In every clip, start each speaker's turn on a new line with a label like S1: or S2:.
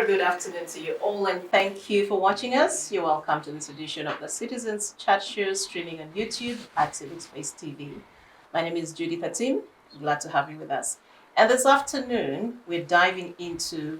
S1: good afternoon to you all, and thank you for watching us. You're welcome to this edition of the Citizens Chat Show, streaming on YouTube at Civic Space TV. My name is Judith Atim. Glad to have you with us. And this afternoon, we're diving into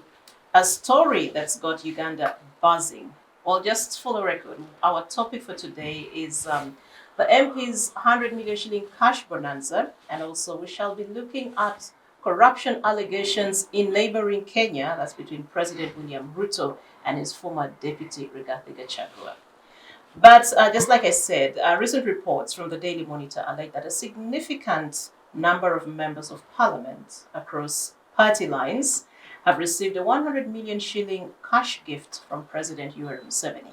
S1: a story that's got Uganda buzzing. Well, just for the record, our topic for today is the MP's 100 million shilling cash bonanza, and also we shall be looking at corruption allegations in neighboring Kenya, that's between President William Ruto and his former deputy Rigathi Gachagua. But just like I said, recent reports from the Daily Monitor allege that a significant number of members of parliament across party lines have received a 100 million shilling cash gift from President Yoweri Museveni.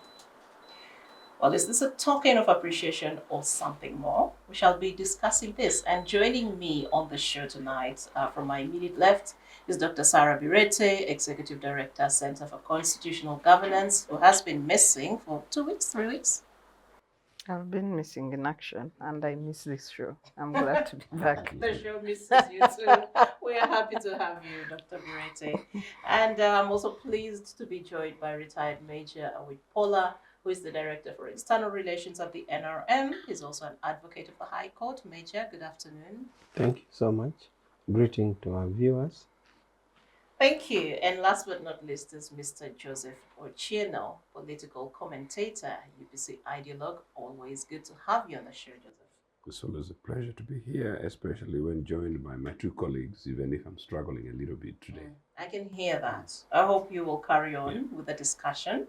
S1: Well, is this a token of appreciation or something more? We shall be discussing this. And joining me on the show tonight from my immediate left is Dr. Sarah Bireete, Executive Director, Center for Constitutional Governance, who has been missing for 2 weeks, 3 weeks.
S2: I've been missing in action, and I miss this show. I'm glad to be back.
S1: The show misses you too. We are happy to have you, Dr. Bireete. And I'm also pleased to be joined by retired Major Awich Pollar, who is the Director for External Relations at the NRM. He's also an advocate of the High Court. Major, good afternoon.
S3: Thank you so much. Greeting to our viewers.
S1: Thank you. And last but not least is Mr. Joseph Ochieno, political commentator, UPC Ideologue. Always good to have you on the show, Joseph.
S4: It's always a pleasure to be here, especially when joined by my two colleagues, even if I'm struggling a little bit today.
S1: I can hear that. I hope you will carry on with the discussion.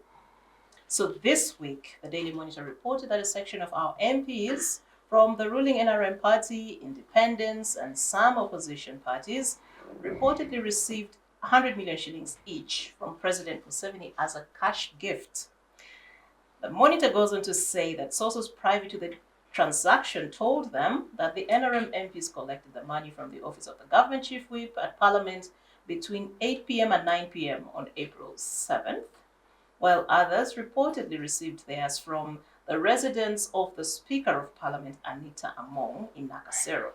S1: So this week, the Daily Monitor reported that a section of our MPs from the ruling NRM party, independents, and some opposition parties reportedly received 100 million shillings each from President Museveni as a cash gift. The Monitor goes on to say that sources privy to the transaction told them that the NRM MPs collected the money from the office of the government chief whip at Parliament between 8 p.m. and 9 p.m. on April 7th. While others reportedly received theirs from the residence of the Speaker of Parliament, Anita Among, in Nakasero.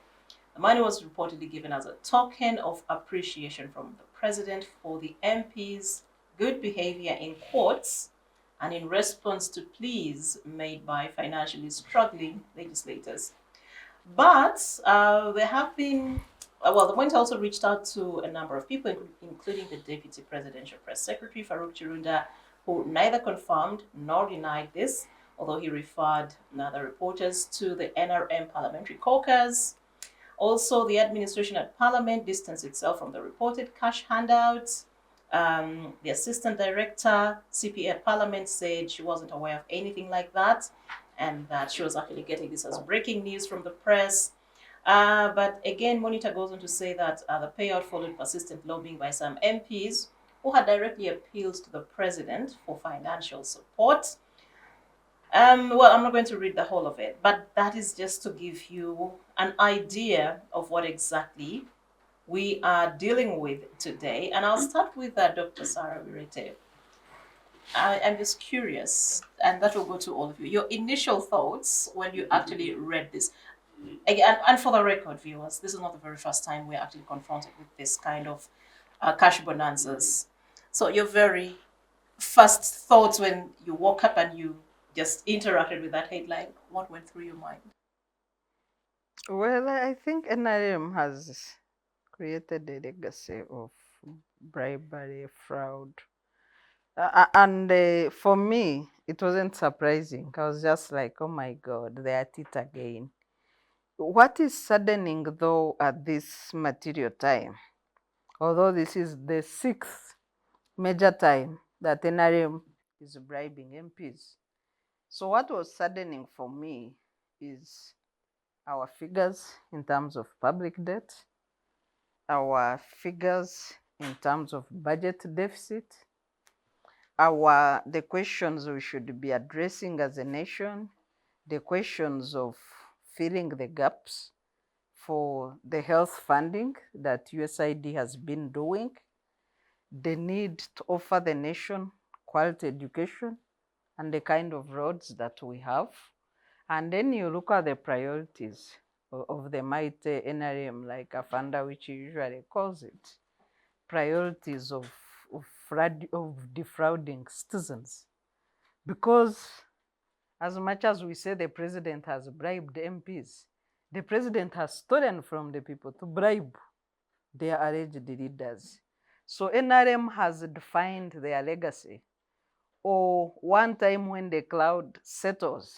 S1: The money was reportedly given as a token of appreciation from the President for the MP's good behavior in courts and in response to pleas made by financially struggling legislators. But there have been the Monitor also reached out to a number of people, including the Deputy Presidential Press Secretary, Farouk Chirunda, who neither confirmed nor denied this, although he referred other reporters to the NRM Parliamentary Caucus. Also, the administration at Parliament distanced itself from the reported cash handouts. The Assistant Director, CPA at Parliament, said she wasn't aware of anything like that, and that she was actually getting this as breaking news from the press. But again, Monitor goes on to say that the payout followed persistent lobbying by some MPs who had directly appealed to the President for financial support. I'm not going to read the whole of it, but that is just to give you an idea of what exactly we are dealing with today. And I'll start with Dr. Sarah Bireete. I'm just curious, and that will go to all of you. Your initial thoughts when you actually read this. Again, and for the record, viewers, this is not the very first time we're actually confronted with this kind of cash bonanzas. So your very first thoughts when you woke up and you just interacted with that headline, what went through your mind?
S2: Well, I think NRM has created a legacy of bribery, fraud. And for me, it wasn't surprising. I was just like, oh my God, they're at it again. What is saddening, though, at this material time, although this is the 6th major time that NRM is bribing MPs. So what was saddening for me is our figures in terms of public debt, our figures in terms of budget deficit, the questions we should be addressing as a nation, the questions of filling the gaps for the health funding that USAID has been doing, the need to offer the nation quality education and the kind of roads that we have. And then you look at the priorities of the mighty NRM, like Afanda, which he usually calls it, priorities of of defrauding citizens. Because as much as we say the president has bribed MPs, the president has stolen from the people to bribe their alleged leaders. So NRM has defined their legacy. Or one time when the cloud settles,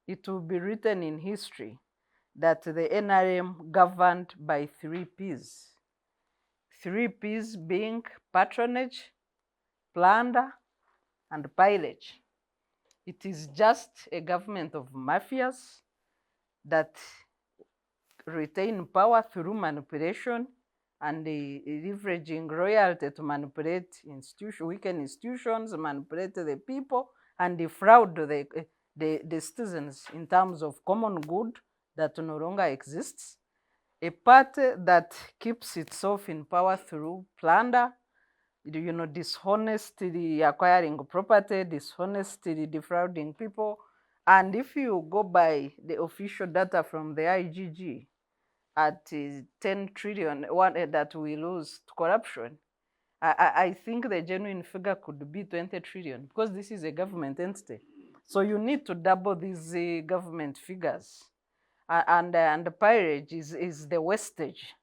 S2: it will be written in history that the NRM governed by 3 Ps. 3 Ps being patronage, plunder, and pillage. It is just a government of mafias that retain power through manipulation and leveraging royalty to manipulate weaken institutions, manipulate the people, and defraud the citizens in terms of common good that no longer exists. A party that keeps itself in power through plunder, dishonestly acquiring property, dishonestly defrauding people. And if you go by the official data from the IGG, at 10 trillion that we lose to corruption, I think the genuine figure could be 20 trillion because this is a government entity. So you need to double these government figures. And the peerage is the wastage.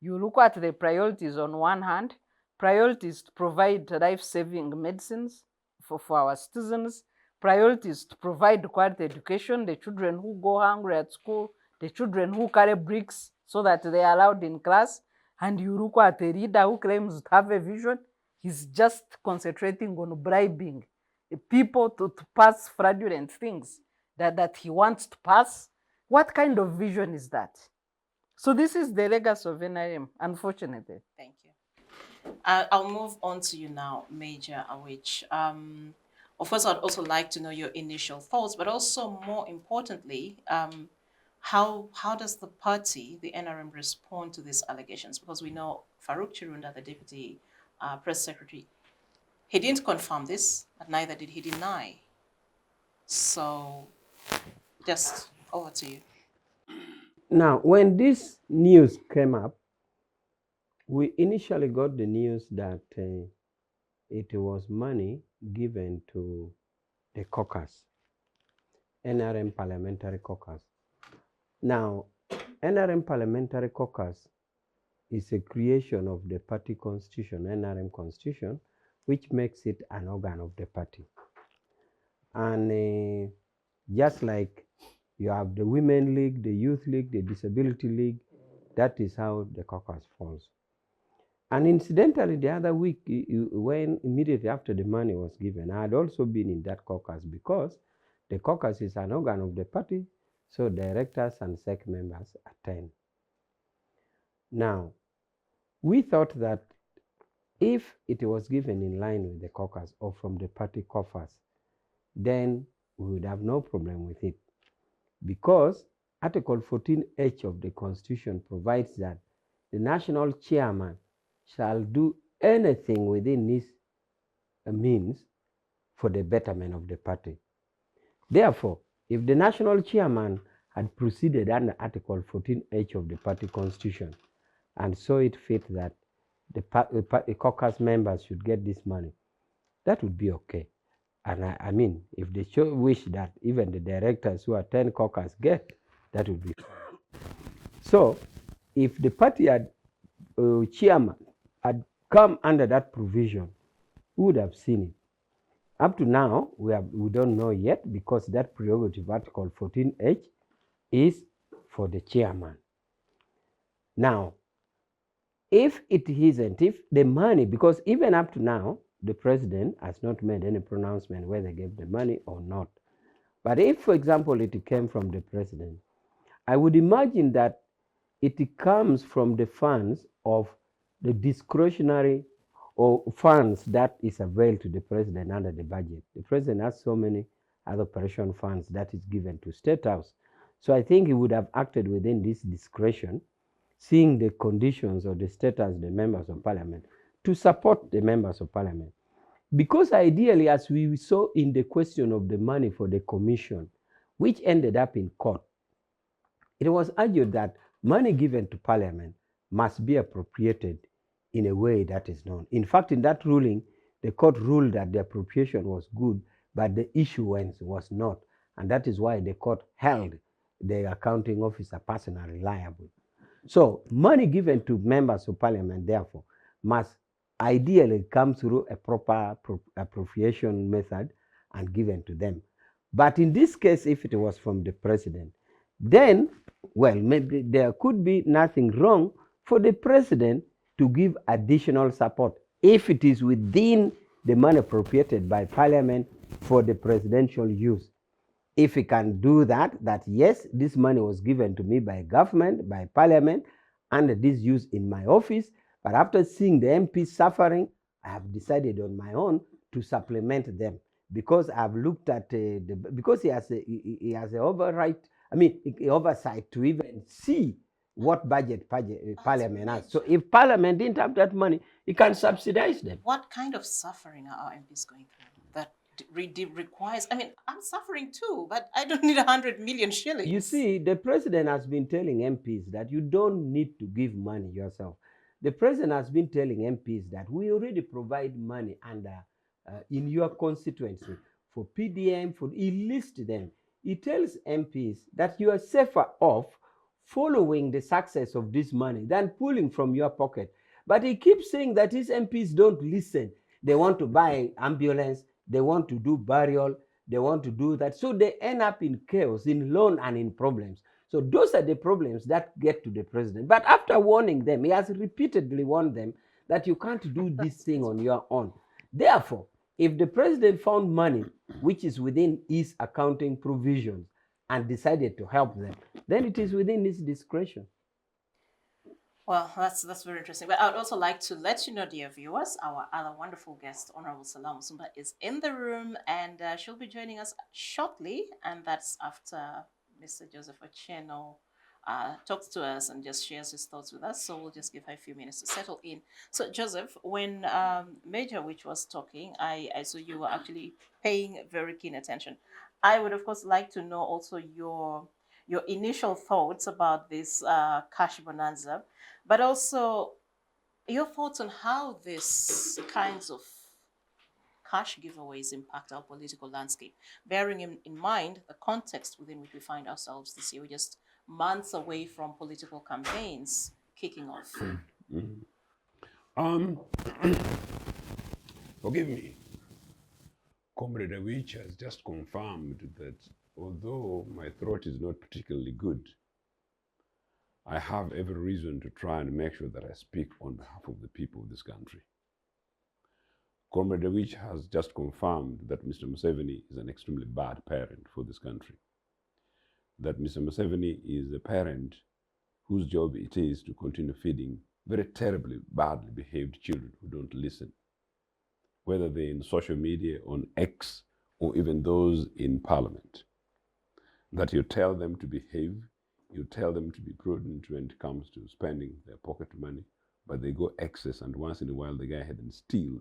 S2: You look at the priorities on one hand, priorities to provide life-saving medicines for our citizens, priorities to provide quality education, the children who go hungry at school, the children who carry bricks so that they are allowed in class, and you look at a leader who claims to have a vision, he's just concentrating on bribing people to pass fraudulent things that he wants to pass. What kind of vision is that? So this is the legacy of NRM, unfortunately.
S1: Thank you. I'll move on to you now, Major Awich. Of course, I'd also like to know your initial thoughts, but also more importantly, how does the party, the NRM, respond to these allegations? Because we know Farouk Chirunda, the Deputy Press Secretary, he didn't confirm this, but neither did he deny. So just over to you.
S3: Now, when this news came up, we initially got the news that it was money given to the caucus, NRM Parliamentary Caucus. Now, NRM Parliamentary Caucus is a creation of the party constitution, NRM constitution, which makes it an organ of the party. And just like you have the Women League, the Youth League, the Disability League, that is how the caucus falls. And incidentally, the other week, when immediately after the money was given, I had also been in that caucus because the caucus is an organ of the party, so directors and SEC members attend. Now, we thought that if it was given in line with the caucus or from the party coffers, then we would have no problem with it. Because Article 14H of the Constitution provides that the national chairman shall do anything within his means for the betterment of the party. Therefore, if the national chairman had proceeded under Article 14H of the party constitution and saw it fit that the caucus members should get this money, that would be okay. And I mean, if they wish that even the directors who attend caucus get, that would be fine. So, if the party chairman had come under that provision, we would have seen it. Up to now, we don't know yet because that prerogative, Article 14H, is for the chairman. Now, if it isn't, if the money, because even up to now, the president has not made any pronouncement whether they gave the money or not. But if, for example, it came from the president, I would imagine that it comes from the funds of the discretionary or funds that is available to the president under the budget. The president has so many other operation funds that is given to State House. So I think he would have acted within this discretion, seeing the conditions of the status of the members of parliament, to support the members of parliament. Because ideally, as we saw in the question of the money for the commission, which ended up in court, it was argued that money given to parliament must be appropriated in a way that is known. In fact, in that ruling, the court ruled that the appropriation was good, but the issuance was not. And that is why the court held the accounting officer personally liable. So money given to members of parliament, therefore, must ideally come through a proper appropriation method and given to them. But in this case, if it was from the president, then, well, maybe there could be nothing wrong for the president to give additional support if it is within the money appropriated by parliament for the presidential use. If he can do that yes, this money was given to me by government, by parliament, and this use in my office, but after seeing the MPs suffering, I have decided on my own to supplement them because I've looked at because he has a oversight to even see what budget parliament has. So if parliament didn't have that money, he can subsidize them.
S1: What kind of suffering are our MPs going through that requires, I mean, I'm suffering too, but I don't need 100 million shillings.
S3: You see, the president has been telling MPs that you don't need to give money yourself. The president has been telling MPs that we already provide money under in your constituency for PDM, he lists them. He tells MPs that you are safer off following the success of this money than pulling from your pocket. But he keeps saying that his MPs don't listen. They want to buy ambulance, they want to do burial, they want to do that. So they end up in chaos, in loan and in problems. So those are the problems that get to the president. But after warning them, he has repeatedly warned them that you can't do this thing on your own. Therefore, if the president found money which is within his accounting provisions and decided to help them, then it is within his discretion.
S1: Well, that's very interesting. But I would also like to let you know, dear viewers, our other wonderful guest, Honorable Salamu Musumba, is in the room, and she'll be joining us shortly. And that's after Mr. Joseph Ochieno talks to us and just shares his thoughts with us. So we'll just give her a few minutes to settle in. So, Joseph, when Major Awich was talking, I saw you were actually paying very keen attention. I would, of course, like to know also your initial thoughts about this cash bonanza, but also your thoughts on how these kinds of cash giveaways impact our political landscape, bearing in mind the context within which we find ourselves this year. We're just months away from political campaigns kicking off.
S4: Forgive me. Comrade Awich has just confirmed that although my throat is not particularly good, I have every reason to try and make sure that I speak on behalf of the people of this country. Comrade Awich has just confirmed that Mr. Museveni is an extremely bad parent for this country. That Mr. Museveni is a parent whose job it is to continue feeding very terribly, badly behaved children who don't listen, whether they're in social media, on X, or even those in parliament. That you tell them to behave, you tell them to be prudent when it comes to spending their pocket money, but they go excess, and once in a while they go ahead and steal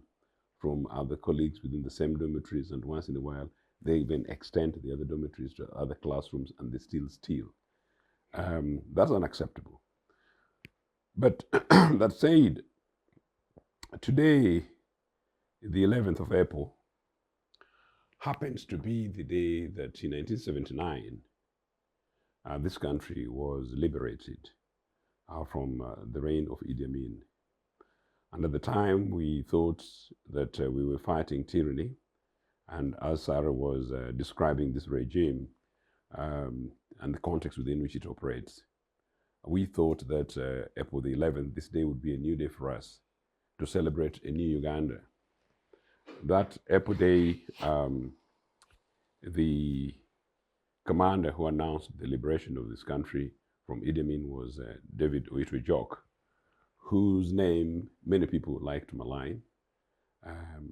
S4: from other colleagues within the same dormitories, and once in a while they even extend the other dormitories to other classrooms and they still steal. That's unacceptable. But that said, today, the 11th of April, happens to be the day that in 1979, this country was liberated from the reign of Idi Amin. And at the time, we thought that we were fighting tyranny. And as Sarah was describing this regime and the context within which it operates, we thought that April the 11th, this day would be a new day for us to celebrate a new Uganda. That April day, the commander who announced the liberation of this country from Idi Amin was David Oyedepo, whose name many people like to malign,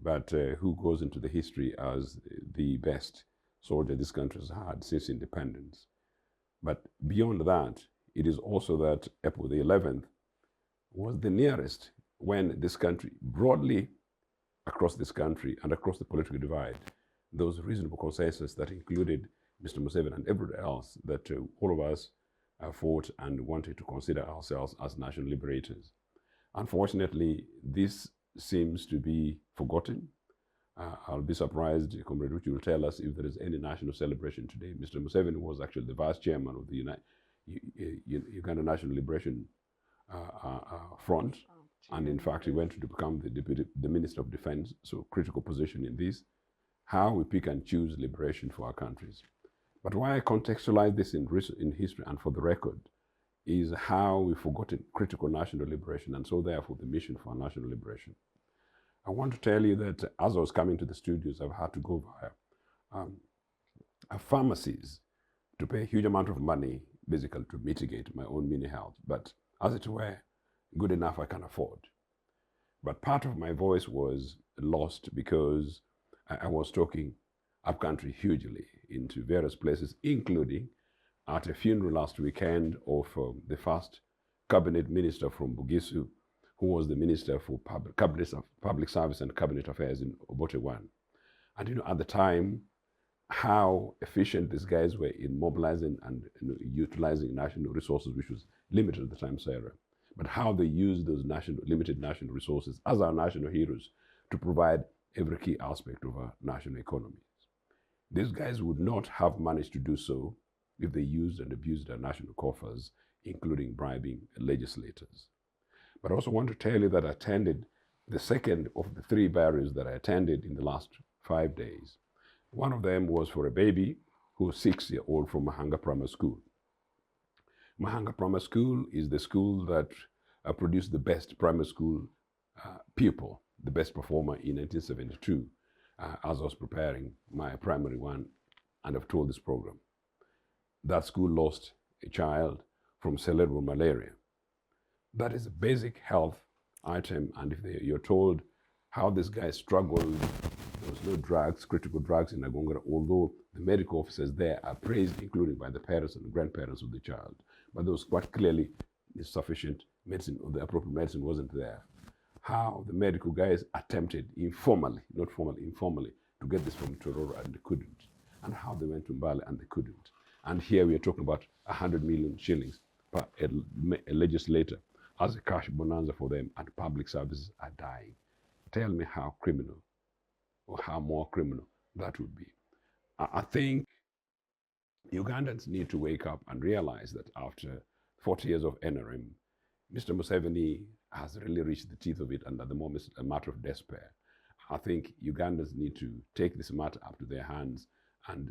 S4: but who goes into the history as the best soldier this country has had since independence. But beyond that, it is also that April the 11th was the nearest when this country, broadly across this country and across the political divide, there was a reasonable consensus that included Mr. Museveni and everybody else, that all of us fought and wanted to consider ourselves as national liberators. Unfortunately, this seems to be forgotten. I'll be surprised, Comrade Ruchi will tell us if there is any national celebration today. Mr. Museveni was actually the vice chairman of the Uganda National Liberation Front, and in fact, he went to become the Minister of Defense, so critical position in this, how we pick and choose liberation for our countries. But why I contextualize this in history and for the record is how we've forgotten critical national liberation and so therefore the mission for national liberation. I want to tell you that as I was coming to the studios, I've had to go via pharmacies to pay a huge amount of money, basically to mitigate my own mini health. But as it were, good enough I can afford. But part of my voice was lost because I was talking upcountry hugely into various places, including at a funeral last weekend of the first cabinet minister from Bugisu, who was the Minister for Public Service and Cabinet Affairs in Obote 1. And you know, at the time, how efficient these guys were in mobilizing and utilizing national resources, which was limited at the time, Sarah, but how they used those limited national resources as our national heroes to provide every key aspect of our national economies. These guys would not have managed to do so if they used and abused our national coffers, including bribing legislators. But I also want to tell you that I attended the second of the 3 barriers that I attended in the last 5 days. One of them was for a baby who was 6-year-old from Mahanga Primary School. Mahanga Primary School is the school that produced the best primary school pupil, the best performer in 1972, as I was preparing my primary one, and I've told this program. That school lost a child from cerebral malaria. That is a basic health item, and if you're told how this guy struggled, there was no drugs, critical drugs in Agongara, although the medical officers there are praised, including by the parents and the grandparents of the child. But there was quite clearly insufficient medicine, or the appropriate medicine wasn't there. How the medical guys attempted informally, not formally, informally, to get this from Tororo and they couldn't. And how they went to Mbale and they couldn't. And here we are talking about 100 million shillings per a legislator as a cash bonanza for them, and public services are dying. Tell me how criminal, or how more criminal that would be. I think Ugandans need to wake up and realize that after 40 years of NRM, Mr. Museveni has really reached the teeth of it, and at the moment it's a matter of despair. I think Ugandans need to take this matter up to their hands and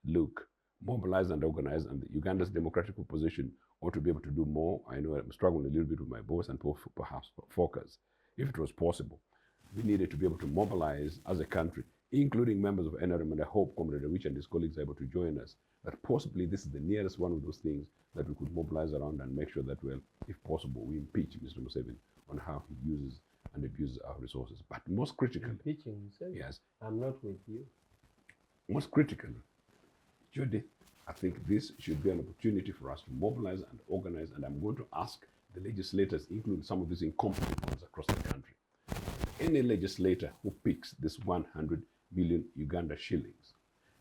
S4: look, mobilize and organize, and Uganda's democratic opposition ought to be able to do more. I know I'm struggling a little bit with my voice and perhaps focus. If it was possible, we needed to be able to mobilize as a country, including members of NRM, and I hope Comrade Awich and his colleagues are able to join us, that possibly this is the nearest one of those things that we could mobilize around and make sure that, well, if possible, we impeach Mr. Museveni on how he uses and abuses our resources. But most critically,
S3: Impeaching Museveni?
S4: Yes.
S3: I'm not with you.
S4: Most critically, Judith, I think this should be an opportunity for us to mobilize and organize, and I'm going to ask the legislators, including some of these incompetent ones across the country, any legislator who picks this 100 million Uganda shillings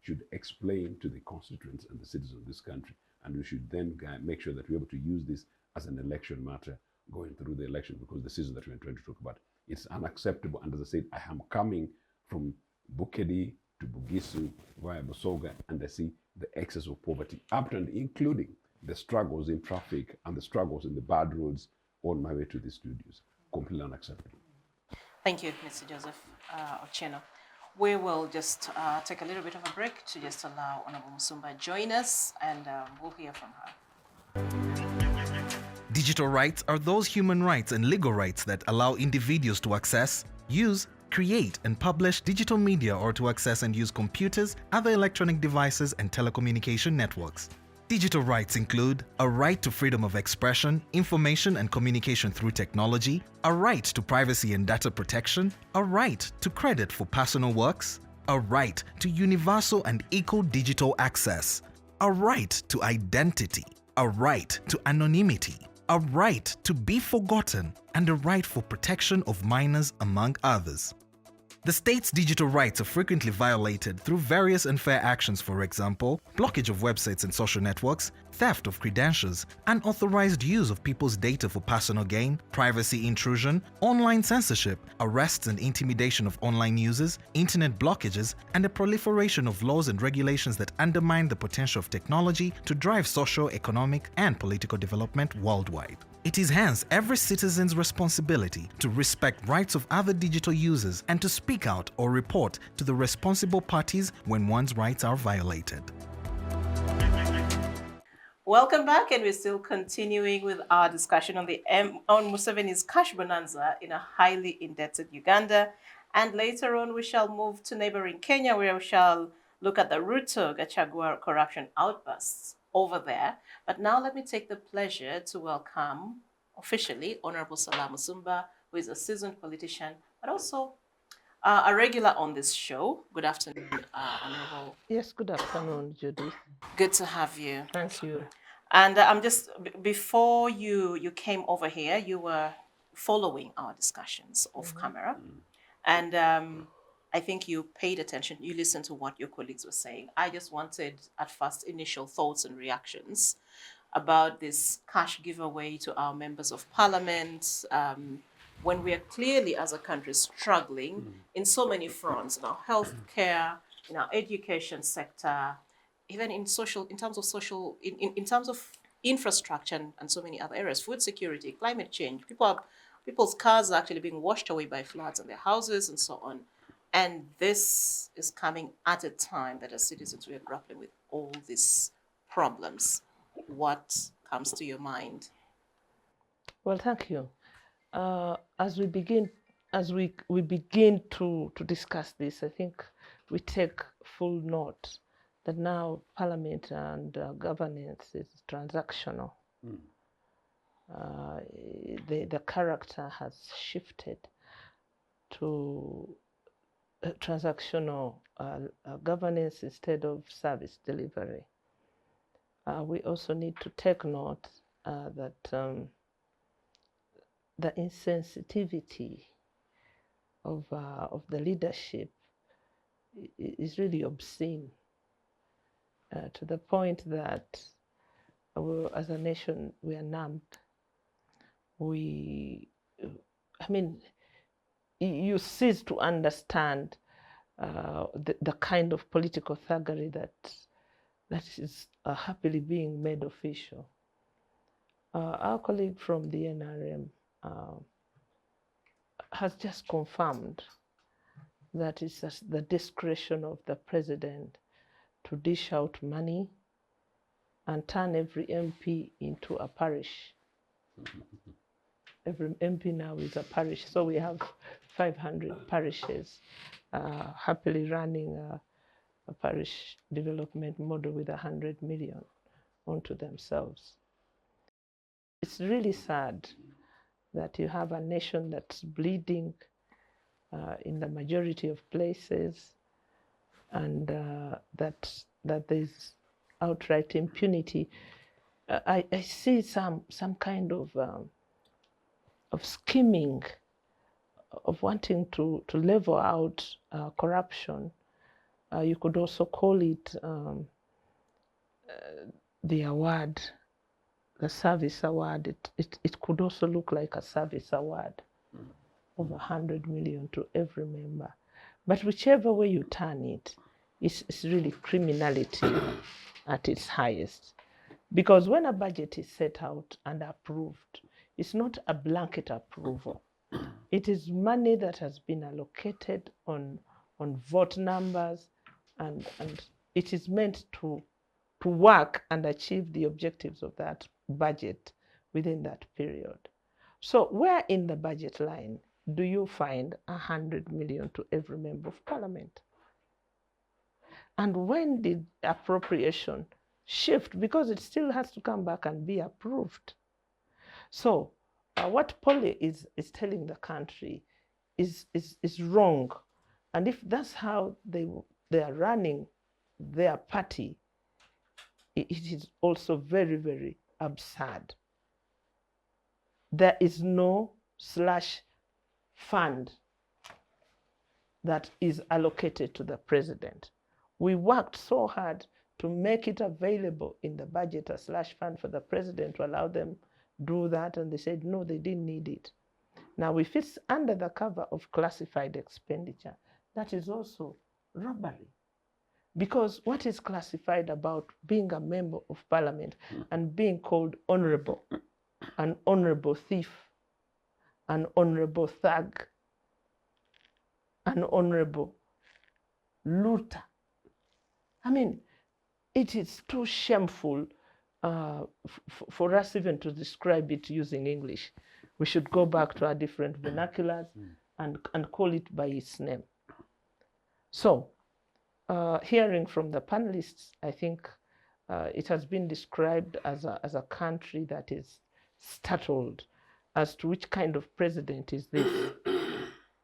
S4: should explain to the constituents and the citizens of this country, and we should then make sure that we're able to use this as an election matter going through the election, because the season that we're trying to talk about, it's unacceptable. And as I said, I am coming from Bukedi to Bugisu via Busoga, and I see the excess of poverty, up and including the struggles in traffic and the struggles in the bad roads on my way to the studios. Completely unacceptable.
S1: Thank you, Mr. Joseph Ochieno. We will just take a little bit of a break to just allow Honorable Musumba join us, and we'll hear from her.
S5: Digital rights are those human rights and legal rights that allow individuals to access, use, create and publish digital media, or to access and use computers, other electronic devices and telecommunication networks. Digital rights include a right to freedom of expression, information and communication through technology, a right to privacy and data protection, a right to credit for personal works, a right to universal and equal digital access, a right to identity, a right to anonymity, a right to be forgotten, and a right for protection of minors, among others. The state's digital rights are frequently violated through various unfair actions, for example, blockage of websites and social networks, theft of credentials, unauthorized use of people's data for personal gain, privacy intrusion, online censorship, arrests and intimidation of online users, internet blockages, and the proliferation of laws and regulations that undermine the potential of technology to drive social, economic, and political development worldwide. It is hence every citizen's responsibility to respect rights of other digital users and to speak out or report to the responsible parties when one's rights are violated.
S1: Welcome back, and we're still continuing with our discussion on on Museveni's cash bonanza in a highly indebted Uganda. And later on, we shall move to neighboring Kenya, where we shall look at the Ruto Gachagua corruption outbursts over there. But now let me take the pleasure to welcome officially Honorable Salamu Musumba, who is a seasoned politician, but also a regular on this show. Good afternoon, Honorable.
S2: Yes, good afternoon, Judith.
S1: Good to have you.
S2: Thank you.
S1: And I'm just, before you came over here, you were following our discussions off camera. And I think you paid attention, you listened to what your colleagues were saying. I just wanted, at first, initial thoughts and reactions about this cash giveaway to our members of parliament, when we are clearly, as a country, struggling in so many fronts, in our healthcare, in our education sector, even in terms of infrastructure and so many other areas, food security, climate change. People's cars are actually being washed away by floods and their houses and so on. And this is coming at a time that as citizens we are grappling with all these problems. What comes to your mind?
S2: Well, thank you. As we begin to discuss this, I think we take full note that now Parliament and governance is transactional. The character has shifted to transactional governance instead of service delivery. We also need to take note that the insensitivity of the leadership is really obscene, to the point that as a nation we are numb. You cease to understand the kind of political thuggery that is happily being made official. Our colleague from the NRM has just confirmed that it's the discretion of the president to dish out money and turn every MP into a parish. Every MP now is a parish. So we have 500 parishes happily running a parish development model with 100 million onto themselves. It's really sad that you have a nation that's bleeding in the majority of places, and that there's outright impunity. I see some kind of scheming, of wanting to level out corruption. You could also call it the award, the service award. It could also look like a service award of 100 million to every member. But whichever way you turn it, it's really criminality at its highest. Because when a budget is set out and approved, it's not a blanket approval. It is money that has been allocated on vote numbers, and it is meant to work and achieve the objectives of that budget within that period. So where in the budget line do you find 100 million to every member of parliament? And when did appropriation shift? Because it still has to come back and be approved. So what Polly is telling the country is wrong. And if that's how they are running their party, it is also very, very absurd. There is no slush fund
S6: that is allocated to the president. We worked so hard to make it available in the budget as slush fund for the president to allow them do that, and they said no, they didn't need it. Now, if it's under the cover of classified expenditure, that is also robbery. Because what is classified about being a member of parliament and being called honorable, an honorable thief, an honorable thug, an honorable looter? I mean, it is too shameful for us even to describe it using English. We should go back to our different vernaculars and call it by its name. So, hearing from the panelists, I think it has been described as a country that is startled as to which kind of president is this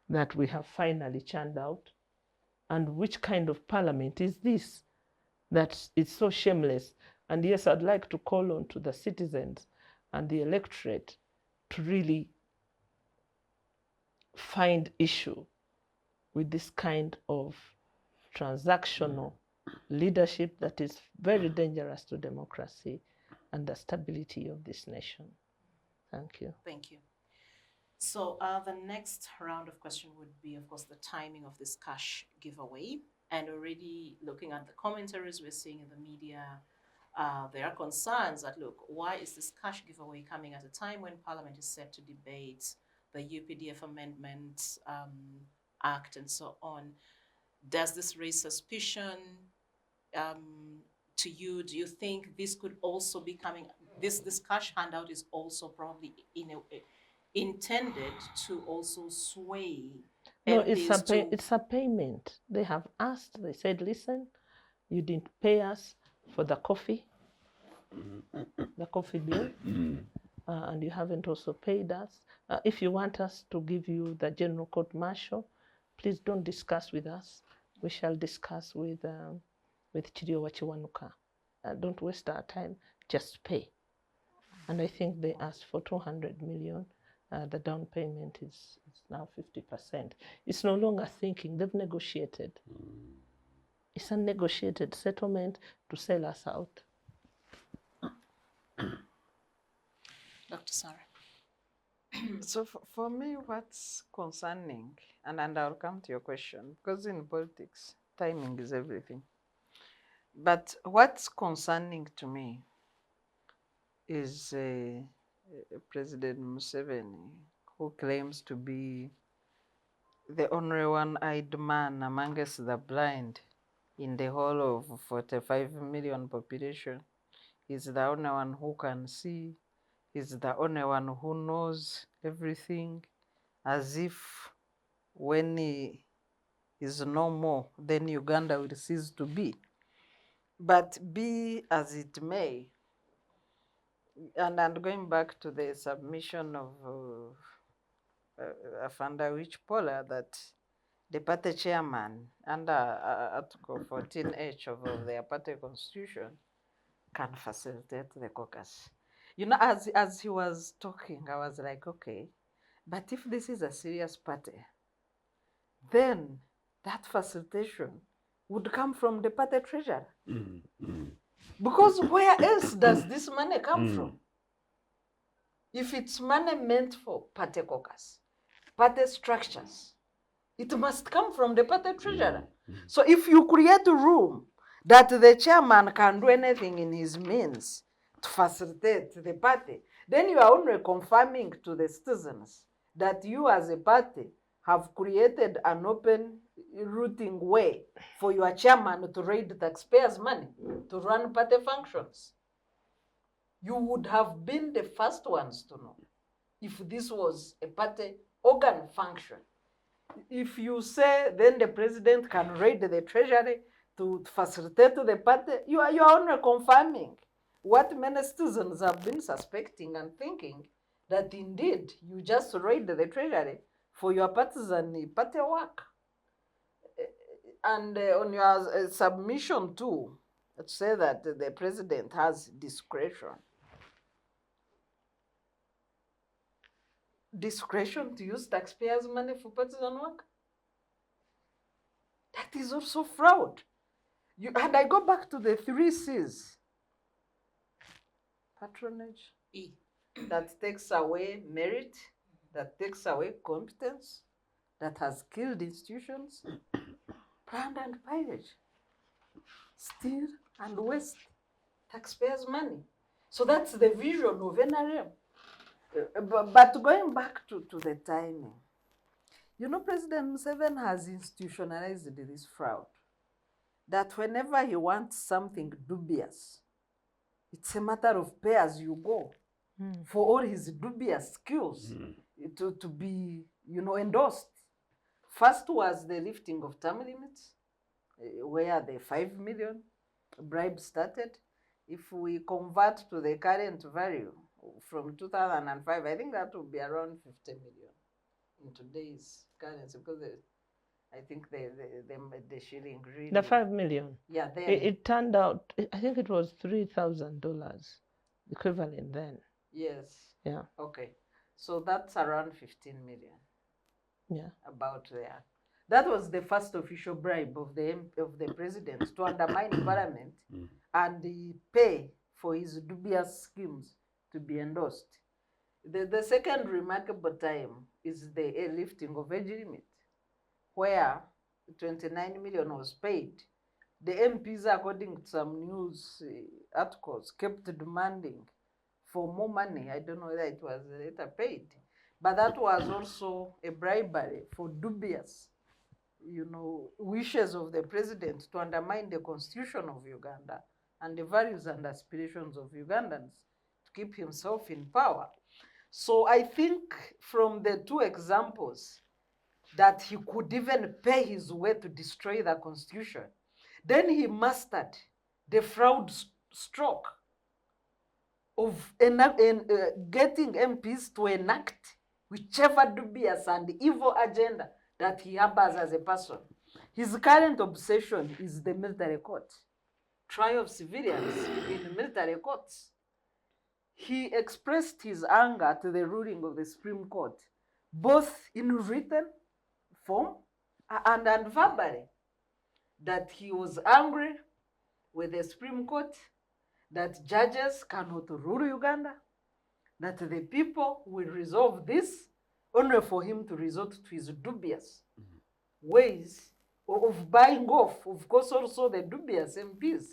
S6: that we have finally churned out, and which kind of parliament is this that is so shameless. And yes, I'd like to call on to the citizens and the electorate to really find issue with this kind of transactional leadership that is very dangerous to democracy and the stability of this nation. Thank you.
S1: Thank you. So the next round of question would be, of course, the timing of this cash giveaway. And already looking at the commentaries we're seeing in the media, there are concerns that, look, why is this cash giveaway coming at a time when Parliament is set to debate the UPDF Amendment Act and so on? Does this raise suspicion to you? Do you think this could also be coming, this cash handout is also probably intended to also sway
S6: No,
S1: MPs
S6: it's a payment. They have asked, they said, listen, you didn't pay us for the coffee bill, and you haven't also paid us. If you want us to give you the general court martial, please don't discuss with us. We shall discuss with Chiriowa Chiwanuka. Don't waste our time, just pay. And I think they asked for 200 million. The down payment is now 50%. It's no longer thinking, they've negotiated. It's a negotiated settlement to sell us out.
S1: Dr. Sarah.
S2: So for me, what's concerning, and I'll come to your question, because in politics, timing is everything. But what's concerning to me is President Museveni, who claims to be the only one-eyed man amongst the blind in the whole of 45 million population. He's the only one who can see. He's the only one who knows everything, as if when he is no more, then Uganda will cease to be. But be as it may, and going back to the submission of Awich Pollar, that the party chairman under Article 14H of their party constitution can facilitate the caucus. You know, as he was talking, I was like, okay, but if this is a serious party, then that facilitation would come from the party treasurer. Because where else does this money come from? If it's money meant for party caucus, party structures, it must come from the party treasurer. So if you create a room that the chairman can do anything in his means to facilitate the party, then you are only confirming to the citizens that you as a party have created an open routing way for your chairman to raid taxpayers' money to run party functions. You would have been the first ones to know if this was a party organ function. If you say then the president can raid the treasury to facilitate the party, you are only confirming what many citizens have been suspecting and thinking, that indeed you just raid the treasury for your partisan party work. And on your submission too, say that the president has discretion. Discretion to use taxpayers' money for partisan work? That is also fraud. And I go back to the 3 C's. Patronage,
S1: E.
S2: that takes away merit, that takes away competence, that has killed institutions. Plunder and pillage, steal and waste taxpayers' money. So that's the vision of NRM. But going back to the timing, you know, President Museveni has institutionalized this fraud, that whenever he wants something dubious, it's a matter of pay as you go for all his dubious skills to be, you know, endorsed. First was the lifting of term limits, where the 5 million bribe started. If we convert to the current value from 2005, I think that would be around 50 million in today's currency, because I think the shilling really.
S6: The 5 million.
S2: Yeah, then.
S6: It turned out, I think it was $3,000 equivalent then.
S2: Yes.
S6: Yeah.
S2: Okay. So that's around 15 million.
S6: Yeah.
S2: About there. That was the first official bribe of the president to undermine parliament and pay for his dubious schemes to be endorsed. The second remarkable time is the lifting of age limit, where 29 million was paid. The MPs, according to some news articles, kept demanding for more money. I don't know whether it was later paid, but that was also a bribery for dubious, you know, wishes of the president to undermine the constitution of Uganda and the values and aspirations of Ugandans to keep himself in power. So I think from the 2 examples that he could even pay his way to destroy the constitution, then he mastered the fraud stroke of getting MPs to enact whichever dubious and evil agenda that he harbors as a person. His current obsession is the military court, trial of civilians in military courts. He expressed his anger to the ruling of the Supreme Court, both in written form and verbally, that he was angry with the Supreme Court, that judges cannot rule Uganda, that the people will resolve this, only for him to resort to his dubious ways of buying off, of course, also the dubious MPs.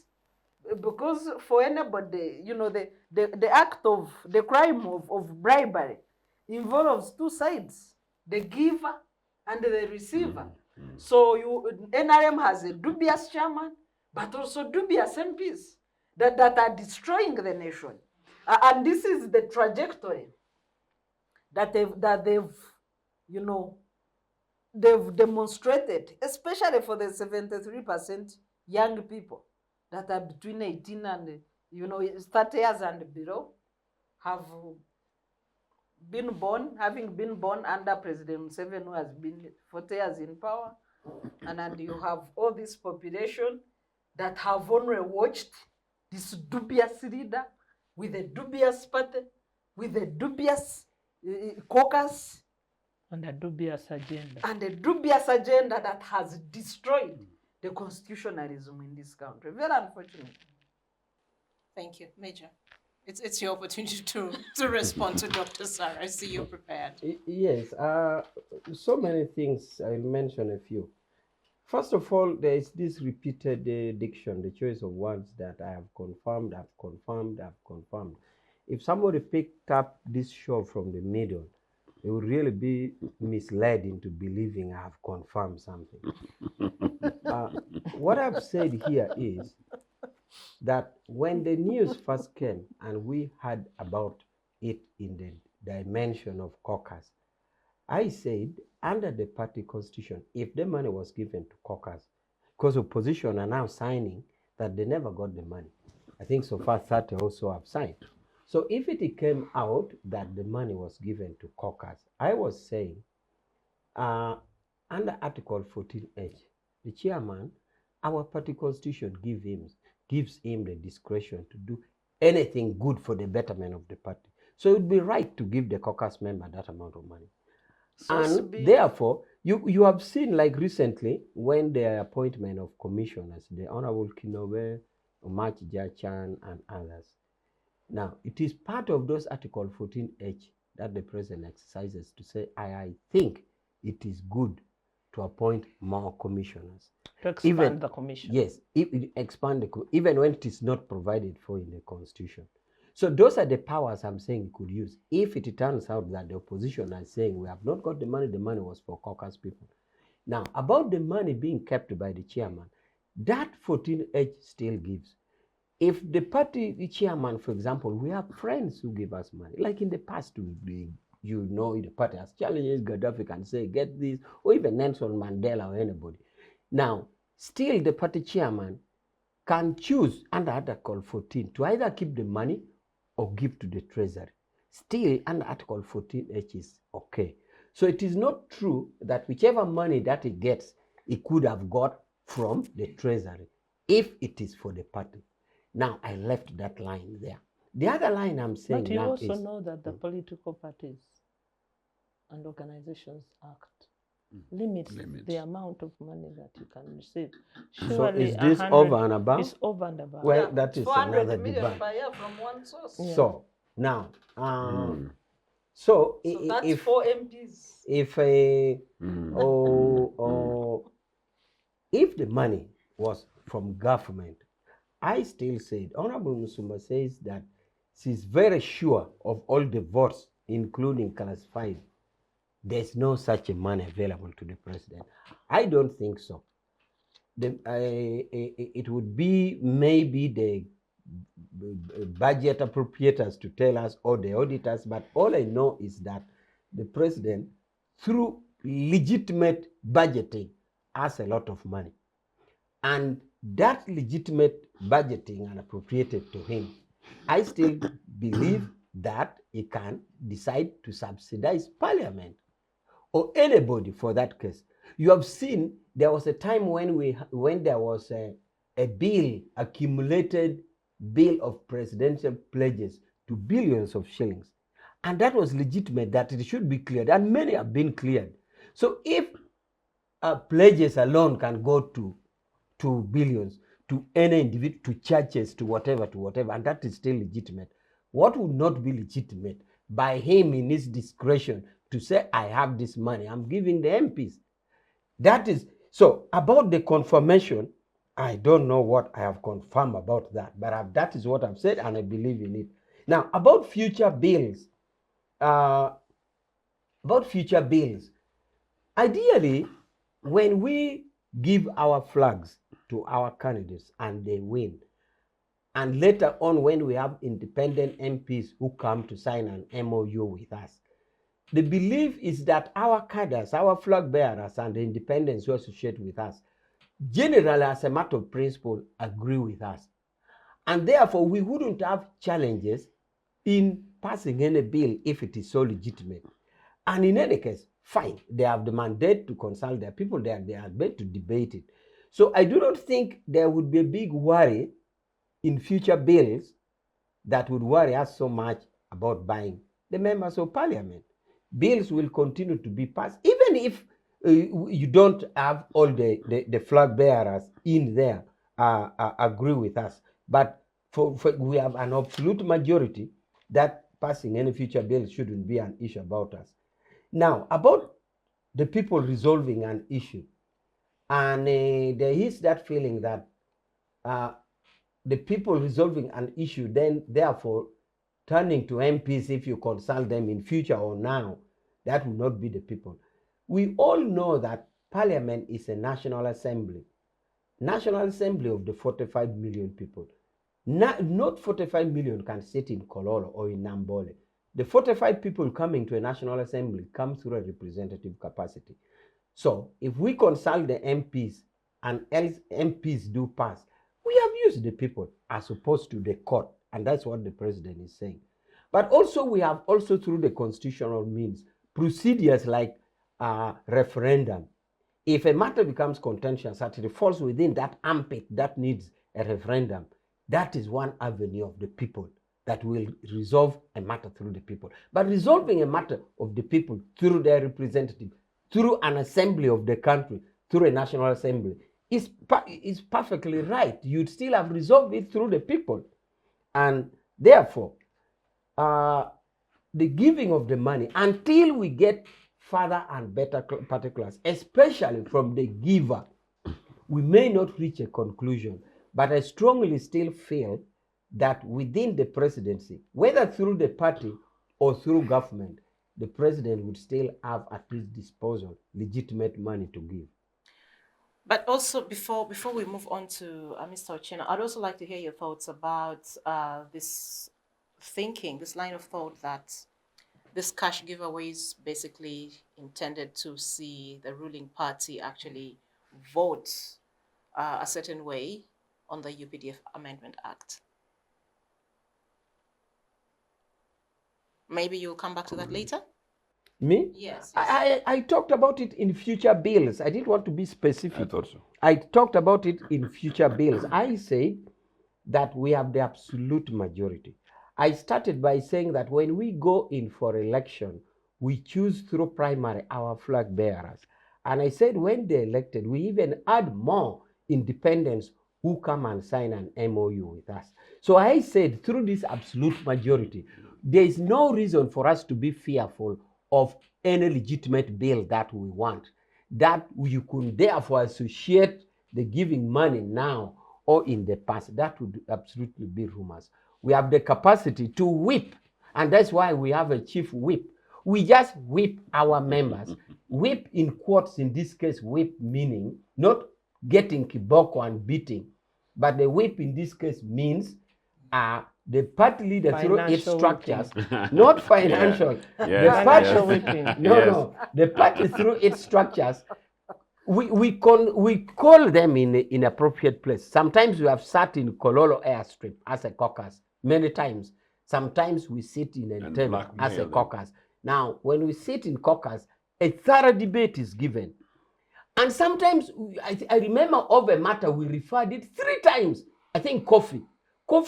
S2: Because for anybody, you know, the act of, the crime of bribery involves 2 sides, the giver and the receiver. So NRM has a dubious chairman, but also dubious MPs that are destroying the nation. And this is the trajectory that they've, you know, they've demonstrated, especially for the 73% young people that are between 18 and, you know, 30 years and below, have been born, having been born under President Museveni, who has been 40 years in power. And you have all this population that have only watched this dubious leader with a dubious party, with a dubious caucus,
S6: And a dubious agenda.
S2: and a dubious agenda that has destroyed the constitutionalism in this country. Very unfortunate.
S1: Thank you. Major, it's your opportunity to respond to Dr. Sarah. I see you're prepared.
S3: Yes, so many things. I'll mention a few. First of all, there is this repeated diction, the choice of words that I have confirmed, I've confirmed, I've confirmed. If somebody picked up this show from the middle, they would really be misled into believing I have confirmed something. What I've said here is that when the news first came and we heard about it in the dimension of caucus, I said under the party constitution, if the money was given to caucus, because opposition are now signing that they never got the money. I think so far 30 also have signed. So if it came out that the money was given to caucus, I was saying under Article 14H, the chairman, our party constitution gives him the discretion to do anything good for the betterment of the party. So it would be right to give the caucus member that amount of money. And therefore, You have seen, like recently, when the appointment of commissioners, the Honorable Kinobe, Omach Jachan, and others. Now, it is part of those Article 14H that the president exercises to say, I think it is good to appoint more commissioners.
S6: To expand the commission.
S3: Yes, expand even when it is not provided for in the constitution. So those are the powers I'm saying you could use. If it turns out that the opposition are saying we have not got the money was for caucus people. Now, about the money being kept by the chairman, that 14H still gives. If the party chairman, for example, we have friends who give us money, like in the past, you know, the party has challenges Gaddafi can say, get this, or even Nelson Mandela or anybody. Now, still the party chairman can choose under Article 14 to either keep the money or give to the treasury. Still, under Article 14H is okay. So it is not true that whichever money that he gets, he could have got from the treasury if it is for the party. Now, I left that line there. The other line I'm saying now is...
S6: But you also know that the Political Parties and Organizations Act limits the amount of money that you can receive. Surely
S3: so is this over and above?
S6: It's over and above.
S3: Well, that is another
S1: 400 million
S3: debate.
S1: per year from one source.
S6: Yeah.
S3: So, now, so
S1: that's
S3: if
S1: 4 MPs.
S3: if if the money was from government, I still said, Honorable Musumba says that she's very sure of all the votes, including classified. There's no such a money available to the president. I don't think so. It would be maybe the budget appropriators to tell us, or the auditors, but all I know is that the president, through legitimate budgeting, has a lot of money. And that legitimate budgeting and appropriated to him, I still believe that he can decide to subsidize parliament or anybody for that case. You have seen there was a time when there was a bill, accumulated bill of presidential pledges to billions of shillings. And that was legitimate, that it should be cleared, and many have been cleared. So if pledges alone can go to billions, to any individual, to churches, to whatever, and that is still legitimate, what would not be legitimate by him in his discretion to say, I have this money, I'm giving the MPs. That is, so about the confirmation, I don't know what I have confirmed about that, but that is what I've said and I believe in it. Now, about future bills, ideally, when we give our flags to our candidates and they win, and later on when we have independent MPs who come to sign an MOU with us, the belief is that our cadres, our flag bearers and the independents who associate with us, generally as a matter of principle, agree with us. And therefore, we wouldn't have challenges in passing any bill if it is so legitimate. And in any case, fine, they have the mandate to consult their people, they are meant to debate it. So I do not think there would be a big worry in future bills that would worry us so much about buying the members of parliament. Bills will continue to be passed, even if you don't have all the flag bearers in there agree with us. But we have an absolute majority that passing any future bill shouldn't be an issue about us. Now, about the people resolving an issue, and there is that feeling that the people resolving an issue, then therefore turning to MPs if you consult them in future or now, that will not be the people. We all know that Parliament is a National Assembly of the 45 million people. Not 45 million can sit in Kololo or in Nambole. The 45 people coming to a National Assembly come through a representative capacity. So if we consult the MPs and else MPs do pass, we have used the people as opposed to the court, and that's what the president is saying. But also we have also through the constitutional means procedures like referendum. If a matter becomes contentious, that it falls within that ambit that needs a referendum, that is one avenue of the people that will resolve a matter through the people. But resolving a matter of the people through their representative, through an assembly of the country, through a national assembly, is perfectly right. You'd still have resolved it through the people. And therefore, the giving of the money, until we get further and better particulars, especially from the giver, we may not reach a conclusion. But I strongly still feel that within the presidency, whether through the party or through government, the president would still have at his disposal legitimate money to give.
S1: But also, before we move on to Mr. Ochieno, I'd also like to hear your thoughts about this thinking, this line of thought that this cash giveaway is basically intended to see the ruling party actually vote a certain way on the UPDF Amendment Act. Maybe you'll come back to that later?
S3: Me?
S1: Yes.
S3: I talked about it in future bills. I didn't want to be specific.
S4: I thought so.
S3: I talked about it in future bills. I said that we have the absolute majority. I started by saying that when we go in for election, we choose through primary our flag bearers. And I said when they're elected, we even add more independents who come and sign an MOU with us. So I said through this absolute majority, there is no reason for us to be fearful of any legitimate bill that we want, that you could therefore associate the giving money now or in the past. That would absolutely be rumors. We have the capacity to whip, and that's why we have a chief whip. We just whip our members. Whip in quotes, in this case, whip meaning not getting kiboko and beating, but the whip in this case means the party leader through its structures, not financial.
S4: Yeah.
S3: The party,
S6: whipping.
S3: no, the party through its structures, we call them in appropriate place. Sometimes we have sat in Kololo airstrip as a caucus, many times. Sometimes we sit in Entebbe as a caucus. Now, when we sit in caucus, a thorough debate is given. And sometimes, I remember of a matter, we referred it 3 times. I think coffee,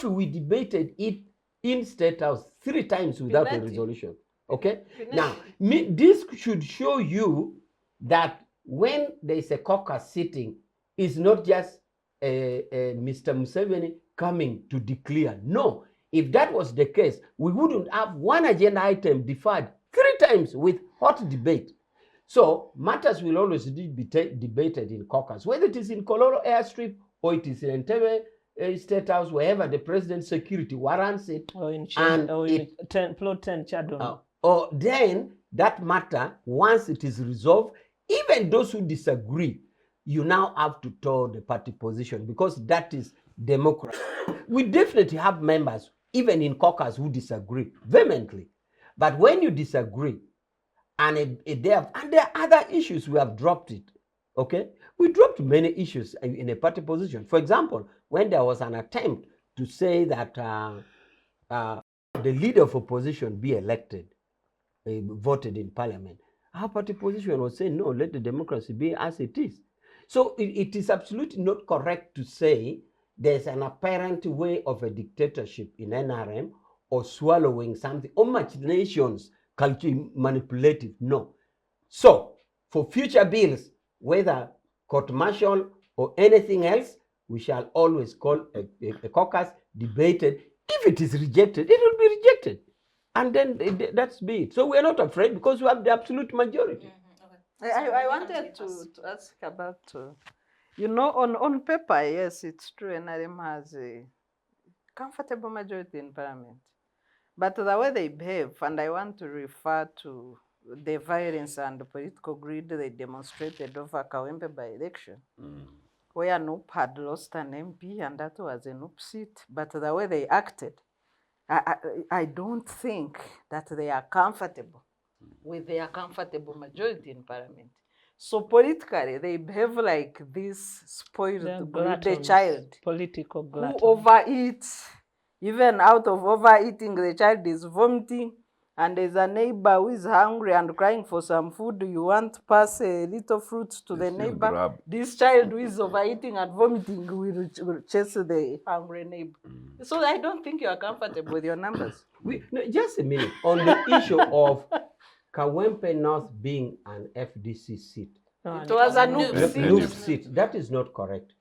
S3: we debated it in State House 3 times without a resolution. Okay? Now, this should show you that when there is a caucus sitting, it's not just Mr. Museveni coming to declare. No, if that was the case, we wouldn't have one agenda item deferred 3 times with hot debate. So matters will always be debated in caucus, whether it is in Kololo airstrip or it is in Entebbe State House, wherever the president's security warrants it.
S6: Or in Plot 10 Chadon.
S3: Or then that matter, once it is resolved, even those who disagree, you now have to tell the party position, because that is democracy. We definitely have members, even in caucus, who disagree vehemently. But when you disagree, and there are other issues, we have dropped it. Okay? We dropped many issues in a party position. For example, when there was an attempt to say that the leader of opposition be elected, voted in parliament, our party position was saying, no, let the democracy be as it is. So it is absolutely not correct to say there's an apparent way of a dictatorship in NRM or swallowing something, or machinations, culture manipulative. No. So for future bills, whether court martial or anything else, we shall always call a caucus, debated. If it is rejected, it will be rejected. And then that's be it. So we are not afraid because we have the absolute majority.
S1: Okay.
S2: I wanted to ask about, you know, on paper, yes, it's true, NRM has a comfortable majority in parliament. But the way they behave, and I want to refer to the violence and the political greed they demonstrated over Kawempe by-election, where NUP had lost an MP and that was a NUP seat. But the way they acted, I don't think that they are comfortable with their comfortable majority in parliament. So politically, they behave like this spoiled greedy child
S6: Political gluttons.
S2: who overeats. Even out of overeating, the child is vomiting, and there's a neighbor who is hungry and crying for some food. You want to pass a little fruit to the neighbor.
S4: Grab.
S2: This child who is overeating and vomiting will chase the hungry neighbor. So I don't think you are comfortable with your numbers.
S3: No, just a minute. On the issue of Kawempe North being an FDC seat.
S2: It was a
S1: Noob
S2: noob
S1: seat.
S3: Noob
S2: seat.
S3: seat. That is not correct.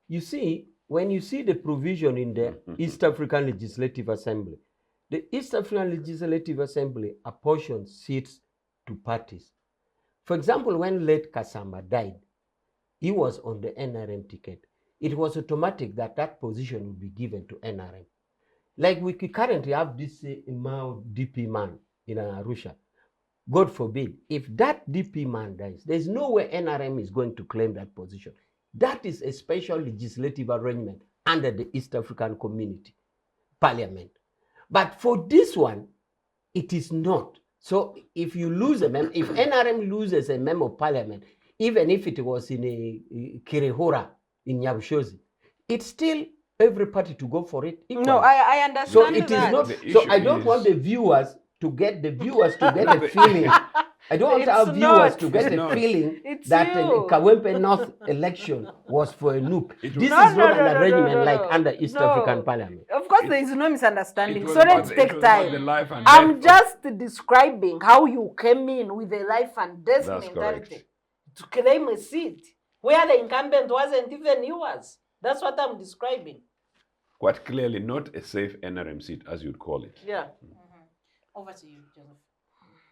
S3: You see, when you see the provision in the East African Legislative Assembly, the East African Legislative Assembly apportions seats to parties. For example, when late Kasama died, he was on the NRM ticket. It was automatic that that position would be given to NRM. Like we currently have this Mao DP man in Arusha. God forbid, if that DP man dies, there's no way NRM is going to claim that position. That is a special legislative arrangement under the East African Community Parliament. But for this one, it is not. So if you lose a if NRM loses a member of parliament, even if it was in a Kirihura in Nyabushozi, it's still every party to go for it equally.
S2: No, I understand
S3: So it
S2: that.
S3: is not.
S4: The
S3: So
S4: issue
S3: I don't want the viewers to get a feeling. I don't want our
S2: It's
S3: viewers
S2: not.
S3: to get
S4: It's
S3: a
S4: not.
S3: feeling
S2: It's
S3: that
S2: you.
S3: Kawempe North election was for a noob.
S4: It
S3: This
S4: was-
S3: is not an arrangement like under East
S2: No.
S3: African Parliament.
S2: Of course, there is no misunderstanding.
S4: It was
S2: So let's
S4: about- it
S2: take
S4: was about the
S2: time.
S4: life and
S2: I'm
S4: death of-
S2: just describing how you came in with a life and death
S4: That's
S2: mentality
S4: correct.
S2: to claim a seat where the incumbent wasn't even yours. That's what I'm describing.
S4: Quite clearly, not a safe NRM seat, as you'd call it.
S2: Yeah.
S1: Over to you, Joseph.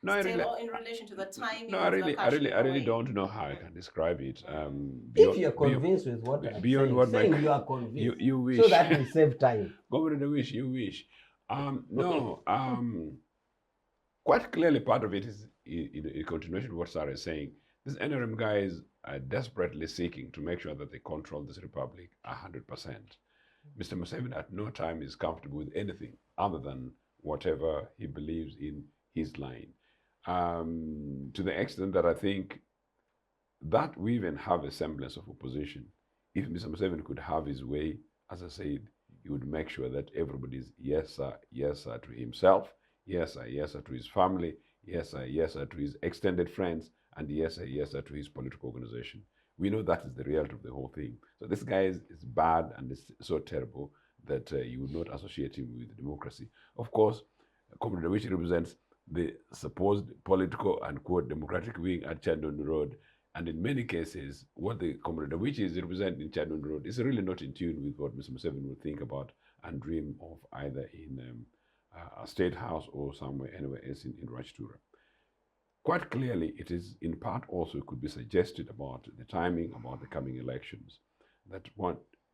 S4: No, I
S1: Still
S4: really,
S1: in relation to the timing
S4: no,
S1: of the
S4: I really
S1: Kashmir
S4: don't know how I can describe it.
S3: If you're convinced with what I'm
S4: beyond
S3: saying,
S4: what my-
S3: saying you are convinced,
S4: you wish.
S3: so that will save time.
S4: Governor, you wish. No, quite clearly part of it is in continuation of what Sarah is saying. These NRM guys are desperately seeking to make sure that they control this republic 100%. Mr. Museveni at no time is comfortable with anything other than whatever he believes in his line. To the extent that I think that we even have a semblance of opposition. If Mr. Museveni could have his way, as I said, he would make sure that everybody's yes sir to himself, yes sir to his family, yes sir to his extended friends, and yes sir to his political organization. We know that is the reality of the whole thing. So this guy is bad and is so terrible that you would not associate him with democracy. Of course, Comrade Awich represents the supposed political and quote democratic wing at Chandon Road. And in many cases, what the Comrade Awich is representing in Chandon Road is really not in tune with what Mr. Museveni would think about and dream of either in a state house or somewhere anywhere else in Rajtura. Quite clearly, it is in part also could be suggested about the timing, about the coming elections, that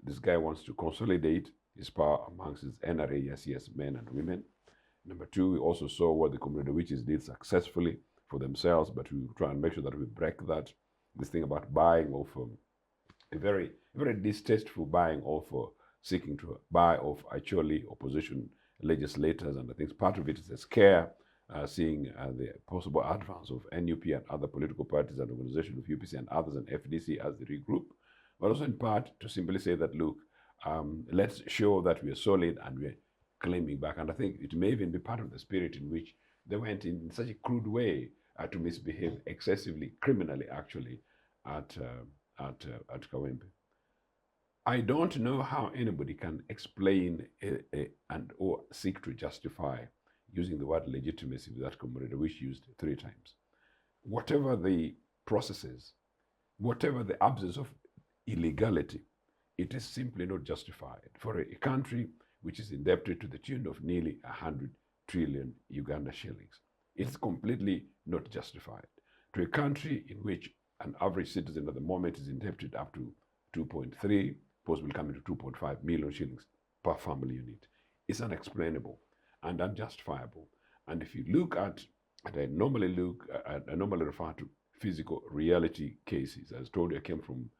S4: this guy wants to consolidate his power amongst his NRA, yes, men and women. Number two, we also saw what the Comrade Awiches did successfully for themselves, but we try and make sure that we break that. This thing about buying off a very, very distasteful buying off, seeking to buy off actually opposition legislators, and I think part of it is a scare, seeing the possible advance of NUP and other political parties and organizations of UPC and others and FDC as they regroup, but also in part to simply say that, look, let's show that we are solid and we're claiming back. And I think it may even be part of the spirit in which they went in such a crude way to misbehave excessively, criminally actually, at Kawempe. I don't know how anybody can explain and or seek to justify using the word legitimacy that Comrade Awich used 3 times. Whatever the processes, whatever the absence of illegality, it is simply not justified for a country which is indebted to the tune of nearly 100 trillion Uganda shillings. It's completely not justified. To a country in which an average citizen at the moment is indebted up to 2.3, possibly coming to 2.5 million shillings per family unit. It's unexplainable and unjustifiable. And if you look at, and I normally refer to physical reality cases. As I told you, I came from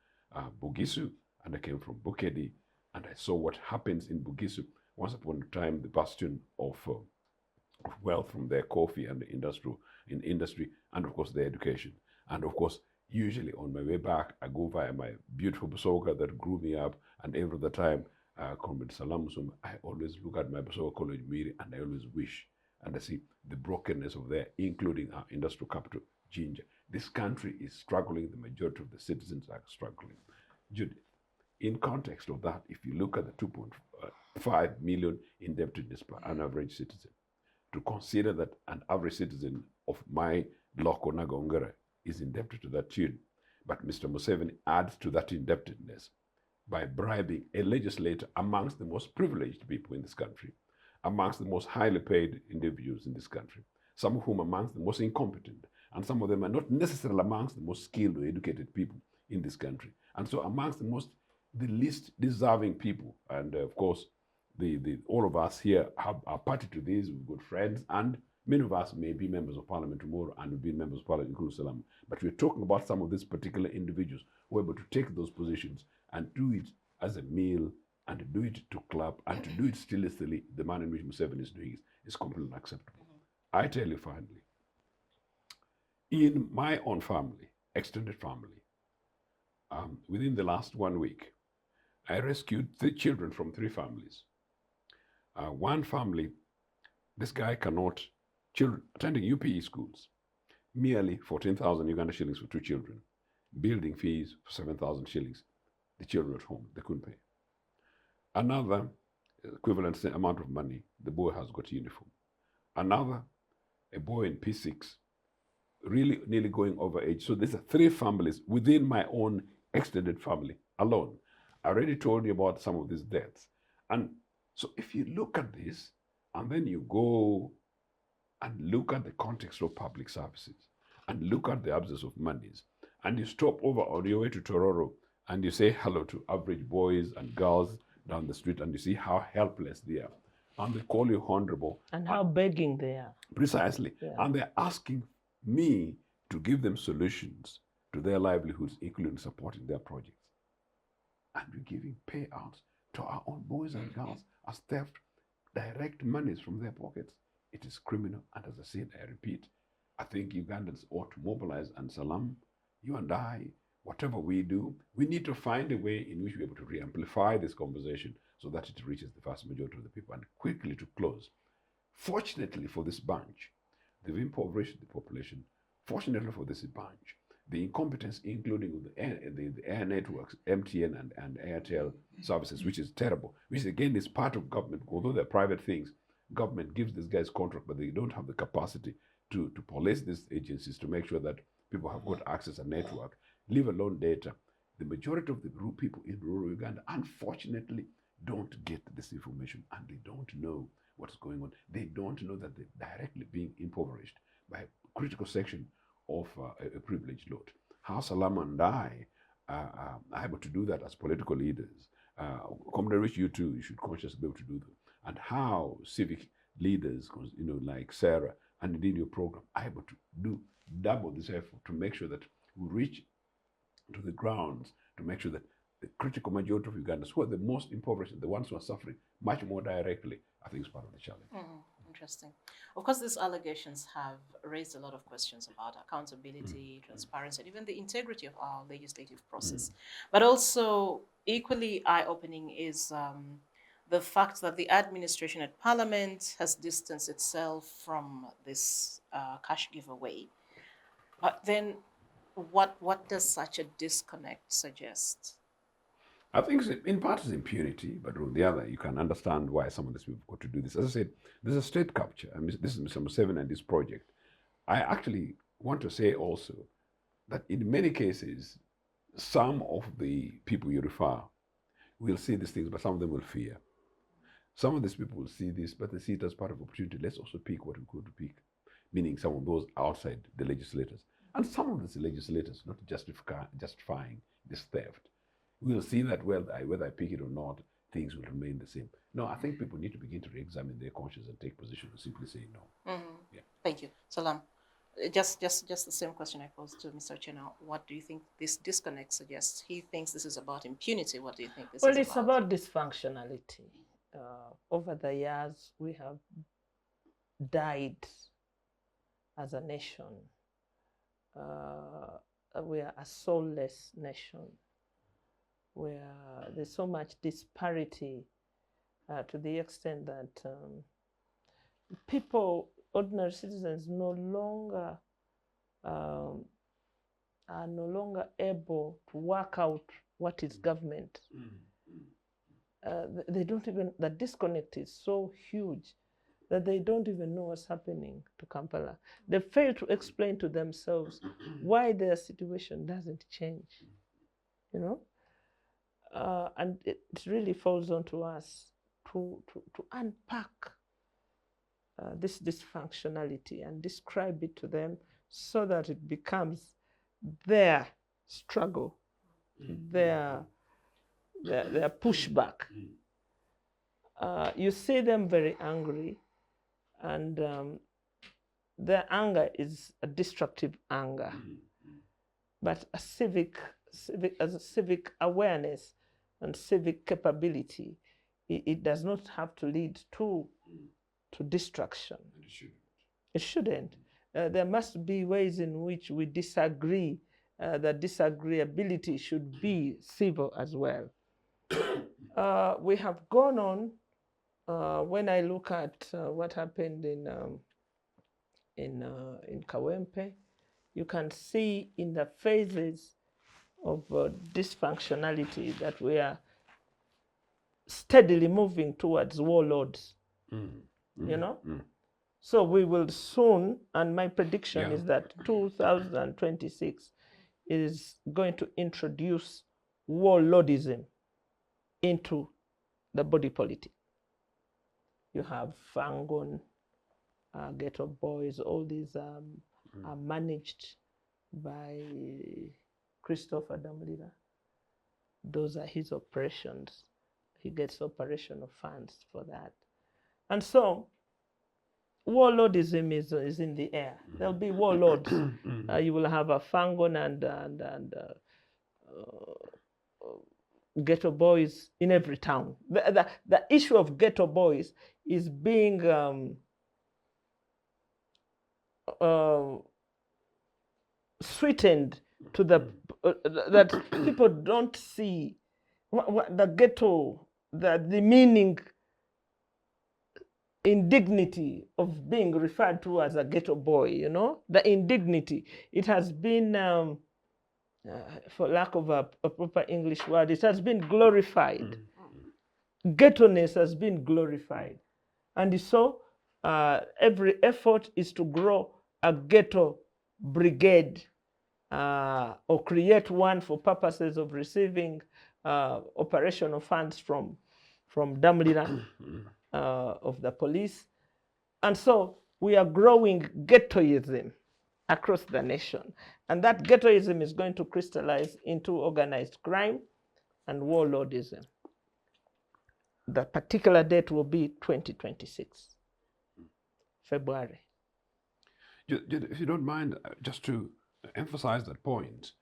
S4: Bugisu and I came from Bukedi, and I saw what happens in Bugisu. Once upon a time, the bastion of wealth from their coffee and the industry, and of course their education. And of course, usually on my way back, I go via my beautiful Busoga that grew me up, and every other time, Comrade Salamu Musumba, I always look at my Busoga College Miri, and I always wish, and I see the brokenness of there, including our industrial capital, Jinja. This country is struggling, the majority of the citizens are struggling. Judith, in context of that, if you look at the 2.5 million indebtedness per an average citizen, to consider that an average citizen of my local Nagongere is indebted to that tune. But Mr. Museveni adds to that indebtedness by bribing a legislator amongst the most privileged people in this country, amongst the most highly paid individuals in this country, some of whom are amongst the most incompetent, and some of them are not necessarily amongst the most skilled or educated people in this country. And so amongst the least deserving people. And of course, all of us here are party to this, we've got friends, and many of us may be members of parliament tomorrow and will be members of parliament, including Salamu. But we're talking about some of these particular individuals who are able to take those positions and do it as a meal, and to do it to club, and to do it still the manner in which Museveni is doing it is completely unacceptable. I tell you finally, in my own family, extended family, within the last 1 week, I rescued 3 children from 3 families. One family, this guy cannot, children attending UPE schools, merely 14,000 Uganda shillings for 2 children, building fees for 7,000 shillings. The children at home, they couldn't pay. Another equivalent amount of money, the boy has got uniform. Another, a boy in P6, really nearly going over age. So these are 3 families within my own extended family alone. I already told you about some of these deaths. And so if you look at this, and then you go and look at the context of public services, and look at the absence of monies, and you stop over on your way to Tororo, and you say hello to average boys and girls down the street, and you see how helpless they are. And they call you honorable.
S6: And how begging they are.
S4: Precisely.
S6: Yeah.
S4: And they're asking me to give them solutions to their livelihoods, including supporting their projects. And we're giving payouts to our own boys and girls as theft, direct monies from their pockets. It is criminal. And as I said, I repeat, I think Ugandans ought to mobilize, and Salamu, you and I, whatever we do, we need to find a way in which we're able to re-amplify this conversation so that it reaches the vast majority of the people. And quickly to close, fortunately for this bunch, they've impoverished the population. Fortunately for this bunch, the incompetence, including the air networks, MTN and Airtel services, which is terrible, which again is part of government, although they're private things. Government gives these guys contract, but they don't have the capacity to police these agencies to make sure that people have got access and network, leave alone data. The majority of the people in rural Uganda, unfortunately, don't get this information, and they don't know what's going on. They don't know that they're directly being impoverished by a critical section of a privileged lot. How Salamu and I are able to do that as political leaders. Comrade Rich, you too, you should consciously be able to do that. And how civic leaders, like Sarah, and indeed your program, are able to do double this effort to make sure that we reach to the grounds, to make sure that the critical majority of Ugandans, who are the most impoverished, the ones who are suffering much more directly, I think is part of the challenge.
S1: Interesting. Of course, these allegations have raised a lot of questions about accountability, transparency, and even the integrity of our legislative process. But also, equally eye-opening is the fact that the administration at Parliament has distanced itself from this cash giveaway. But then, what does such a disconnect suggest?
S4: I think in part it's impunity, but on the other, you can understand why some of these people got to do this. As I said, there's a state capture. I mean, this is Mr. Museveni and this project. I actually want to say also that in many cases, some of the people you refer will see these things, but some of them will fear. Some of these people will see this, but they see it as part of opportunity. Let's also pick what we could pick, meaning some of those outside the legislators. And some of these legislators not justifying this theft. We'll see that whether I pick it or not, things will remain the same. No, I think people need to begin to re-examine their conscience and take position and simply say no.
S1: Yeah. Thank you. Salam, just the same question I posed to Mr. Ochieno. What do you think this disconnect suggests? He thinks this is about impunity. What do you think this is about?
S6: Well, it's about dysfunctionality. Over the years, we have died as a nation. We are a soulless nation, where there's so much disparity to the extent that people, ordinary citizens, are no longer able to work out what is government. They don't even, the disconnect is so huge that they don't even know what's happening to Kampala. They fail to explain to themselves why their situation doesn't change, you know? And it really falls onto us to unpack this dysfunctionality and describe it to them so that it becomes their struggle, their pushback. You see them very angry, and their anger is a destructive anger. But a civic awareness and civic capability, it does not have to lead to destruction. It shouldn't. There must be ways in which we disagree. That disagreeability should be civil as well. We have gone on. When I look at what happened in Kawempe, you can see in the phases of dysfunctionality that we are steadily moving towards warlords. You know? So we will soon, and my prediction is that 2026 is going to introduce warlordism into the body politic. You have Fangon, Ghetto Boys, all these are managed by Christopher Damlira. Those are his operations. He gets operational funds for that. And so warlordism is in the air. There'll be warlords. You will have a Fangon and Ghetto Boys in every town. The issue of Ghetto Boys is being sweetened to the that people don't see what the ghetto, the meaning, indignity of being referred to as a ghetto boy, you know, the indignity. It has been, for lack of a proper English word, it has been glorified. Ghetto-ness has been glorified. And so every effort is to grow a ghetto brigade or create one for purposes of receiving operational funds from Damlira of the police. And so we are growing ghettoism across the nation. And that ghettoism is going to crystallize into organized crime and warlordism. The particular date will be 2026, February.
S4: If you don't mind, just to emphasize that point,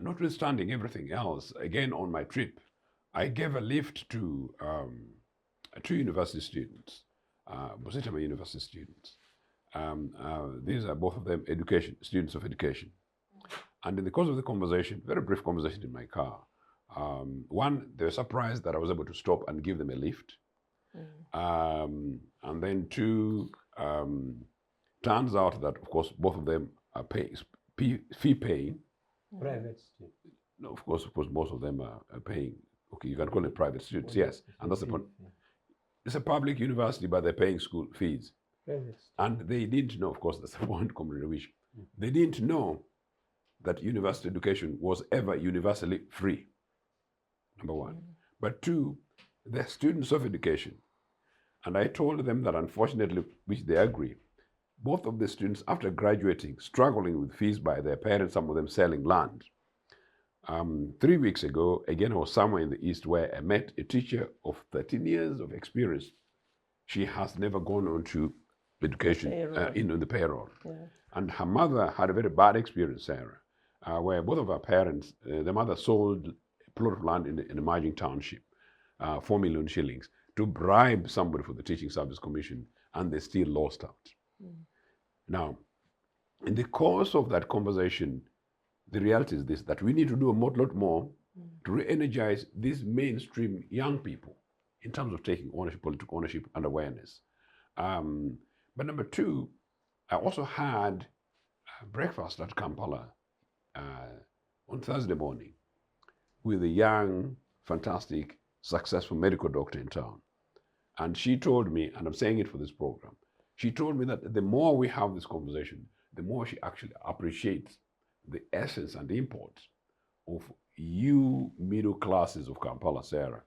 S4: notwithstanding everything else, again on my trip, I gave a lift to 2 university students, Bositama University students. These are both of them students of education. And in the course of the conversation, very brief conversation in my car, one, they were surprised that I was able to stop and give them a lift. And then 2, turns out that, of course, both of them are fee paying.
S3: Private students.
S4: No, of course, most of them are paying. Okay, you can call it private students, yes. And that's the point. It's a public university, but they're paying school fees. And they didn't know, of course, that's the point, Comrade Awich. They didn't know that university education was ever universally free, number 1. But 2, they're students of education. And I told them that, unfortunately, which they agree, both of the students, after graduating, struggling with fees by their parents, some of them selling land. 3 weeks ago, again, I was somewhere in the East where I met a teacher of 13 years of experience. She has never gone on to education, in the payroll. And her mother had a very bad experience, Sarah, where both of her parents, the mother sold a plot of land in an emerging township, 4 million shillings, to bribe somebody for the Teaching Service Commission, and they still lost out. Now, in the course of that conversation, the reality is this, that we need to do a lot more to re-energize these mainstream young people in terms of taking ownership, political ownership and awareness. But number 2, I also had breakfast at Kampala on Thursday morning with a young, fantastic, successful medical doctor in town. And she told me, and I'm saying it for this program, she told me that the more we have this conversation, the more she actually appreciates the essence and import of you middle classes of Kampala, Sarah,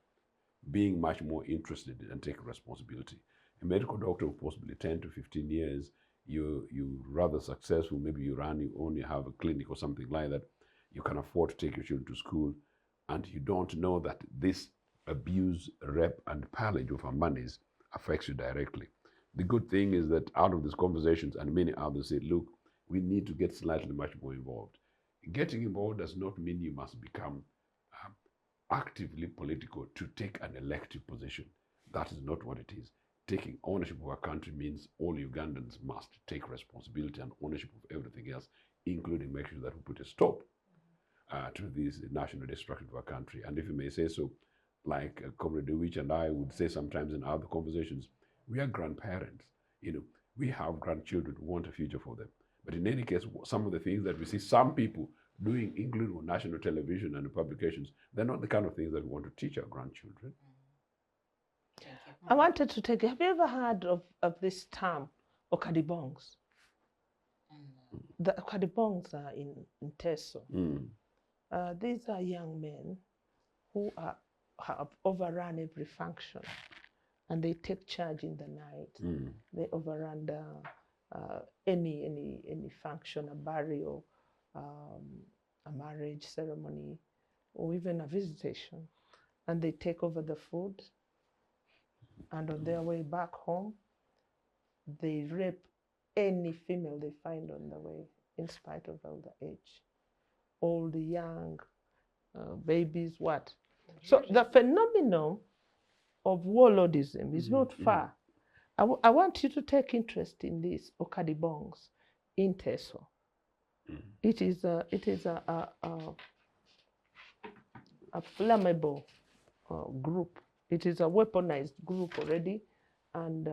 S4: being much more interested and taking responsibility. A medical doctor of possibly 10 to 15 years, you're rather successful, maybe you only have a clinic or something like that, you can afford to take your children to school, and you don't know that this abuse, rape, and pillage of our monies affects you directly. The good thing is that out of these conversations, and many others say, look, we need to get slightly much more involved. Getting involved does not mean you must become actively political to take an elective position. That is not what it is. Taking ownership of our country means all Ugandans must take responsibility and ownership of everything else, including making sure that we put a stop to this national destruction of our country. And if you may say so, like Comrade Awich and I would say sometimes in other conversations, we are grandparents. We have grandchildren who want a future for them. But in any case, some of the things that we see some people doing, including on national television and publications, they're not the kind of things that we want to teach our grandchildren.
S6: I wanted to take, have you ever heard of this term, Okadibongs? The Okadibongs are in Teso. These are young men who have overrun every function, and they take charge in the night. They overrun any function, a burial, a marriage ceremony, or even a visitation, and they take over the food. And on their way back home, they rape any female they find on the way, in spite of older age. Old, young, babies, what? So the phenomenon of warlordism is not far. I want you to take interest in this Okadibongs in Teso. It is a flammable group. It is a weaponized group already, and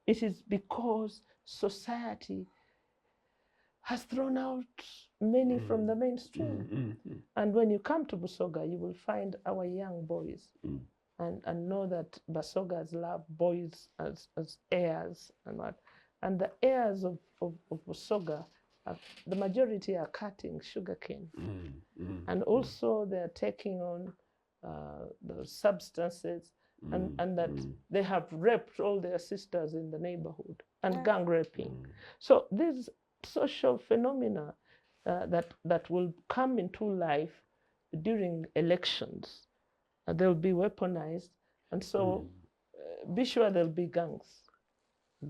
S6: it is because society has thrown out many from the mainstream. And when you come to Busoga, you will find our young boys and know that Basogas love boys as heirs and what. And the heirs of Busoga, the majority are cutting sugarcane. And also they're taking on the substances, and that they have raped all their sisters in the neighborhood and gang raping. So these social phenomena that will come into life during elections, they'll be weaponized, and so be sure there'll be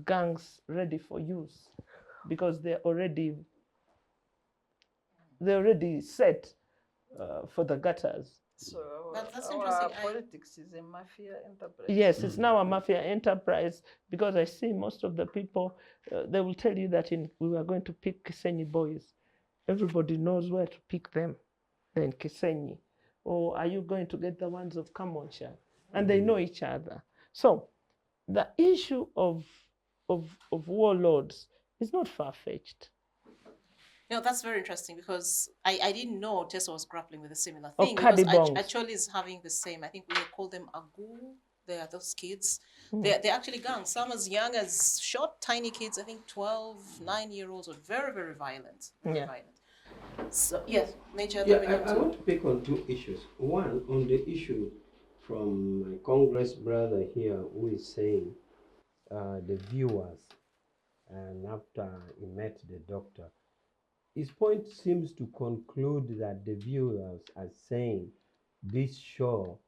S6: gangs ready for use, because they're already set for the gutters.
S2: So
S1: That's
S2: our
S1: interesting.
S2: politics is a mafia enterprise.
S6: Yes, it's now a mafia enterprise, because I see most of the people, they will tell you that we were going to pick Kisenyi boys. Everybody knows where to pick them, then Kisenyi. Or are you going to get the ones of Kamonsha? And they know each other. So the issue of warlords is not far-fetched.
S1: That's very interesting, because I didn't know Teso was grappling with a similar
S6: Or
S1: thing. Because
S6: Kadibongs.
S1: Acholi is having the same. I think we call them Agu. They are those kids. They're actually gangs. Some as young as short, tiny kids. I think 12, 9-year-olds are very, very violent. Very violent. So yes, Major.
S3: I want to pick on two issues. One, on the issue from my Congress brother here, who is saying the viewers, and after he met the doctor, his point seems to conclude that the viewers are saying this show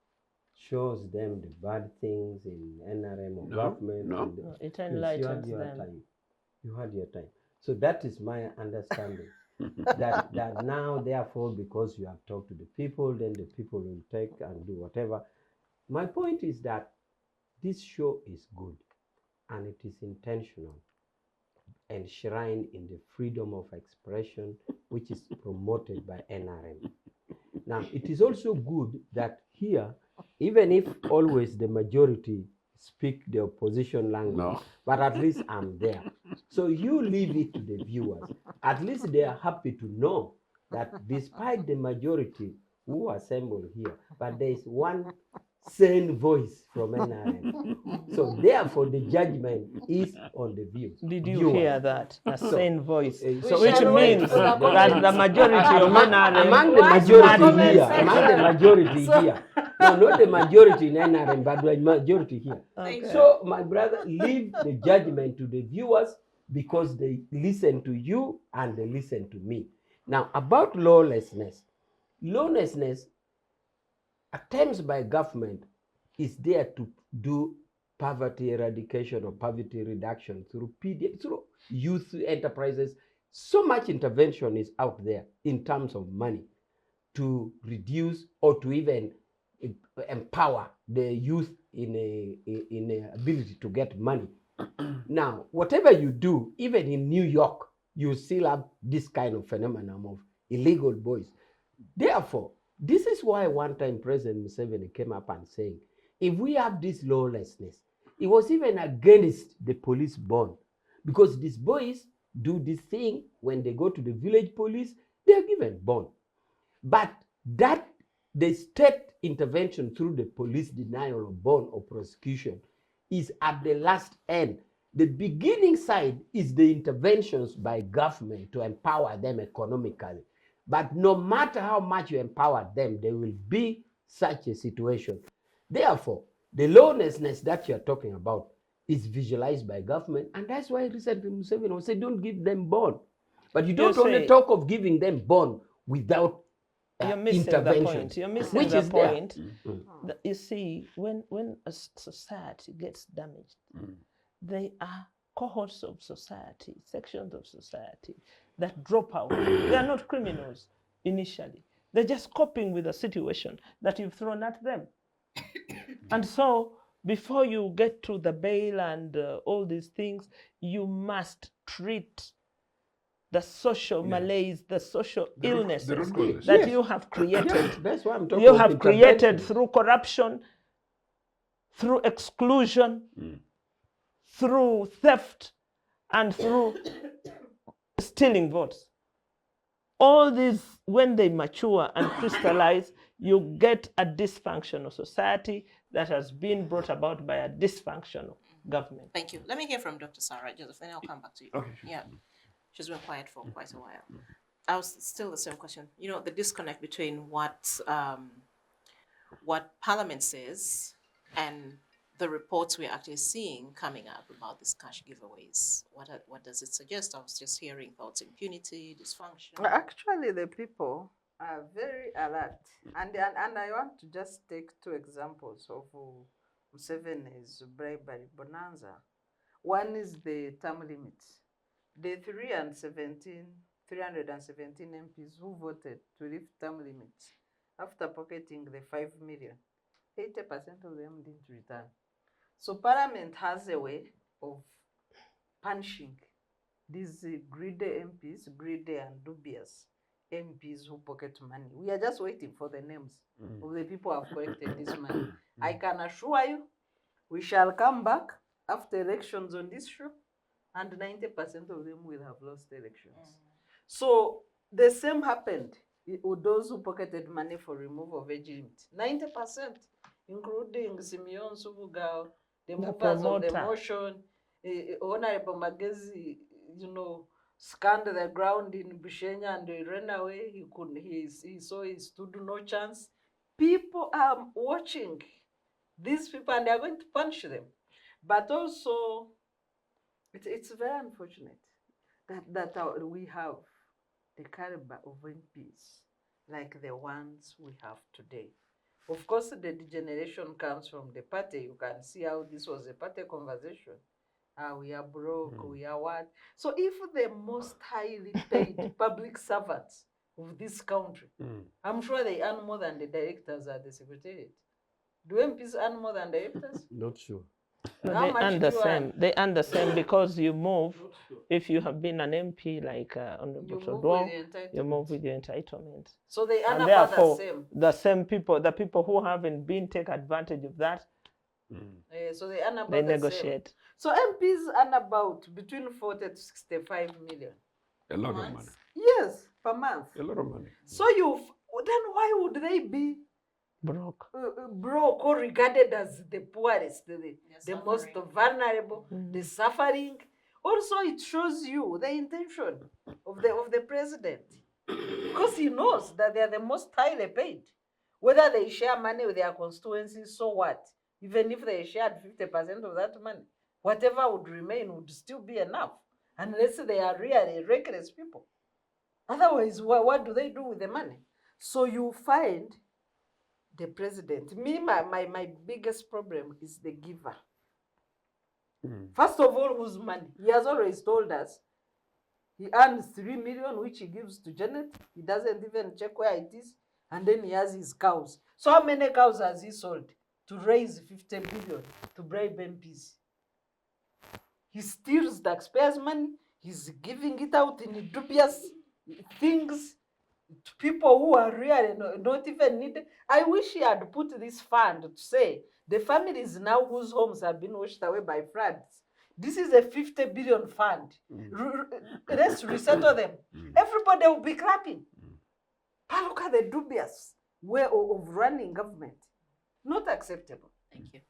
S3: shows them the bad things in NRM or government.
S4: No.
S6: It enlightens
S3: them. You had your time. So that is my understanding. that now, therefore, because you have talked to the people, then the people will take and do whatever. My point is that this show is good, and it is intentional, enshrined in the freedom of expression, which is promoted by NRM. Now, it is also good that here, even if always the majority speak the opposition language, but at least I'm there. So you leave it to the viewers. At least they are happy to know that despite the majority who assemble here, but there is one sane voice from NRM. So therefore, the judgment is on the views.
S6: Did you
S3: viewers.
S6: hear that? A sane voice,
S3: So-
S6: which
S1: shall wait
S6: means
S1: for the
S6: that
S1: comments.
S6: the majority of
S3: among
S6: NRM
S3: the
S1: Watch the
S3: majority
S1: comment
S3: here,
S1: section.
S3: among the majority here, no, not the majority in NRM, but the majority here.
S1: Thank you.
S3: So, my brother, leave the judgment to the viewers because they listen to you and they listen to me. Now, about lawlessness, attempts by government is there to do poverty eradication or poverty reduction through through youth enterprises. So much intervention is out there in terms of money to reduce or to even empower the youth in a ability to get money. Now, whatever you do, even in New York, you still have this kind of phenomenon of illegal boys. Therefore, this is why one time President Museveni came up and saying, if we have this lawlessness, it was even against the police bond, because these boys do this thing when they go to the village police, they are given bond. But that the state intervention through the police denial of bond or prosecution is at the last end. The beginning side is the interventions by government to empower them economically. But no matter how much you empower them, there will be such a situation. Therefore, the lawlessness that you're talking about is visualized by government, and that's why recently Museveni will say, don't give them bond. But you don't only talk of giving them bond without
S6: you're missing
S3: intervention.
S6: the point. You're missing
S3: which
S6: the
S3: is there.
S6: point. You see, when a society gets damaged, there are cohorts of society, sections of society that drop out. They are not criminals initially. They're just coping with a situation that you've thrown at them. And so before you get to the bail and all these things, you must treat the social malaise, the social illnesses that
S3: Yes.
S6: you have created.
S3: That's why I'm talking
S6: You
S3: about
S6: have created
S3: interventions.
S6: through corruption, through exclusion, through theft, and through stealing votes. All these, when they mature and crystallize, you get a dysfunctional society that has been brought about by a dysfunctional government.
S1: Thank you. Let me hear from Dr. Sarah Joseph, then I'll come back to you.
S4: Okay, sure.
S1: Yeah. She's been quiet for quite a while. I was still the same question. You know, the disconnect between what Parliament says and the reports we're actually seeing coming up about these cash giveaways. What does it suggest? I was just hearing thoughts: impunity, dysfunction.
S2: Actually, the people are very alert. And I want to just take two examples of Museveni's bribery bonanza. One is the term limits. The 317 MPs who voted to lift term limits after pocketing the 5 million, 80% of them didn't return. So Parliament has a way of punishing these greedy MPs, greedy and dubious MPs who pocket money. We are just waiting for the names of the people who have collected this money. I can assure you, we shall come back after elections on this show, and 90% of them will have lost elections. So the same happened with those who pocketed money for removal of age limit. 90%, including Simeon Subuga, the movers of the motion, Honorable Magezi, scanned the ground in Bushenya and he ran away. He saw he stood no chance. People are watching these people and they are going to punish them. But also, it's very unfortunate that we have the caliber of MPs like the ones we have today. Of course, the degeneration comes from the party. You can see how this was a party conversation. We are broke, we are what? So if the most highly paid public servants of this country, I'm sure they earn more than the directors at the secretariat. Do MPs earn more than directors?
S3: Not sure.
S6: No, they earn the same. They earn the same because you move. If you have been an MP like Honorable Todwong, you move with your entitlement.
S2: So they earn
S6: and
S2: about
S6: therefore,
S2: the same.
S6: The same people, the people who haven't been take advantage of that,
S2: so they earn about
S6: they
S2: the
S6: negotiate.
S2: Same. So MPs earn about between 40 to 65 million.
S4: A lot of money.
S2: Yes, per month.
S4: A lot of money.
S2: So then why would they be
S6: broke.
S2: broke or regarded as the poorest, the most
S1: suffering.
S2: vulnerable, the suffering. Also, it shows you the intention of the president, because he knows that they are the most highly paid. Whether they share money with their constituencies, so what? Even if they shared 50% of that money, whatever would remain would still be enough, unless they are really reckless people. Otherwise, what do they do with the money? So you find the president. Me, my biggest problem is the giver. First of all, whose money? He has always told us he earns 3 million, which he gives to Janet. He doesn't even check where it is. And then he has his cows. So how many cows has he sold to raise 50 billion to bribe MPs? He steals taxpayers' money. He's giving it out in dubious things to people who are really not even needed. I wish he had put this fund to say the families now whose homes have been washed away by floods, this is a 50 billion fund. Let's resettle them. Everybody will be clapping. But look at the dubious way of running government. Not acceptable.
S1: Thank you.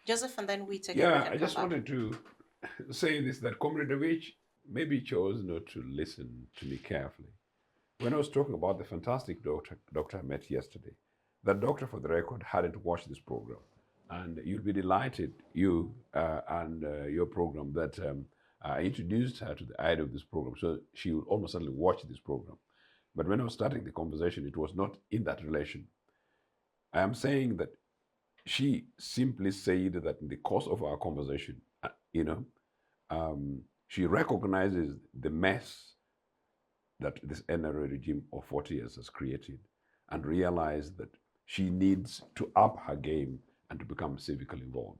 S1: Joseph, and then we take
S4: Yeah, I just wanted to say this, that Comrade Awich maybe chose not to listen to me carefully. When I was talking about the fantastic doctor I met yesterday, that doctor, for the record, hadn't watched this program. And you'll be delighted, you and your program, that I introduced her to the idea of this program. So she will almost certainly watch this program. But when I was starting the conversation, it was not in that relation. I am saying that she simply said that in the course of our conversation, she recognizes the mess that this NRA regime of 40 years has created, and realized that she needs to up her game and to become civically involved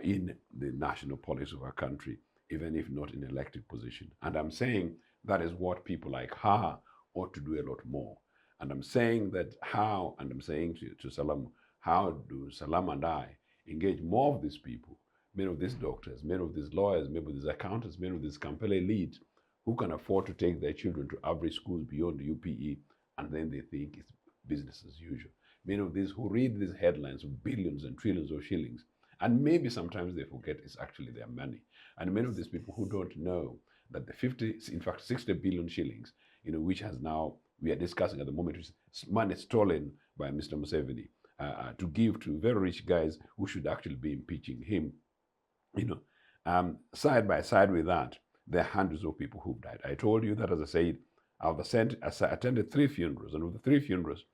S4: in the national politics of our country, even if not in elected position. And I'm saying that is what people like her ought to do a lot more. And I'm saying that how, and I'm saying to Salamu, how do Salamu and I engage more of these people, many of these doctors, many of these lawyers, many of these accountants, many of these Kampala elites, who can afford to take their children to average schools beyond the UPE, and then they think it's business as usual. Many of these who read these headlines of billions and trillions of shillings, and maybe sometimes they forget it's actually their money. And many of these people who don't know that the 60 billion shillings, which has now, we are discussing at the moment, is money stolen by Mr. Museveni to give to very rich guys who should actually be impeaching him. Side by side with that, there are hundreds of people who've died. I told you that, as I said, I attended 3 funerals, and of the 3 funerals,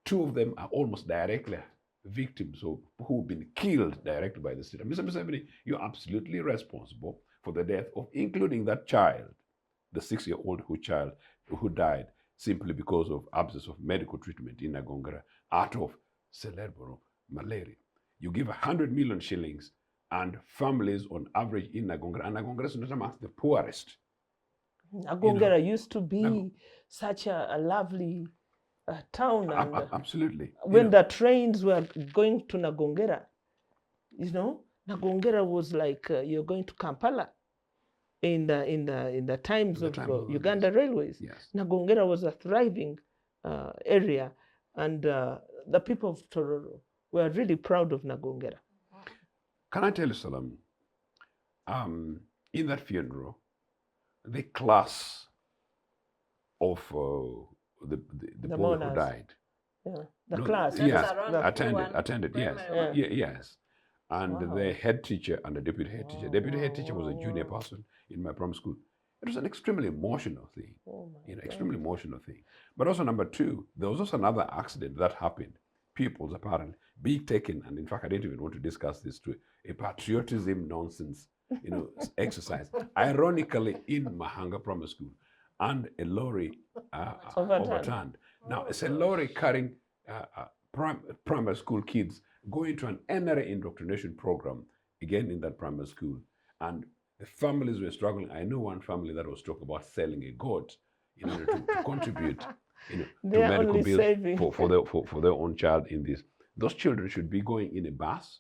S4: 2 of them are almost directly victims who've been killed directly by the state. Mr. Museveni, you're absolutely responsible for the death of, including that child, the 6-year-old child who died simply because of absence of medical treatment in Nagongera out of cerebral malaria. You give 100 million shillings, and families on average in Nagongera, and Nagongera is not amongst the poorest.
S6: Nagongera used to be such a lovely town. And
S4: absolutely.
S6: When the trains were going to Nagongera, Nagongera was like you're going to Kampala in the times of Uganda Railways.
S4: Yes.
S6: Nagongera was a thriving area, and the people of Tororo were really proud of Nagongera.
S4: Can I tell you, Salamu, in that funeral, the class of the boy who died.
S6: Yeah, the class.
S4: Yes, attended, yes. Yes. And the head teacher and the deputy head teacher. Deputy head teacher was a junior person in my primary school. It was an extremely emotional thing. Extremely emotional thing. But also, number 2, there was also another accident that happened. Pupils apparently being taken, and in fact, I didn't even want to discuss this, to a patriotism nonsense, exercise. Ironically, in Mahanga Primary School, and a lorry overturned. Now, it's a lorry carrying primary school kids going to an NRA indoctrination program, again in that primary school. And the families were struggling. I know one family that was talking about selling a goat in order to contribute to medical bills for their own child in this. Those children should be going in a bus,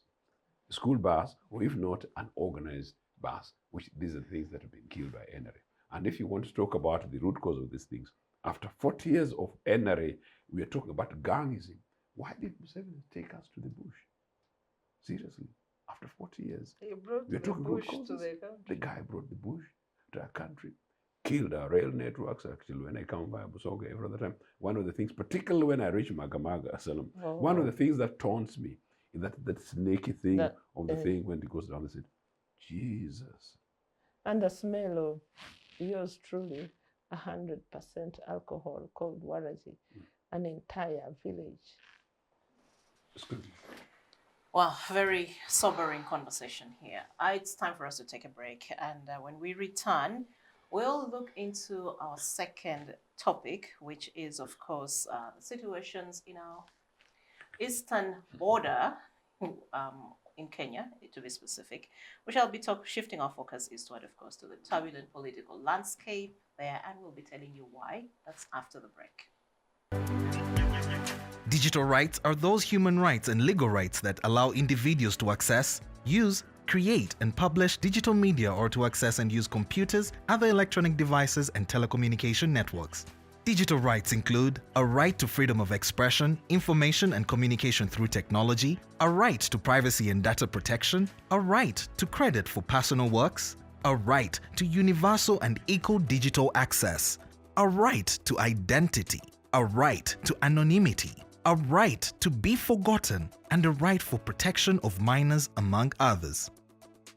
S4: a school bus, or if not, an organized bus, which these are the things that have been killed by NRA. And if you want to talk about the root cause of these things, after 40 years of NRA, we are talking about gangism. Why did Museveni take us to the bush? Seriously, after 40 years.
S2: He brought
S4: We're
S2: the
S4: talking about
S2: bush to
S4: causes.
S2: the
S4: The
S2: country.
S4: guy brought the bush to our country, killed our rail networks. Actually, when I come via Busoga every other time, one of the things, particularly when I reach Magamaga, Salam, one of the things that taunts me is that snaky thing
S6: That,
S4: of the thing when it goes down the street. Jesus.
S6: And the smell of yours truly, 100% alcohol called Warazi, an entire village.
S4: It's good.
S1: Well, very sobering conversation here. It's time for us to take a break. And when we return, we'll look into our second topic, which is, of course, the situations in our eastern border in Kenya, to be specific. We shall be shifting our focus eastward, of course, to the turbulent political landscape there, and we'll be telling you why. That's after the break.
S5: Digital rights are those human rights and legal rights that allow individuals to access, use, create, and publish digital media or to access and use computers, other electronic devices, and telecommunication networks. Digital rights include a right to freedom of expression, information and communication through technology, a right to privacy and data protection, a right to credit for personal works, a right to universal and equal digital access, a right to identity, a right to anonymity, a right to be forgotten, and a right for protection of minors, among others.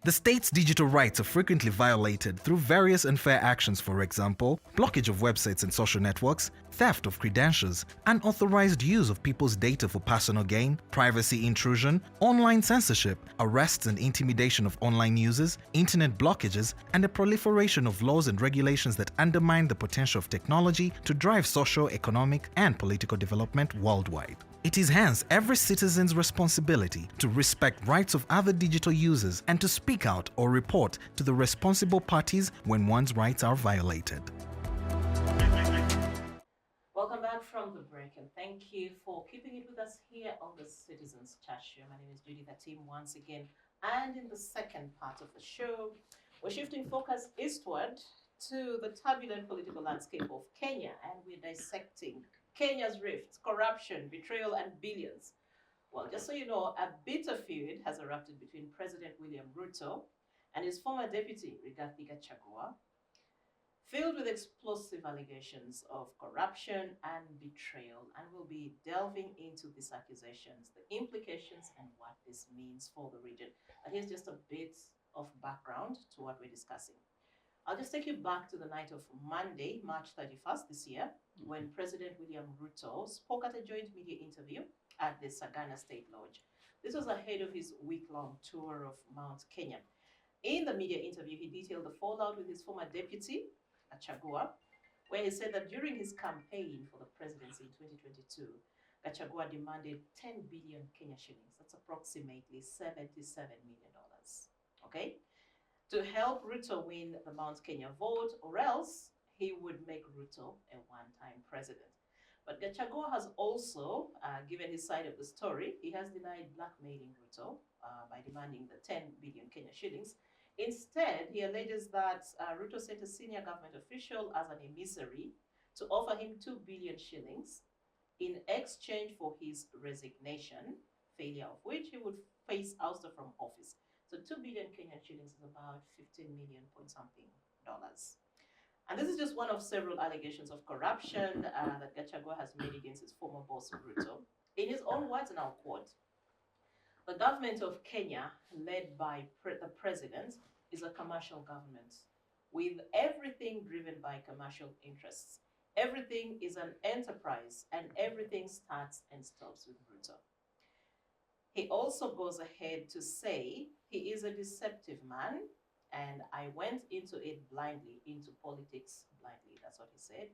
S5: The state's digital rights are frequently violated through various unfair actions, for example, blockage of websites and social networks, theft of credentials, unauthorized use of people's data for personal gain, privacy intrusion, online censorship, arrests and intimidation of online users, internet blockages, and the proliferation of laws and regulations that undermine the potential of technology to drive social, economic, and political development worldwide. It is hence every citizen's responsibility to respect rights of other digital users and to speak out or report to the responsible parties when one's rights are violated.
S1: Welcome back from the break, and thank you for keeping it with us here on the Citizens Chat Show. My name is Judith Atim once again, and in the second part of the show, we're shifting focus eastward to the turbulent political landscape of Kenya, and we're dissecting Kenya's rifts, corruption, betrayal, and billions. Well, just so you know, a bitter feud has erupted between President William Ruto and his former deputy, Rigathi Gachagua, filled with explosive allegations of corruption and betrayal. And we'll be delving into these accusations, the implications, and what this means for the region. And here's just a bit of background to what we're discussing. I'll just take you back to the night of Monday, March 31st this year, when President William Ruto spoke at a joint media interview at the Sagana State Lodge. This was ahead of his week-long tour of Mount Kenya. In the media interview, he detailed the fallout with his former deputy, Gachagua, where he said that during his campaign for the presidency in 2022, Gachagua demanded 10 billion Kenya shillings. That's approximately $77 million. Okay? To help Ruto win the Mount Kenya vote, or else he would make Ruto a one-time president. But Gachagua has also given his side of the story. He has denied blackmailing Ruto by demanding the 10 billion Kenya shillings. Instead, he alleges that Ruto sent a senior government official as an emissary to offer him 2 billion shillings in exchange for his resignation, failure of which he would face ouster from office. So 2 billion Kenyan shillings is about 15 million point something dollars. And this is just one of several allegations of corruption that Gachagua has made against his former boss, Ruto. In his own words, and I'll quote, "The government of Kenya, led by the president, is a commercial government with everything driven by commercial interests. Everything is an enterprise and everything starts and stops with Ruto." He also goes ahead to say he is a deceptive man, and I went into it blindly, into politics blindly. That's what he said.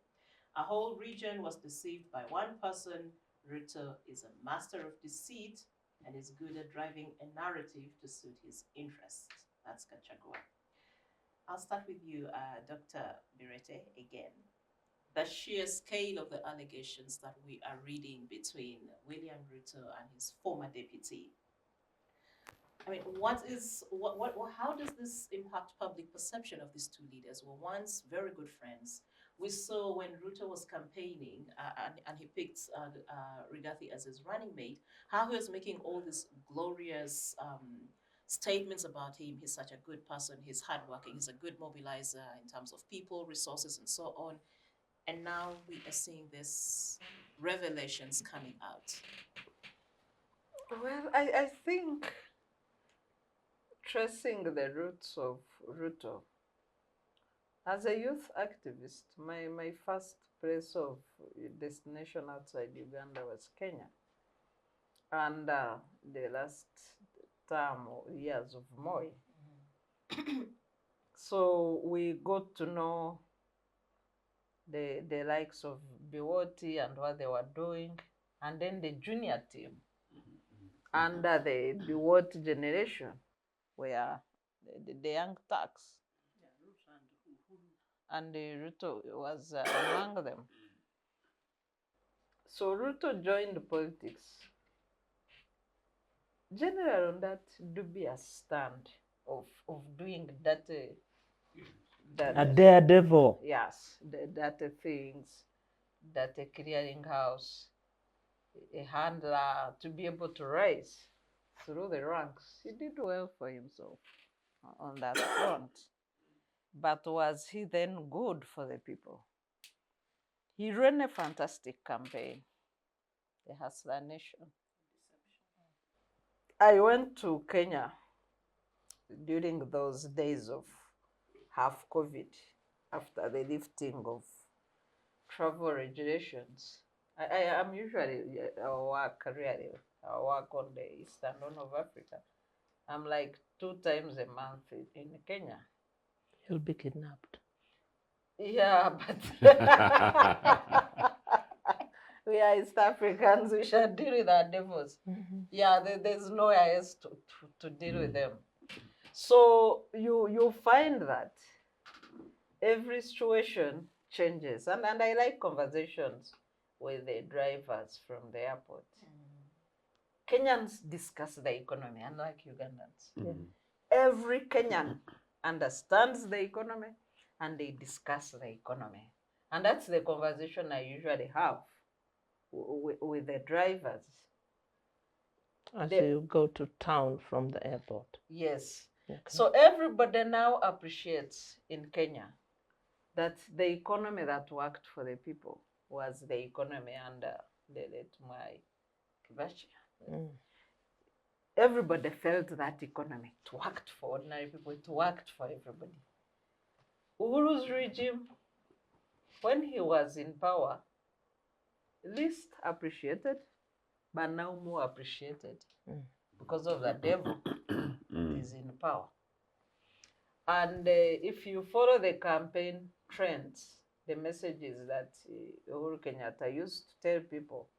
S1: A whole region was deceived by one person. Ruto is a master of deceit and is good at driving a narrative to suit his interests. That's Gachagua. I'll start with you, Dr. Bireete, again. The sheer scale of the allegations that we are reading between William Ruto and his former deputy. I mean, how does this impact public perception of these two leaders who were once very good friends, We saw when Ruto was campaigning and he picked Rigathi as his running mate, how he was making all these glorious statements about him. He's such a good person, he's hardworking, he's a good mobilizer in terms of people, resources, and so on. And now we are seeing this revelations coming out.
S2: Well, I think tracing the roots of Ruto, as a youth activist, my first place of destination outside Uganda was Kenya. And the last term or years of Moi. So we got to know the likes of Bireete and what they were doing, and then the junior team under the Bireete generation, where the young Turks, and Ruto was among them. So Ruto joined politics generally on that dubious stand of doing that.
S6: A daredevil.
S2: Yes, that things, that a clearinghouse, a handler, to be able to rise through the ranks. He did well for himself on that front. But was he then good for the people? He ran a fantastic campaign, the Hustler Nation. I went to Kenya during those days of half COVID, after the lifting of travel regulations. I am usually, I work on the eastern horn of Africa. I'm like 2 times a month in Kenya.
S6: You'll be kidnapped.
S2: Yeah, but we are East Africans, we shall deal with our devils. Yeah, there's nowhere else to deal with them. So you find that every situation changes. And I like conversations with the drivers from the airport. Kenyans discuss the economy, unlike Ugandans. Every Kenyan understands the economy and they discuss the economy. And that's the conversation I usually have with the drivers.
S6: As you go to town from the airport.
S2: Yes.
S6: Okay.
S2: So everybody now appreciates in Kenya that the economy that worked for the people was the economy under the late Mwai Kibaki. Everybody felt that economy. It worked for ordinary people. It worked for everybody. Uhuru's regime, when he was in power, least appreciated, but now more appreciated because of the devil is in power. And if you follow the campaign trends, the message is that Uhuru Kenyatta used to tell people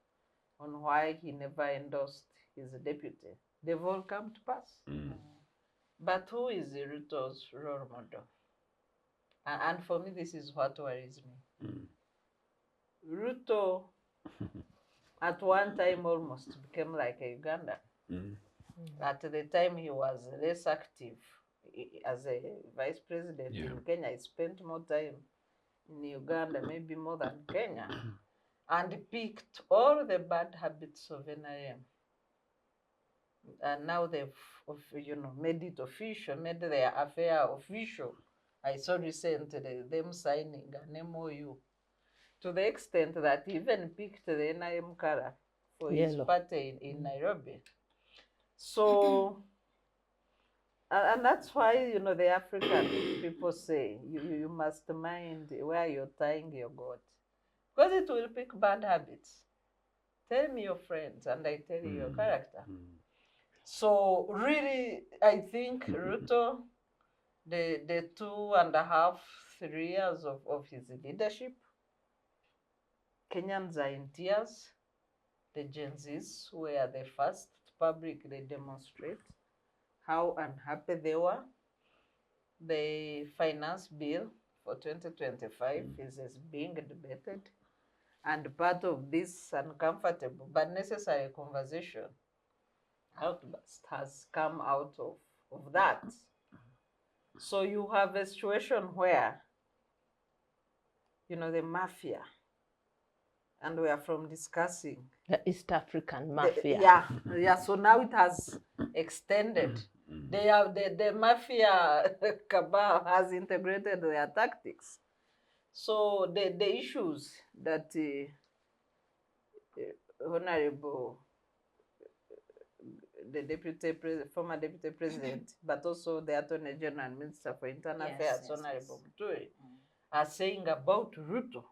S2: on why he never endorsed his deputy. They've all come to pass. But who is Ruto's role model? And for me, this is what worries me. Ruto, at one time, almost became like a Ugandan. At the time, he was less active as a vice president in Kenya. He spent more time in Uganda, maybe more than Kenya, and picked all the bad habits of NRM. And now they've, made it official, made their affair official. I saw recently them signing an MOU, to the extent that he even picked the NRM color for his party in Nairobi. So, and that's why, the African people say, you must mind where you're tying your goat, because it will pick bad habits. Tell me your friends, and I tell you your character. So really, I think Ruto, the 2.5, 3 years of his leadership, Kenyans are in tears. The Gen Zs were the first to publicly demonstrate how unhappy they were. The finance bill for 2025 is being debated. And part of this uncomfortable but necessary conversation, Outbursts, has come out of that. So you have a situation where you know, the mafia. And we are from discussing
S6: The East African mafia.
S2: yeah. So now it has extended. The mafia cabal has integrated their tactics. So the issues that Honorable, the former deputy president, but also the Attorney General and Minister for Internal Affairs, Honorable Muturi, are saying about Ruto,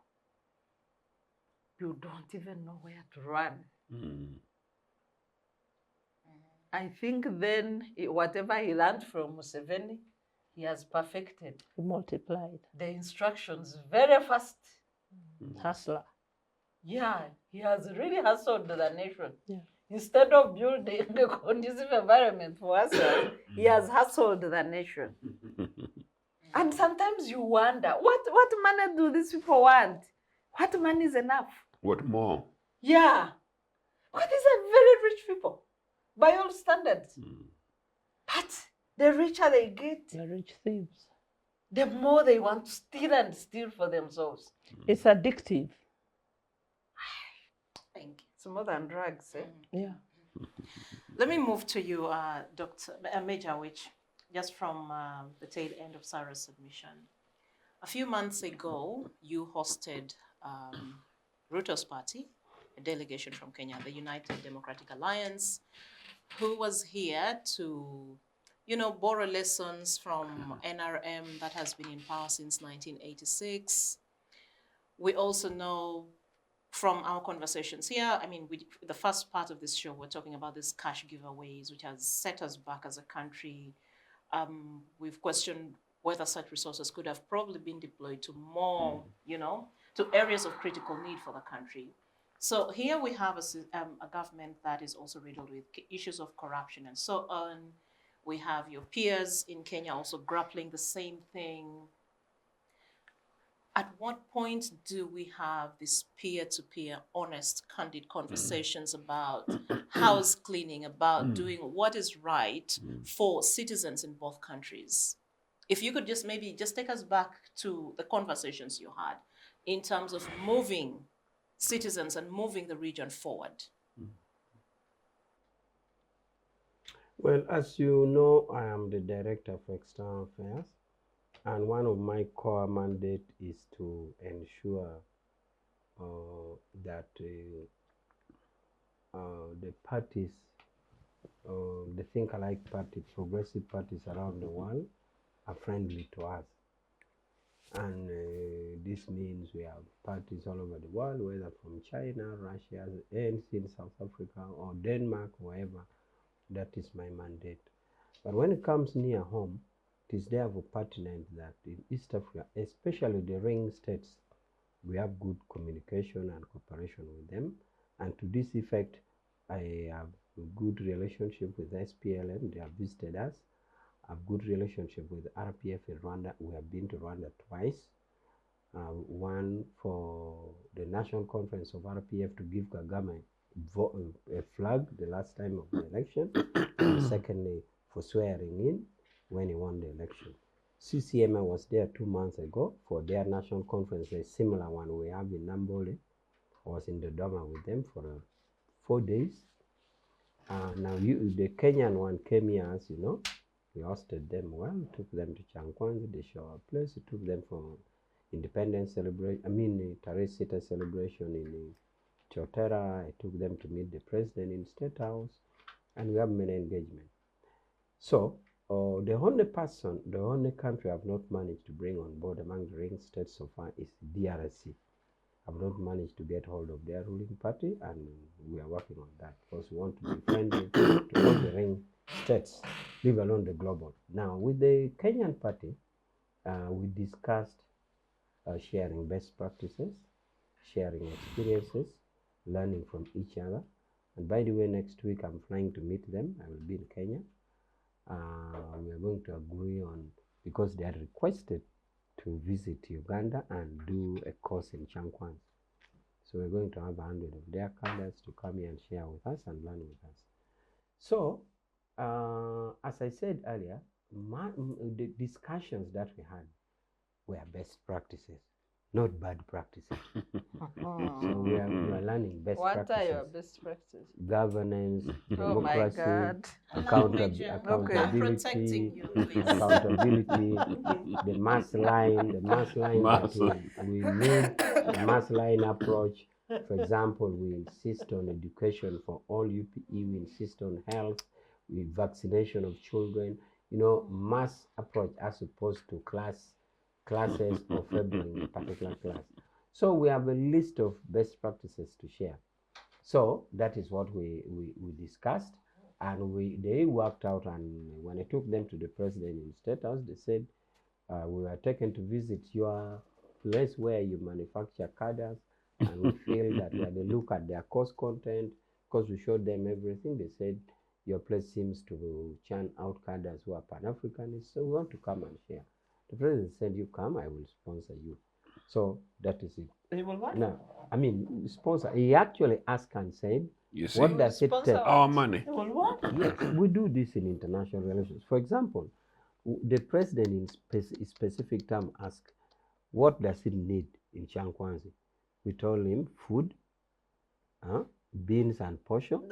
S2: you don't even know where to run. I think then whatever he learned from Museveni, he has perfected.
S6: Multiplied.
S2: The instructions very fast.
S6: Hustler.
S2: Yeah, he has really hustled the nation.
S6: Yeah.
S2: Instead of building a conducive environment for us, he has hustled the nation. And sometimes you wonder, what money do these people want? What money is enough?
S4: What more?
S2: Yeah. Well, these are very rich people, by all standards. But the richer they get,
S6: The rich thieves.
S2: the more they want to steal and steal for themselves.
S6: It's addictive.
S1: Thank you.
S2: It's more than drugs, eh?
S6: Yeah.
S1: Let me move to you, Dr. Major Awich, just from the tail end of Sarah's submission. A few months ago, you hosted Ruto's party, a delegation from Kenya, the United Democratic Alliance, who was here to, you know, borrow lessons from NRM that has been in power since 1986. We also know from our conversations here, I mean, the first part of this show, we're talking about these cash giveaways, which has set us back as a country. We've questioned whether such resources could have probably been deployed to more, to areas of critical need for the country. So here we have a government that is also riddled with issues of corruption and so on. We have your peers in Kenya also grappling the same thing. At what point do we have this peer-to-peer, honest, candid conversations about house cleaning, about doing what is right for citizens in both countries? If you could just maybe just take us back to the conversations you had in terms of moving citizens and moving the region forward.
S3: Well, as you know, I am the Director for External Affairs, and one of my core mandate is to ensure that the parties, the think-alike parties, progressive parties around the world are friendly to us. And this means we have parties all over the world, whether from China, Russia, ANC in South Africa, or Denmark, wherever. That is my mandate. But when it comes near home, it is therefore pertinent that in East Africa, especially the ring states, we have good communication and cooperation with them. And to this effect, I have a good relationship with SPLM. They have visited us. I have good relationship with RPF in Rwanda. We have been to Rwanda twice. One for the National Conference of RPF to give Kagame a flag the last time of the election. And secondly, for swearing in when he won the election. CCM was there 2 months ago for their national conference, a similar one we have in Nambole. I was in Dodoma with them for 4 days. Now the Kenyan one came here, as you know. We hosted them well, took them to Chankwanzi, the show place. We took them for independence celebration, Tarehe Sita celebration in Chotera. I took them to meet the president in State House, and we have many engagements. So the only country I've not managed to bring on board among the ring states so far is DRC. I've not managed to get hold of their ruling party, and we are working on that because we want to be friendly to all the ring states, leave alone the global. Now, with the Kenyan party, we discussed sharing best practices, sharing experiences, learning from each other. And by the way, next week I'm flying to meet them. I will be in Kenya. We are going to agree on, because they had requested to visit Uganda and do a course in Chankwanzi. So we're going to have 100 of their cadres to come here and share with us and learn with us. So, as I said earlier, the discussions that we had were best practices. not bad practices. So we are learning best
S2: What
S3: practices.
S2: are your best practices?
S3: Governance,
S2: Oh my
S3: democracy,
S2: God.
S3: accountability,
S1: I'm protecting you, please.
S3: accountability, the mass line
S4: Mass
S3: that we need, the mass line approach. For example, we insist on education for all UPE, we insist on health, with vaccination of children, you know, mass approach as opposed to classes or favoring a particular class. So we have a list of best practices to share. So that is what we discussed, and they worked out, and when I took them to the president in State House, they said, we were taken to visit your place where you manufacture cadres, and we feel that when they look at their course content, because we showed them everything, they said, your place seems to churn out cadres who are Pan-Africanists, so we want to come and share. The president said, you come, I will sponsor you. So that is it.
S6: He will what?
S3: Now, I mean, sponsor. He actually asked and said,
S4: You see,
S3: what does it take?
S4: our money.
S6: He will what?
S3: Yes, we do this in international relations. For example, the president in specific term asked, what does it need in Chankwanzi? We told him food, beans and portion,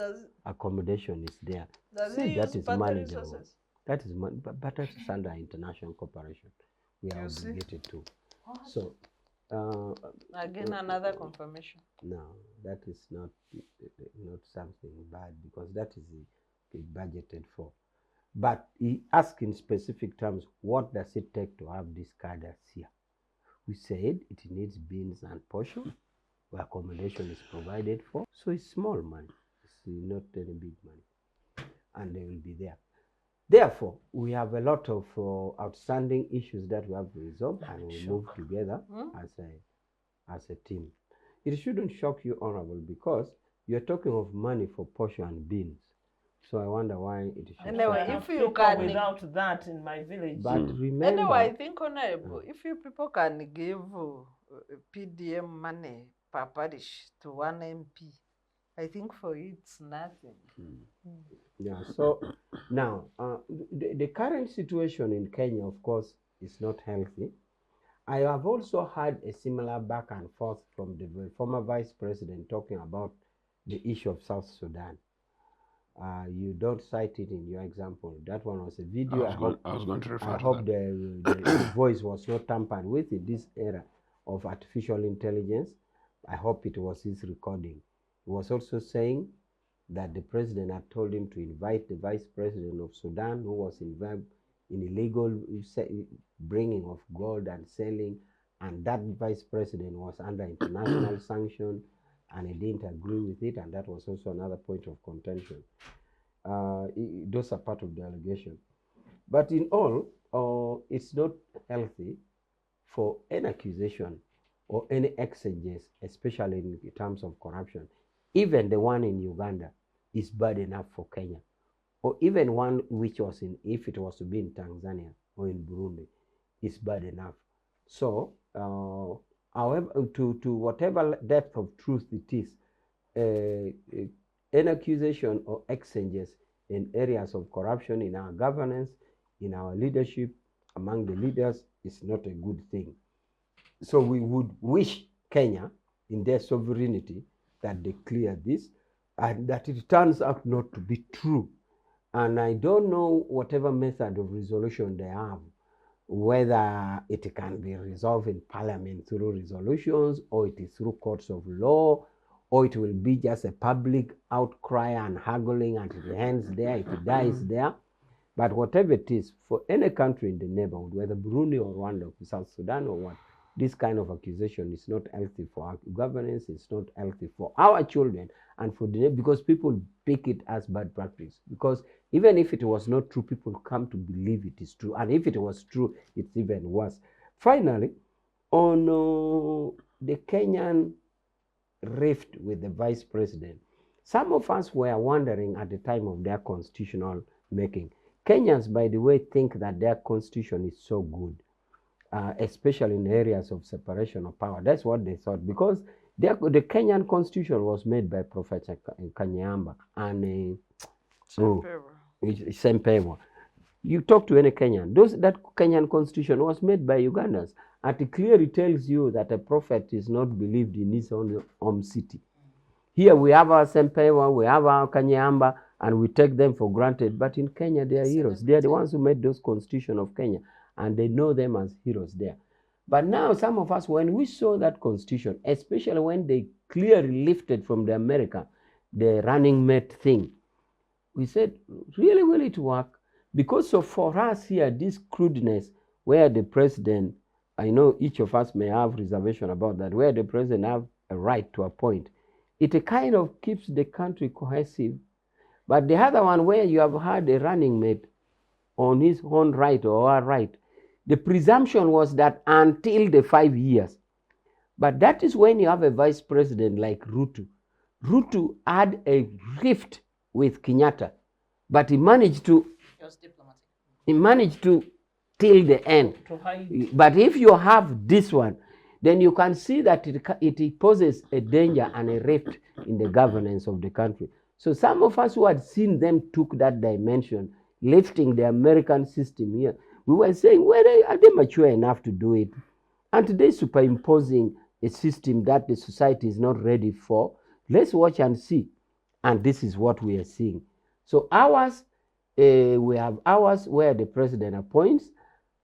S3: accommodation is there.
S2: Does
S3: See,
S2: he
S3: that
S2: use
S3: is
S2: battery
S3: manageable.
S2: resources?
S3: That is but that is under international cooperation. We are
S2: You see?
S3: obligated to. So
S2: Again, another confirmation.
S3: no, that is not something bad, because that is budgeted for. But he asked in specific terms, what does it take to have these cadres here? We said it needs beans and portion, where accommodation is provided for. So it's small money. It's not any big money. And they will be there. Therefore, we have a lot of outstanding issues that we have to resolve, and we move together as a team. It shouldn't shock you, Honorable, because you're talking of money for portion and beans. So I wonder why it should.
S2: Anyway,
S6: I
S2: if
S6: have
S2: you
S6: people
S2: can,
S6: without that in my village.
S3: But remember,
S2: anyway, I think, Honorable, if you people can give PDM money per parish to one MP, I think for you it's nothing.
S3: yeah. So now, the current situation in Kenya, of course, is not healthy. I have also had a similar back and forth from the former vice president talking about the issue of South Sudan. You don't cite it in your example. That one was a video.
S4: I was going to refer
S3: I
S4: to
S3: hope
S4: that.
S3: the voice was not tampered with in this era of artificial intelligence. I hope it was his recording. He was also saying that the president had told him to invite the vice president of Sudan, who was involved in illegal bringing of gold and selling, and that vice president was under international sanction, and he didn't agree with it, and that was also another point of contention. Those are part of the allegation. But in all, it's not healthy for any accusation or any exchanges, especially in terms of corruption. Even the one in Uganda is bad enough for Kenya, or even one which was if it was to be in Tanzania or in Burundi, is bad enough. So, however, to whatever depth of truth it is, an accusation or exchanges in areas of corruption in our governance, in our leadership, among the leaders, is not a good thing. So we would wish Kenya, in their sovereignty, that they clear this, and that it turns out not to be true. And I don't know whatever method of resolution they have, whether it can be resolved in parliament through resolutions, or it is through courts of law, or it will be just a public outcry and haggling until it ends there, if it dies there. But whatever it is, for any country in the neighborhood, whether Burundi or Rwanda or South Sudan or what, this kind of accusation is not healthy for our governance, it's not healthy for our children, and for the, because people pick it as bad practice. Because even if it was not true, people come to believe it is true. And if it was true, it's even worse. Finally, on the Kenyan rift with the vice president, some of us were wondering at the time of their constitutional making. Kenyans, by the way, think that their constitution is so good, especially in areas of separation of power. That's what they thought, because the Kenyan constitution was made by Professor Kanyamba and Sempewa. You talk to any Kenyan, that Kenyan constitution was made by Ugandans, And it clearly tells you that a prophet is not believed in his own home city. Here we have our Sempewa, we have our Kanyamba, and we take them for granted. But in Kenya, they are heroes. They are the ones who made those constitution of Kenya, and they know them as heroes there. But now some of us, when we saw that constitution, especially when they clearly lifted from the America, the running mate thing, we said, really will it work? Because of for us here, this crudeness, where the president, I know each of us may have reservation about that, where the president have a right to appoint, it kind of keeps the country cohesive. But the other one, where you have had a running mate on his own right or our right, the presumption was that until the 5 years. But that is when you have a vice president like Ruto. Ruto had a rift with Kenyatta, but he managed to till the end. But if you have this one, then you can see that it poses a danger and a rift in the governance of the country. So some of us who had seen them took that dimension, lifting the American system here. We were saying, well, are they mature enough to do it? And today superimposing a system that the society is not ready for. Let's watch and see. And this is what we are seeing. So ours, we have ours where the president appoints,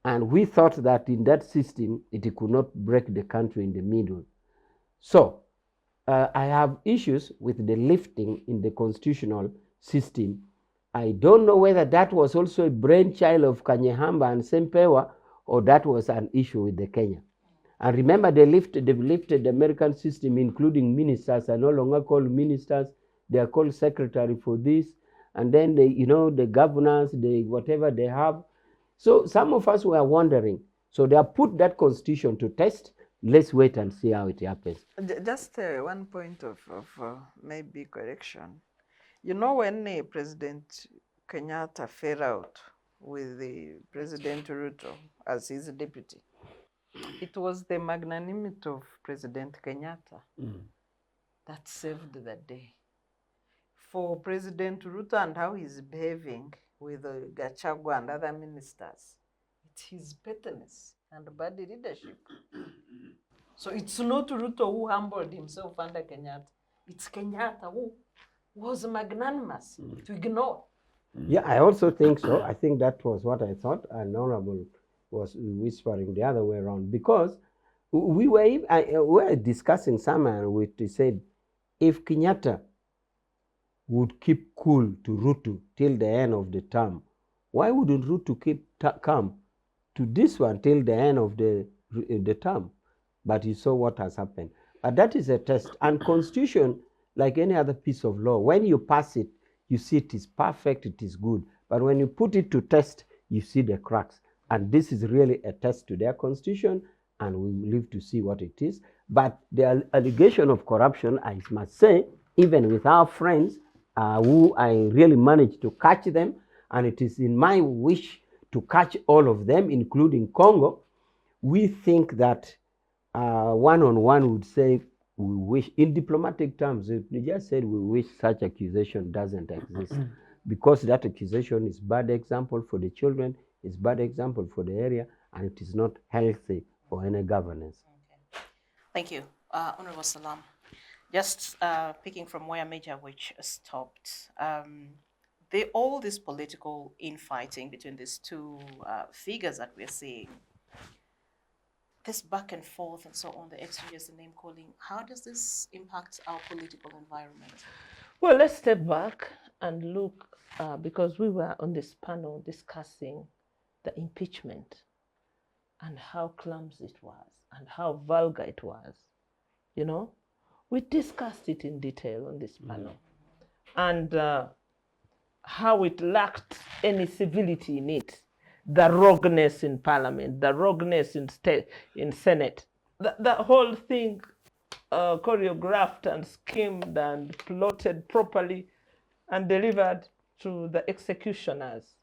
S3: and we thought that in that system, it could not break the country in the middle. So I have issues with the lifting in the constitutional system. I don't know whether that was also a brainchild of Kanyehamba and Sempewa, or that was an issue with the Kenya. And remember, they've lifted the American system, including ministers are no longer called ministers. They are called secretary for this. And then, the governors, whatever they have. So some of us were wondering. So they have put that constitution to test. Let's wait and see how it happens.
S2: Just one point of maybe correction. You know, when President Kenyatta fell out with the President Ruto as his deputy, it was the magnanimity of President Kenyatta that saved the day. For President Ruto and how he's behaving with Gachagua and other ministers, it's his pettiness and bad leadership. So it's not Ruto who humbled himself under Kenyatta. It's Kenyatta who was magnanimous to ignore.
S3: Yeah, I also think so. I think that was what I thought, and Honorable was whispering the other way around, because we were discussing somewhere, we said, if Kenyatta would keep cool to Ruto till the end of the term, why wouldn't Ruto keep calm to this one till the end of the term? But you saw what has happened. But that is a test. And constitution, like any other piece of law, when you pass it, you see it is perfect, it is good. But when you put it to test, you see the cracks. And this is really a test to their constitution, and we live to see what it is. But the allegation of corruption, I must say, even with our friends, who I really managed to catch them, and it is in my wish to catch all of them, including Congo, we think that one-on-one would say, we wish, in diplomatic terms, they just said we wish such accusation doesn't exist, because that accusation is bad example for the children, it's bad example for the area, and it is not healthy for any governance.
S1: Okay. Thank you. Honorable Salam, just picking from where Major Awich stopped, all this political infighting between these two figures that we're seeing, this back and forth and so on, the exchanges, the name calling, how does this impact our political environment?
S6: Well, let's step back and look, because we were on this panel discussing the impeachment and how clumsy it was and how vulgar it was. You know, we discussed it in detail on this panel, and how it lacked any civility in it. The rogueness in parliament, the rogueness in Senate, the whole thing choreographed and schemed and plotted properly and delivered to the executioners.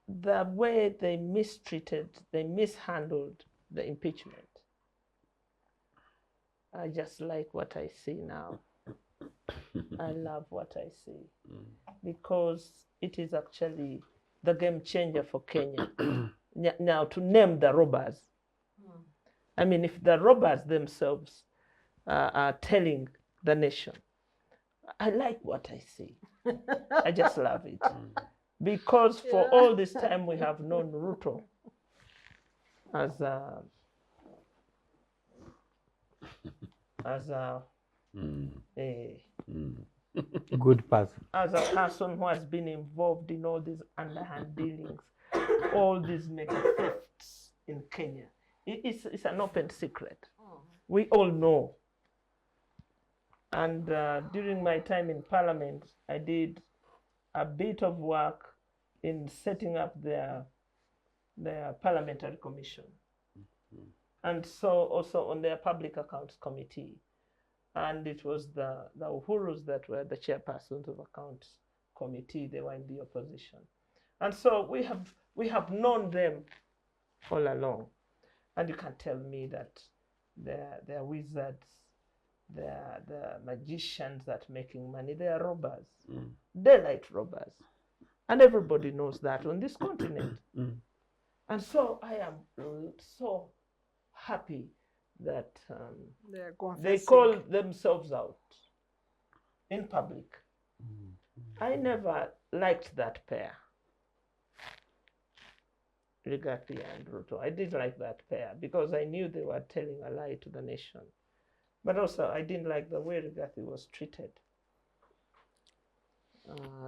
S6: The way they mistreated, they mishandled the impeachment. I just like what I see now. I love what I see, because it is actually the game changer for Kenya. now to name the robbers. I mean, if the robbers themselves are telling the nation, I like what I see. I just love it. Because for all this time we have known Ruto as a
S3: Good person.
S6: as a person who has been involved in all these underhand dealings, all these mega thefts in Kenya. It's an open secret. We all know. And during my time in Parliament, I did a bit of work in setting up their parliamentary commission. And so also on their public accounts committee. And it was the Uhurus that were the chairpersons of accounts committee. They were in the opposition. And so we have known them all along. And you can't tell me that they're wizards, they're the magicians that making money. They are robbers, daylight robbers. And everybody knows that on this continent. And so I am so happy that they call themselves out in public. I never liked that pair, Rigathi and Ruto. I didn't like that pair because I knew they were telling a lie to the nation. But also I didn't like the way Rigathi was treated.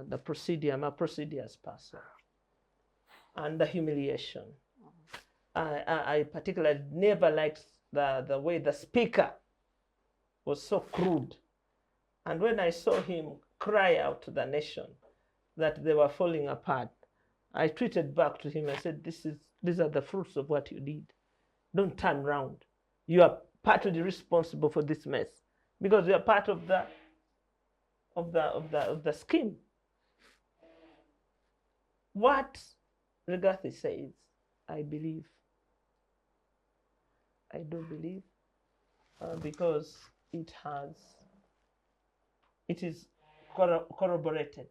S6: The procedure, I'm a procedures person. And the humiliation. I particularly never liked the way the speaker was so crude. And when I saw him cry out to the nation that they were falling apart, I tweeted back to him. I said, these are the fruits of what you did. Don't turn around. You are partly responsible for this mess because you are part of the scheme. What Rigathi says, I believe. I do believe because it is corroborated.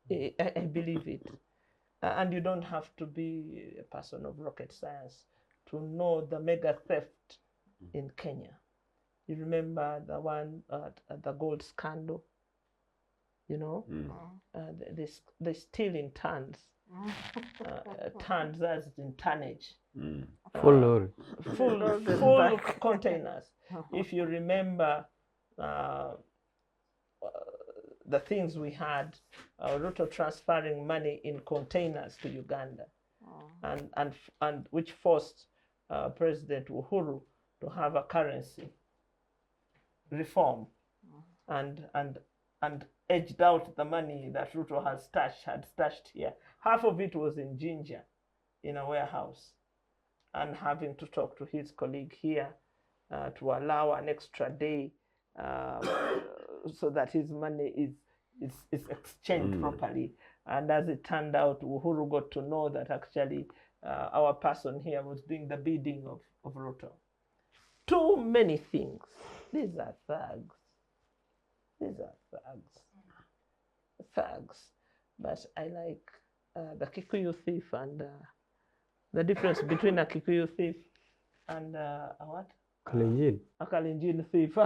S6: I believe it. And you don't have to be a person of rocket science to know the mega theft in Kenya. You remember the one at the gold scandal? You know, they steal in tons. Tons as in tonnage.
S3: Full lorry.
S6: Full containers. If you remember the things we had, Ruto transferring money in containers to Uganda, and which forced President Uhuru to have a currency reform, and edged out the money that Ruto had stashed here. Half of it was in Ginger, in a warehouse, and having to talk to his colleague here to allow an extra day so that his money is exchanged properly. And as it turned out, Uhuru got to know that actually our person here was doing the bidding of Ruto. Too many things. These are thugs. These are thugs. Thugs. But I like the Kikuyu thief and the difference between a Kikuyu thief and a what?
S3: Kalenjin.
S6: A Kalenjin thief.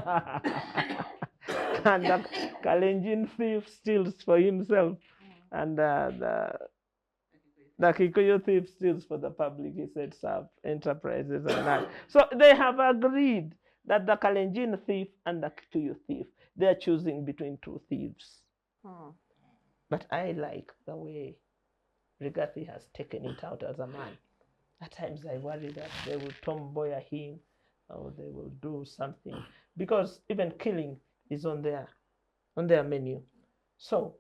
S6: And the Kalenjin thief steals for himself, and the Kikuyu thief steals for the public. He sets up enterprises and that. So they have agreed that the Kalenjin thief and the Kikuyu thief, they are choosing between two thieves. But I like the way Rigathi has taken it out as a man. At times I worry that they will tomboy him or they will do something, because even killing is on their menu. So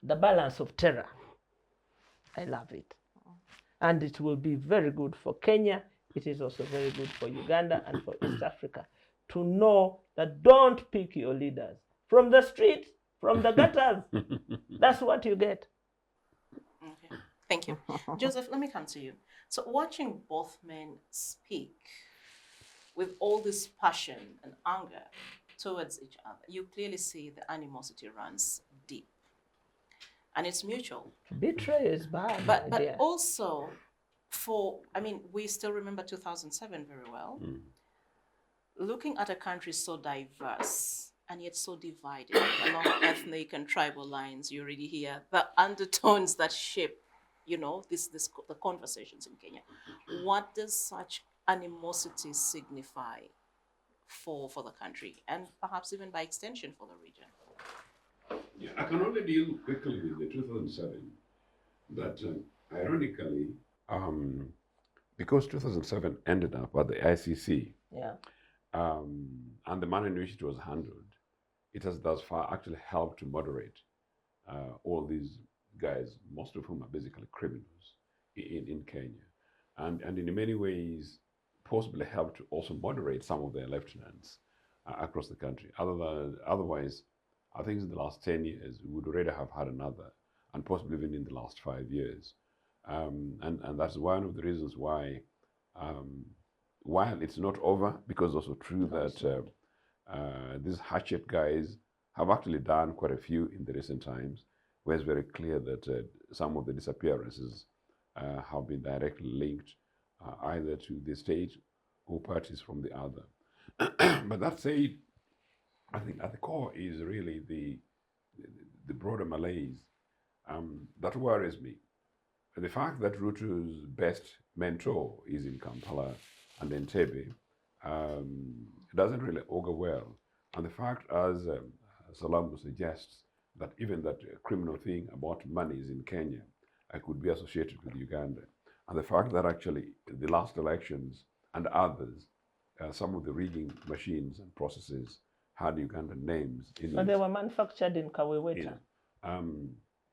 S6: the balance of terror, I love it. And it will be very good for Kenya. It is also very good for Uganda and for East Africa to know that don't pick your leaders from the street, from the gutters. That's what you get.
S1: Okay, thank you. Joseph, let me come to you. So watching both men speak with all this passion and anger towards each other, you clearly see the animosity runs deep. and it's mutual.
S6: Betrayal is bad,
S1: But
S6: my dear.
S1: also, we still remember 2007 very well. Looking at a country so diverse and yet so divided along ethnic and tribal lines, you already hear the undertones that shape, the conversations in Kenya. What does such animosity signify for the country, and perhaps even by extension for the region?
S4: Yeah, I can only deal quickly with the 2007. That ironically, because 2007 ended up at the ICC,
S6: Yeah.
S4: and the manner in which it was handled, it has thus far actually helped to moderate all these guys, most of whom are basically criminals in Kenya, and in many ways possibly helped to also moderate some of their lieutenants across the country. Otherwise, I think in the last 10 years, we would already have had another, and possibly even in the last 5 years. And that's one of the reasons why, while it's not over, because it's also true that these hatchet guys have actually done quite a few in the recent times, where it's very clear that some of the disappearances have been directly linked either to the state or parties from the other. But that said, I think at the core is really the broader malaise that worries me. The fact that Ruto's best mentor is in Kampala and Entebbe doesn't really augur well. And the fact, as Salamu suggests, that even that criminal thing about money is in Kenya could be associated with Uganda. And the fact that actually the last elections and others, some of the rigging machines and processes had Ugandan names in it.
S6: But they were manufactured in Kaweweta.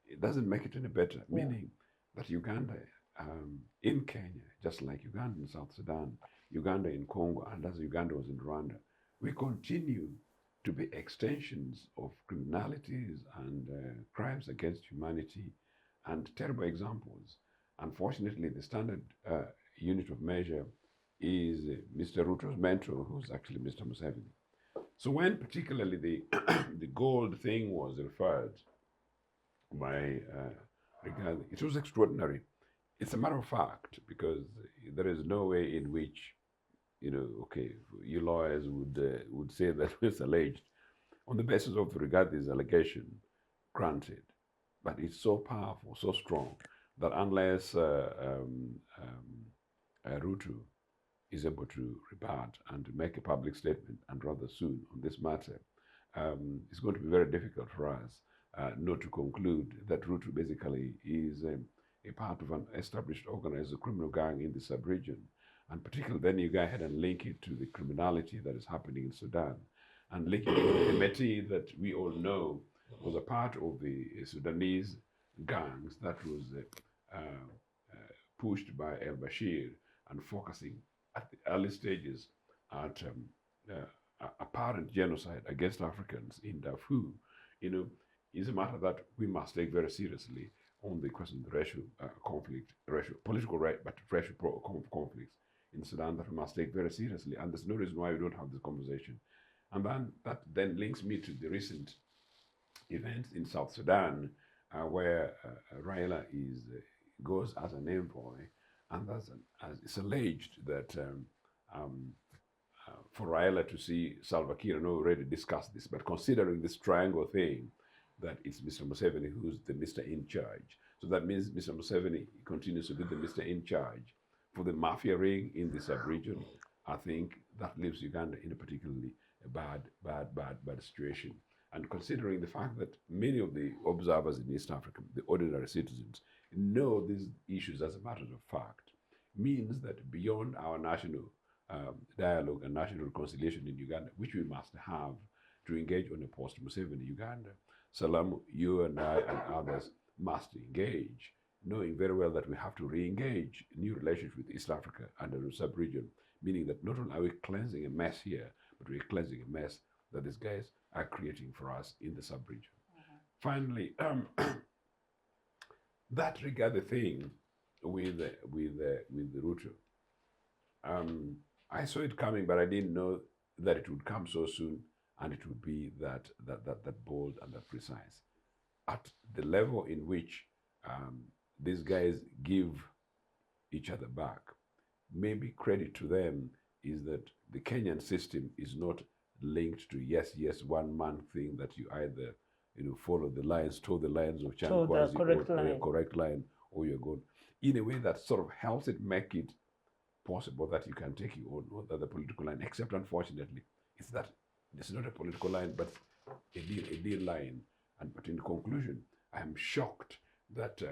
S4: It doesn't make it any better, meaning that Uganda in Kenya, just like Uganda in South Sudan, Uganda in Congo, and as Uganda was in Rwanda, we continue to be extensions of criminalities and crimes against humanity and terrible examples. Unfortunately, the standard unit of measure is Mr. Ruto's mentor, who's actually Mr. Museveni. So when particularly the the gold thing was referred by regarding, it was extraordinary. It's a matter of fact, because there is no way in which, okay, you lawyers would say that it's alleged on the basis of regard this allegation, granted. But it's so powerful, so strong, that unless Ruto is able to rebut and to make a public statement, and rather soon on this matter, it's going to be very difficult for us not to conclude that Ruto basically is a part of an established organized criminal gang in the sub-region. And particularly then you go ahead and link it to the criminality that is happening in Sudan, and link it to the Bireete that we all know was a part of the Sudanese gangs that was pushed by al-Bashir, and focusing at the early stages at apparent genocide against Africans in Darfur, is a matter that we must take very seriously on the question of the racial conflict, political right, but racial conflicts in Sudan that we must take very seriously. And there's no reason why we don't have this conversation. And then that then links me to the recent events in South Sudan, where Raila goes as an envoy, and it's alleged that for Raila to see Salva Kiir, and we already discussed this, but considering this triangle thing, that it's Mr. Museveni who's the Mr. in charge. So that means Mr. Museveni continues to be the Mr. in charge for the mafia ring in the sub-region. I think that leaves Uganda in a particularly bad situation. And considering the fact that many of the observers in East Africa, the ordinary citizens, know these issues as a matter of fact, means that beyond our national dialogue and national reconciliation in Uganda, which we must have to engage on a post-Museveni Uganda, Salamu, you and I and others must engage, knowing very well that we have to re-engage new relations with East Africa and the sub-region, meaning that not only are we cleansing a mess here, but we're cleansing a mess that these guys are creating for us in the sub-region. Finally, that regard the thing with the Ruto. I saw it coming, but I didn't know that it would come so soon, and it would be that bold and that precise. at the level in which these guys give each other back, maybe credit to them is that the Kenyan system is not linked to yes, one man thing that you either follow the lines, toe the lines of
S6: Toe the
S4: Chankwazi
S6: correct
S4: or
S6: line.
S4: a correct line, or you're good. In a way that sort of helps it make it possible that you can take your own other political line, except unfortunately, it's that it's not a political line, but a deal line. But in conclusion, I am shocked that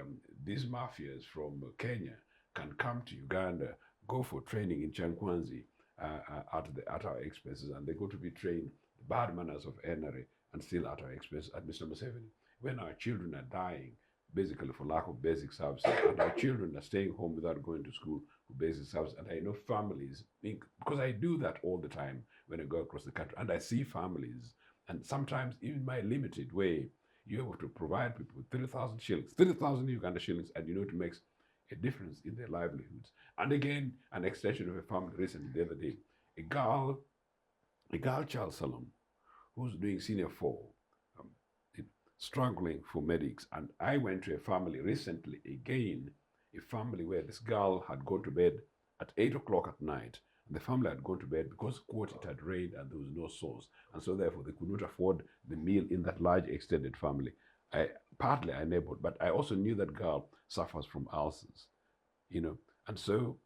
S4: these mafias from Kenya can come to Uganda, go for training in Chankwanzi at our expenses, and they go to be trained the bad manners of NRA and still at our expense at Mr. Museveni. When our children are dying, basically for lack of basic services, and our children are staying home without going to school for basic services, and I know families, because I do that all the time when I go across the country, and I see families, and sometimes in my limited way, you're able to provide people with 30,000 shillings, 30,000 Uganda shillings, and it makes a difference in their livelihoods. And again, an extension of a family recently the other day, a girl child Salamu, who's doing senior 4, struggling for medics. And I went to a family recently, again, a family where this girl had gone to bed at 8 o'clock at night. And the family had gone to bed because, quote, it had rained and there was no source. And so therefore they could not afford the meal in that large extended family. Partly I neighbored, but I also knew that girl suffers from ulcers, and so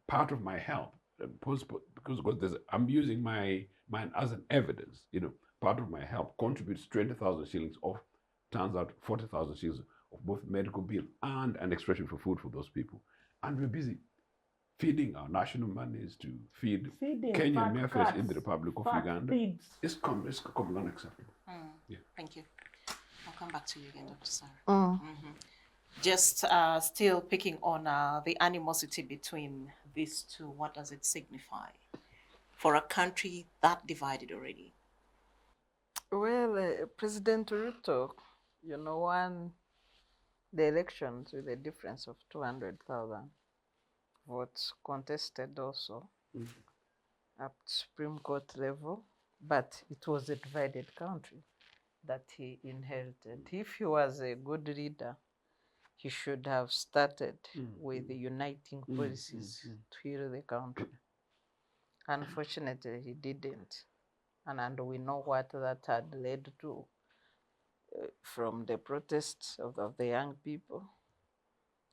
S4: part of my help, because I'm using mine as an evidence, part of my help contributes 20,000 shillings of, turns out 40,000 shillings of both medical bill and an expression for food for those people. And we're busy feeding our national monies to feed Kenyan mafias in the Republic of Uganda.
S6: Pigs.
S4: It's completely unacceptable.
S1: Yeah. Thank you. I'll come back to you again, Dr. Sarah.
S2: Mm.
S1: Just still picking on the animosity between these two, what does it signify for a country that divided already?
S2: Well, President Ruto, won the elections with a difference of 200,000 votes, contested also up to Supreme Court level, but it was a divided country that he inherited. If he was a good leader, he should have started with the uniting policies to heal the country. Unfortunately, he didn't. And we know what that had led to from the protests of the young people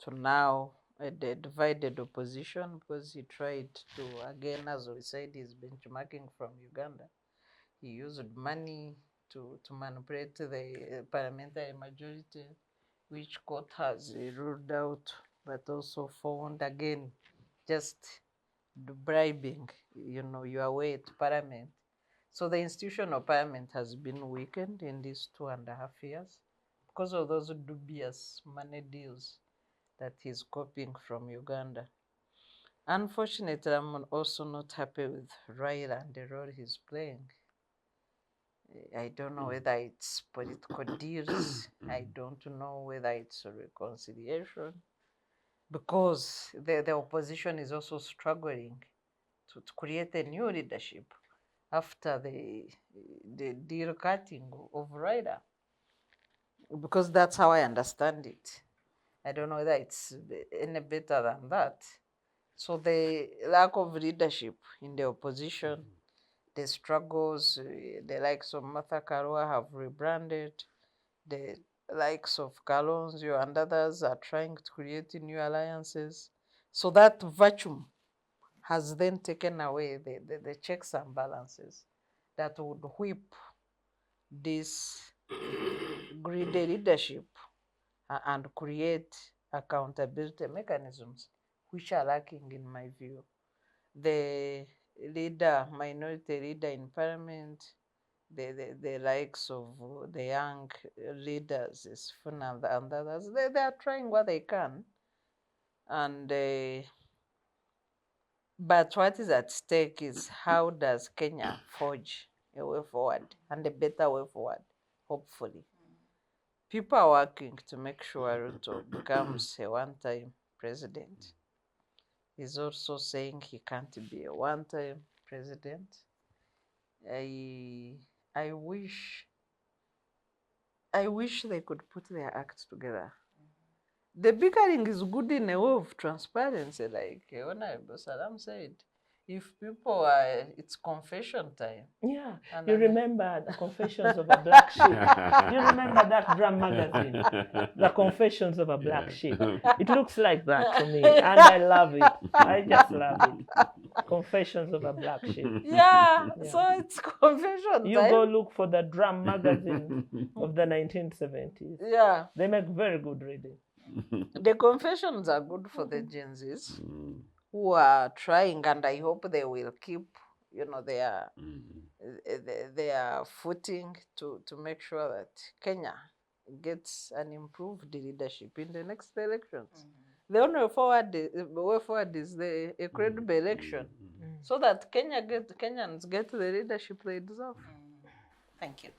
S2: to now a divided opposition, because he tried to, again, as we said, he's benchmarking from Uganda. He used money to manipulate the parliamentary majority, which court has ruled out, but also found again just bribing, your way to parliament. So the institution of parliament has been weakened in these 2.5 years because of those dubious money deals that he's copying from Uganda. Unfortunately, I'm also not happy with Raila and the role he's playing. I don't know whether it's political deals. I don't know whether it's a reconciliation, because the opposition is also struggling to create a new leadership after the deal cutting of Raila, because that's how I understand it. I don't know whether it's any better than that. So the lack of leadership in the opposition, the struggles, the likes of Martha Karua have rebranded, the likes of Kalonzo and others are trying to create new alliances. So that vacuum has then taken away the checks and balances that would whip this greedy leadership and create accountability mechanisms, which are lacking in my view. The minority leader in parliament, the likes of the young leaders, Sifuna and others, they are trying what they can. And but what is at stake is, how does Kenya forge a way forward, and a better way forward, hopefully. People are working to make sure Ruto becomes a one-time president. He's also saying he can't be a one-time president. I wish I wish they could put their act together. The bickering is good in a way of transparency, like Honorable Salam said. If people are, it's confession time.
S6: Yeah,
S2: And
S6: you
S2: then-
S6: remember the Confessions of a Black Sheep. You remember that drum magazine, The Confessions of a Black Sheep. It looks like that to me, and I love it. I just love it. Confessions of a Black Sheep.
S2: Yeah,
S6: Yeah.
S2: so it's confession
S6: You
S2: time.
S6: go look for the drum magazine of the 1970s.
S2: Yeah,
S6: They make very good reading.
S2: the confessions are good for the Gen Zs who are trying, and I hope they will keep, their footing to make sure that Kenya gets an improved leadership in the next elections. The only way forward is a credible election, so that Kenyans get the leadership they deserve.
S1: Thank you.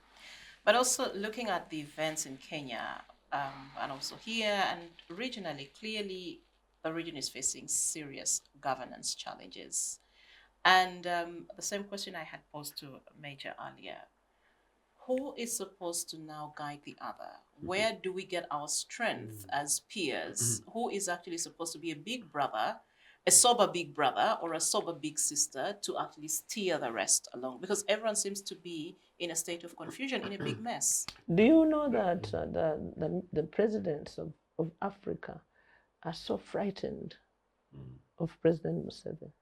S1: But also looking at the events in Kenya, and also here and regionally, clearly the region is facing serious governance challenges. And the same question I had posed to Major earlier. Who is supposed to now guide the other? Where do we get our strength as peers? Who is actually supposed to be a big brother, a sober big brother, or a sober big sister to actually steer the rest along? Because everyone seems to be in a state of confusion, in a big mess.
S6: Do you know that the presidents of Africa are so frightened of President Museveni?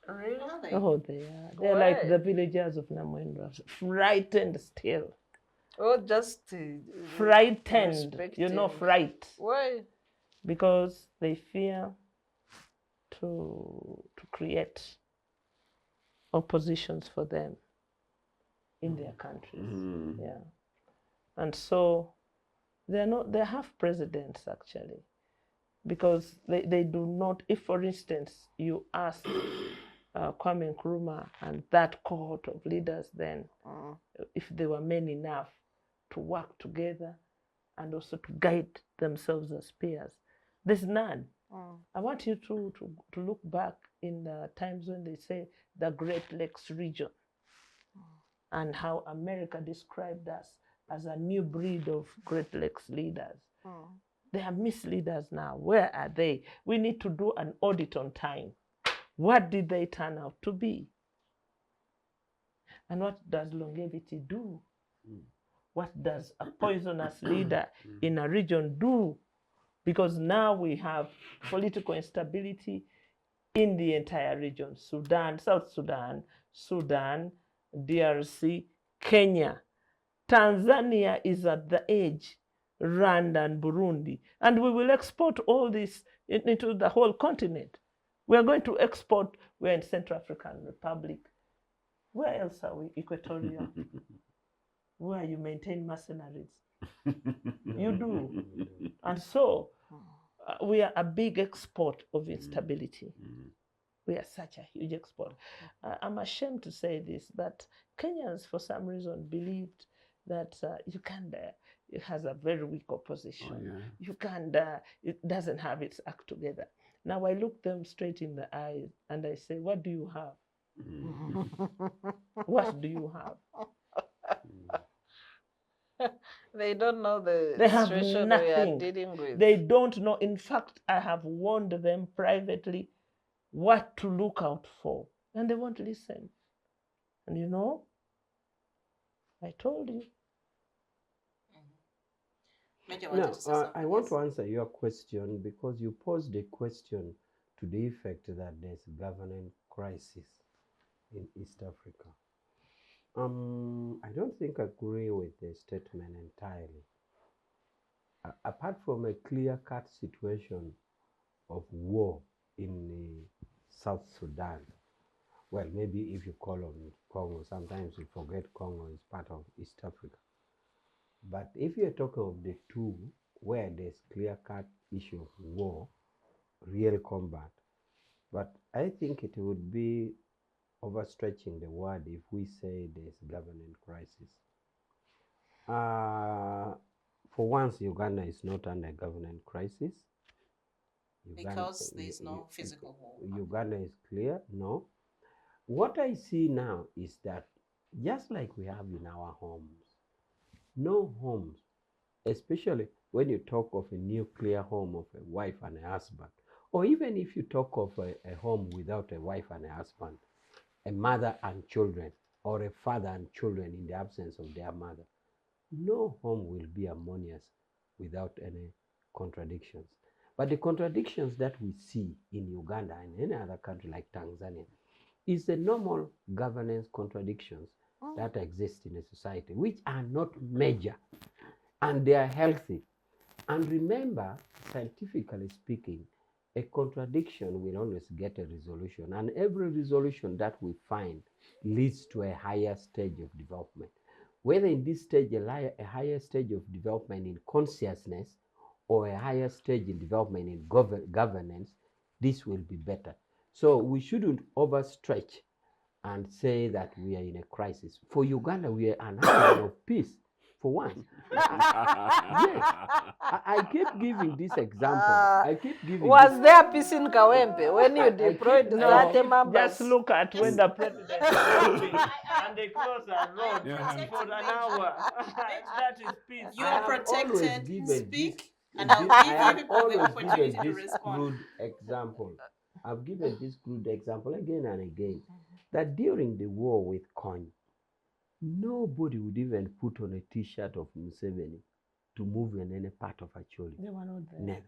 S2: Really?
S1: Are they?
S6: Oh, they are. They're like
S2: Why?
S6: the villagers of Namwendwa, frightened still.
S2: Oh, just
S6: Frightened,
S2: respecting.
S6: fright,
S2: Why?
S6: because they fear to create oppositions for them in their countries. Yeah, and so they have presidents actually, because they do not. If, for instance, you ask Kwame Nkrumah and that cohort of leaders then, if they were men enough to work together and also to guide themselves as peers, there's none. I want you to look back in the times when they say the Great Lakes region and how America described us as a new breed of Great Lakes leaders. They are misleaders now. Where are they? We need to do an audit on time. What did they turn out to be? And what does longevity do? What does a poisonous leader in a region do? Because now we have political instability in the entire region. Sudan, South Sudan, DRC, Kenya. Tanzania is at the edge, Rwanda and Burundi. And we will export all this into the whole continent. We are going to export, we're in Central African Republic. Where else are we? Equatoria, where you maintain mercenaries. You do. And so we are a big export of instability. We are such a huge export. I'm ashamed to say this, that Kenyans, for some reason, believed that Uganda has a very weak opposition. Uganda, it doesn't have its act together. Now I look them straight in the eyes and I say, what do you have? What do you have?
S2: They don't know the
S6: They have
S2: situation we are
S6: nothing.
S2: dealing with.
S6: They don't know. In fact, I have warned them privately what to look out for, and they won't listen. And I told you.
S1: Major wanted to say something.
S3: I want to answer your question because you posed a question to the effect that there's a governance crisis in East Africa. I don't think I agree with the statement entirely. Apart from a clear-cut situation of war in South Sudan, well, maybe if you call on Congo, sometimes you forget Congo is part of East Africa. But if you're talking of the two where there's clear-cut issue of war, real combat, but I think it would be overstretching the word if we say there's governance crisis. For once, Uganda is not under governance crisis.
S1: Because there's no physical war.
S3: Uganda is clear, no. What I see now is that just like we have in our homes, no homes especially when you talk of a nuclear home of a wife and a husband, or even if you talk of a home without a wife and a husband, a mother and children, or a father and children in the absence of their mother, no home will be harmonious without any contradictions. But the contradictions that we see in Uganda and any other country like Tanzania is the normal governance contradictions that exist in a society, which are not major, and they are healthy. And remember, scientifically speaking, a contradiction will always get a resolution, and every resolution that we find leads to a higher stage of development. Whether in this stage, a higher stage of development in consciousness or a higher stage in development in governance, this will be better. So we shouldn't overstretch and say that we are in a crisis. For Uganda, we are an island of peace, for once. Yes, I keep giving this example. I keep giving
S2: Was
S3: this.
S2: there peace in Kawempe when you deployed
S3: keep-
S6: No,
S2: 30 members?
S6: just look at when the president is leaving and they close the road
S1: Yeah.
S6: for an hour. That is peace.
S1: You
S3: I
S1: are
S3: have always
S1: protected.
S3: given
S1: Speak,
S3: this-
S1: and I'll
S3: I
S1: give
S3: have
S1: you people the
S3: always
S1: opportunity
S3: given
S1: to
S3: this
S1: respond.
S3: crude example. I've given this crude example again and again, that during the war with Kony, nobody would even put on a T-shirt of Museveni to move in any part of Acholi.
S6: They were not there.
S3: Never.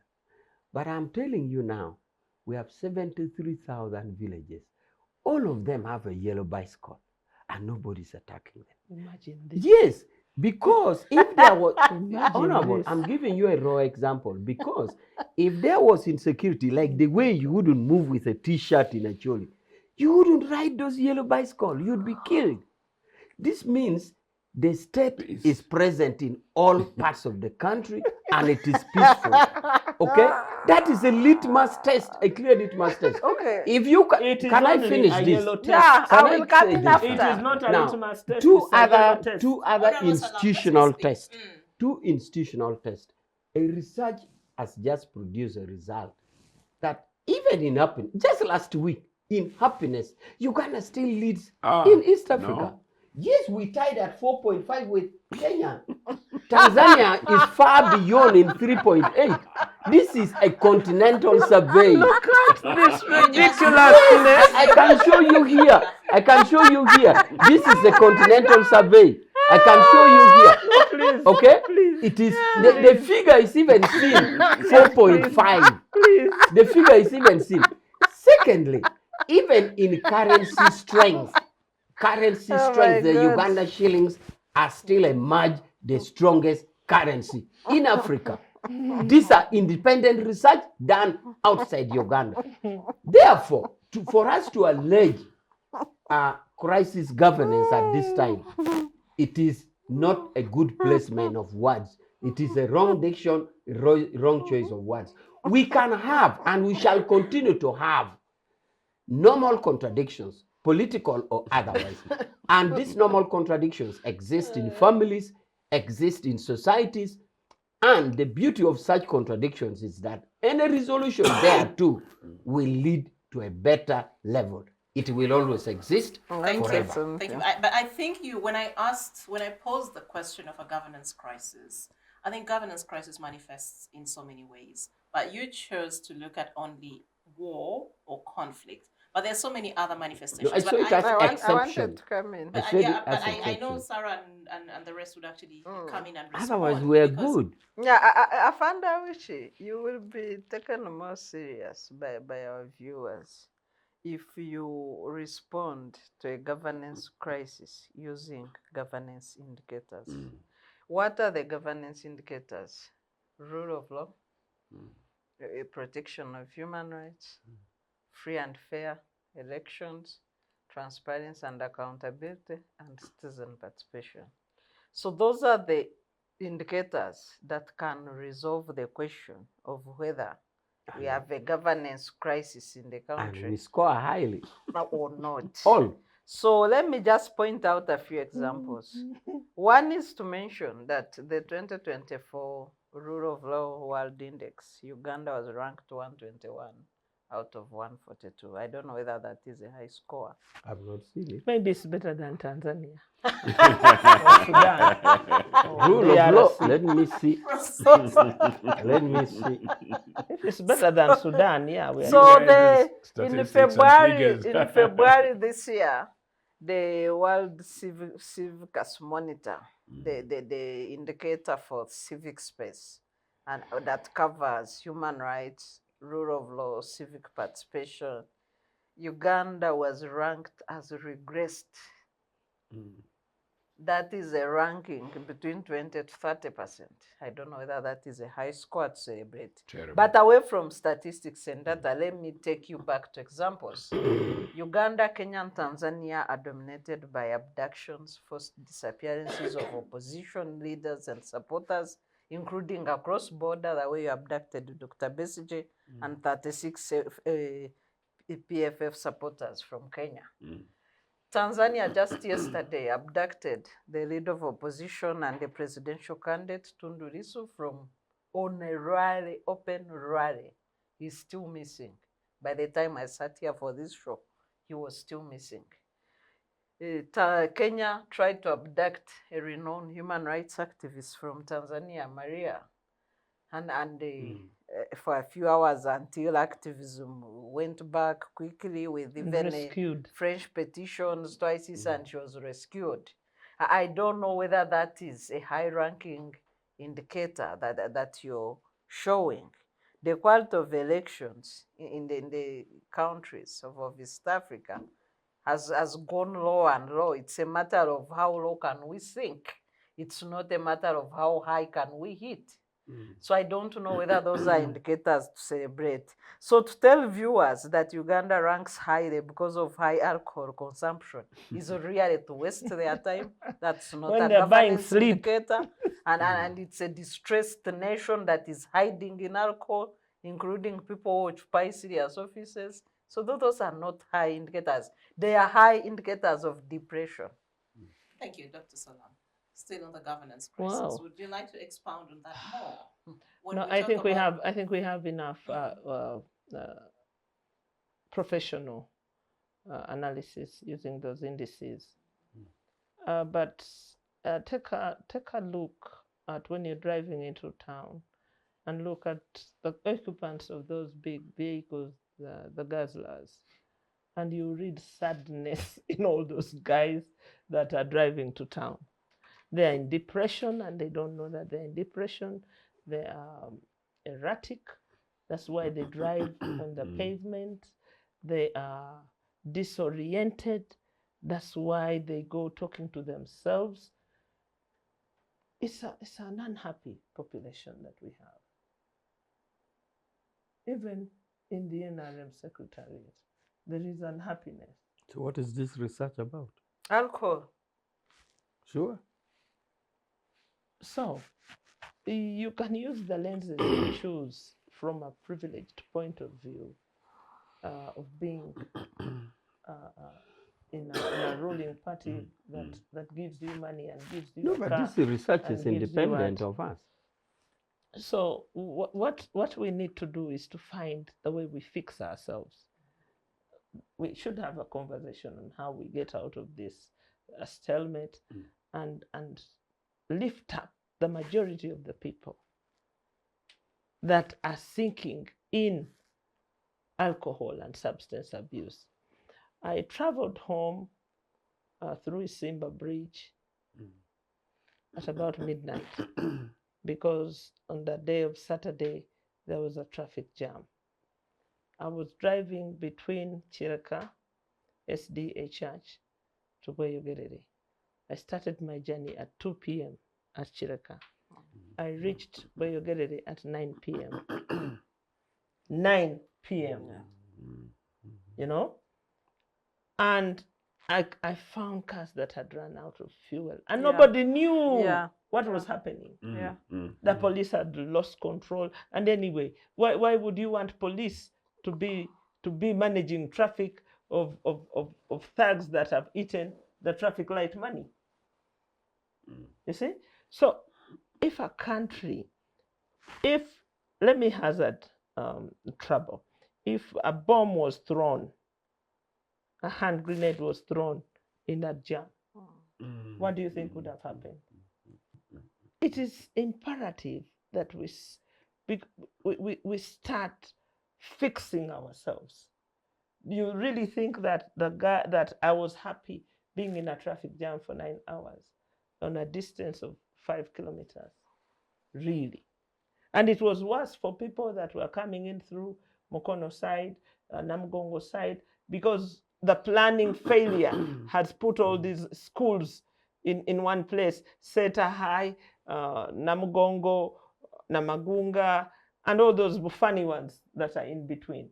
S3: But I'm telling you now, we have 73,000 villages. All of them have a yellow bicycle, and nobody's attacking them.
S6: Imagine this.
S3: Yes, because if there was,
S6: Imagine
S3: Honorable,
S6: this.
S3: I'm giving you a raw example, because if there was insecurity, like the way you wouldn't move with a T-shirt in Acholi, you wouldn't ride those yellow bicycles, you'd be killed. This means the state is present in all parts of the country and it is peaceful. Okay? That is a litmus test, a clear litmus test.
S2: Okay.
S3: If you
S6: It is
S3: can I
S6: only
S3: finish
S6: a
S3: this?
S6: yellow test.
S2: Yeah,
S3: Can
S2: I will
S3: I
S2: come
S3: say
S2: in
S3: this?
S2: after.
S6: It is not a
S3: Now,
S6: litmus test.
S3: two
S6: It's a yellow
S3: other
S6: test.
S3: two other
S1: Honorable Salam, let me
S3: institutional
S1: speak.
S3: tests. Two institutional tests. A research has just produced a result that even in happiness, just last week in happiness, Uganda still leads in East Africa.
S4: No.
S3: Yes, we tied at 4.5 with Kenya. Tanzania is far beyond in 3.8. This is a continental survey.
S6: Look at this ridiculous
S3: I can show you here. I can show you here. This is a continental survey. I can show you here.
S6: Please,
S3: Okay?
S6: please.
S3: It is the figure is even seen 4.5.
S6: Please.
S3: The figure is even seen. Secondly, even in currency strength, the
S2: God.
S3: Uganda shillings are still emerged the strongest currency in Africa. These are independent research done outside Uganda. Therefore, for us to allege crisis governance at this time, it is not a good placement of words. It is a wrong diction, wrong choice of words. We can have, and we shall continue to have, normal contradictions, political or otherwise. And these normal contradictions exist in families, exist in societies, and the beauty of such contradictions is that any resolution there too will lead to a better level. It will always exist
S1: Thank
S3: forever.
S1: you. Thank you. But I think when I posed the question of a governance crisis, I think governance crisis manifests in so many ways. But you chose to look at only war or conflict. But there's so many other manifestations.
S3: No, I saw it as
S2: I
S3: exception.
S2: wanted to come in.
S1: But,
S3: I said it
S1: yeah,
S3: as
S1: but I know
S3: exception.
S1: Sarah and the rest would actually come in and respond.
S3: Otherwise, we're
S1: because-
S3: good.
S2: Yeah, I found out which you will be taken more serious by our viewers if you respond to a governance crisis using governance indicators. What are the governance indicators? Rule of law, a protection of human rights, free and fair elections, transparency and accountability, and citizen participation. So those are the indicators that can resolve the question of whether we have a governance crisis in the
S3: And
S2: country
S3: we score highly.
S2: or not.
S3: All.
S2: So let me just point out a few examples. One is to mention that the 2024 Rule of Law World Index, Uganda was ranked 121 out of 142. I don't know whether that is a high score.
S3: I've not seen it.
S6: Maybe it's better than Tanzania. Or Sudan. Or
S3: Rule of law.
S6: DRC.
S3: Let me see. Let me see.
S6: If it's better than Sudan, yeah, we are
S2: So
S6: doing
S2: the in
S4: Statistics and
S2: February this year, the World Civicus Monitor, the indicator for civic space, and that covers human rights, rule of law, civic participation, Uganda was ranked as regressed. That is a ranking between 20 to 30%. I don't know whether that is a high score to celebrate.
S4: Terrible.
S2: But away from statistics and data, let me take you back to examples. Uganda, Kenya, and Tanzania are dominated by abductions, forced disappearances of opposition leaders and supporters, including across border, the way you abducted Dr. Besigye and 36 PFF supporters from Kenya. Tanzania just yesterday abducted the leader of opposition and the presidential candidate Tundu Lissu from on a rally, open rally. He's still missing. By the time I sat here for this show, he was still missing. Kenya tried to abduct a renowned human rights activist from Tanzania, Maria, and for a few hours until activism went back quickly with even
S6: rescued.
S2: French petitions twice, and she was rescued. I don't know whether that is a high-ranking indicator that you're showing. The quality of elections in the countries of East Africa has gone low and low. It's a matter of how low can we sink. It's not a matter of how high can we hit. So I don't know whether those are indicators to celebrate. So to tell viewers that Uganda ranks highly because of high alcohol consumption is really to waste their time. That's not
S6: When
S2: a
S6: they're buying
S2: governance
S6: sleep.
S2: indicator. And it's a distressed nation that is hiding in alcohol, including people who occupy serious offices. So those are not high indicators. They are high indicators of depression.
S1: Thank you, Dr. Salam. Still on the governance crisis.
S6: Wow.
S1: Would you like to expound on that more? When
S6: No,
S1: we
S6: I
S1: talk
S6: think we
S1: about-
S6: have enough professional analysis using those indices. But take a look at when you're driving into town and look at the occupants of those big vehicles, the guzzlers, and you read sadness in all those guys that are driving to town. They are in depression and they don't know that they're in depression. They are erratic. That's why they drive on the pavement. They are disoriented. That's why they go talking to themselves. It's an unhappy population that we have. Even in the NRM secretariat, there is unhappiness.
S3: So what is this research about?
S2: Alcohol.
S3: Sure.
S6: So you can use the lenses you choose from a privileged point of view of being in a ruling party that gives you money and gives you
S3: No,
S6: a
S3: but
S6: car
S3: this research
S6: and
S3: is
S6: gives you
S3: independent
S6: what-
S3: of us.
S6: So what we need to do is to find the way we fix ourselves. We should have a conversation on how we get out of this stalemate and lift up the majority of the people that are sinking in alcohol and substance abuse. I traveled home through Simba Bridge at about midnight because on the day of Saturday, there was a traffic jam. I was driving between Chiraka, SDA Church, to Gweyogerere. I started my journey at 2 p.m. at Chiraka. I reached Gweyogerere at 9 p.m. 9 p.m. You know? And I found cars that had run out of fuel. And nobody knew what was happening. The police had lost control. And anyway, why would you want police to be managing traffic of thugs that have eaten the traffic light money? You see? So if a country, let me hazard trouble. if a bomb was thrown, a hand grenade was thrown in that jam, what do you think would have happened? It is imperative that we start fixing ourselves. You really think that that I was happy being in a traffic jam for 9 hours on a distance of 5 kilometers? Really? And it was worse for people that were coming in through Mukono side, Namugongo side, because the planning failure has put all these schools in one place, Seta High, Namugongo, Namagunga, and all those funny ones that are in between.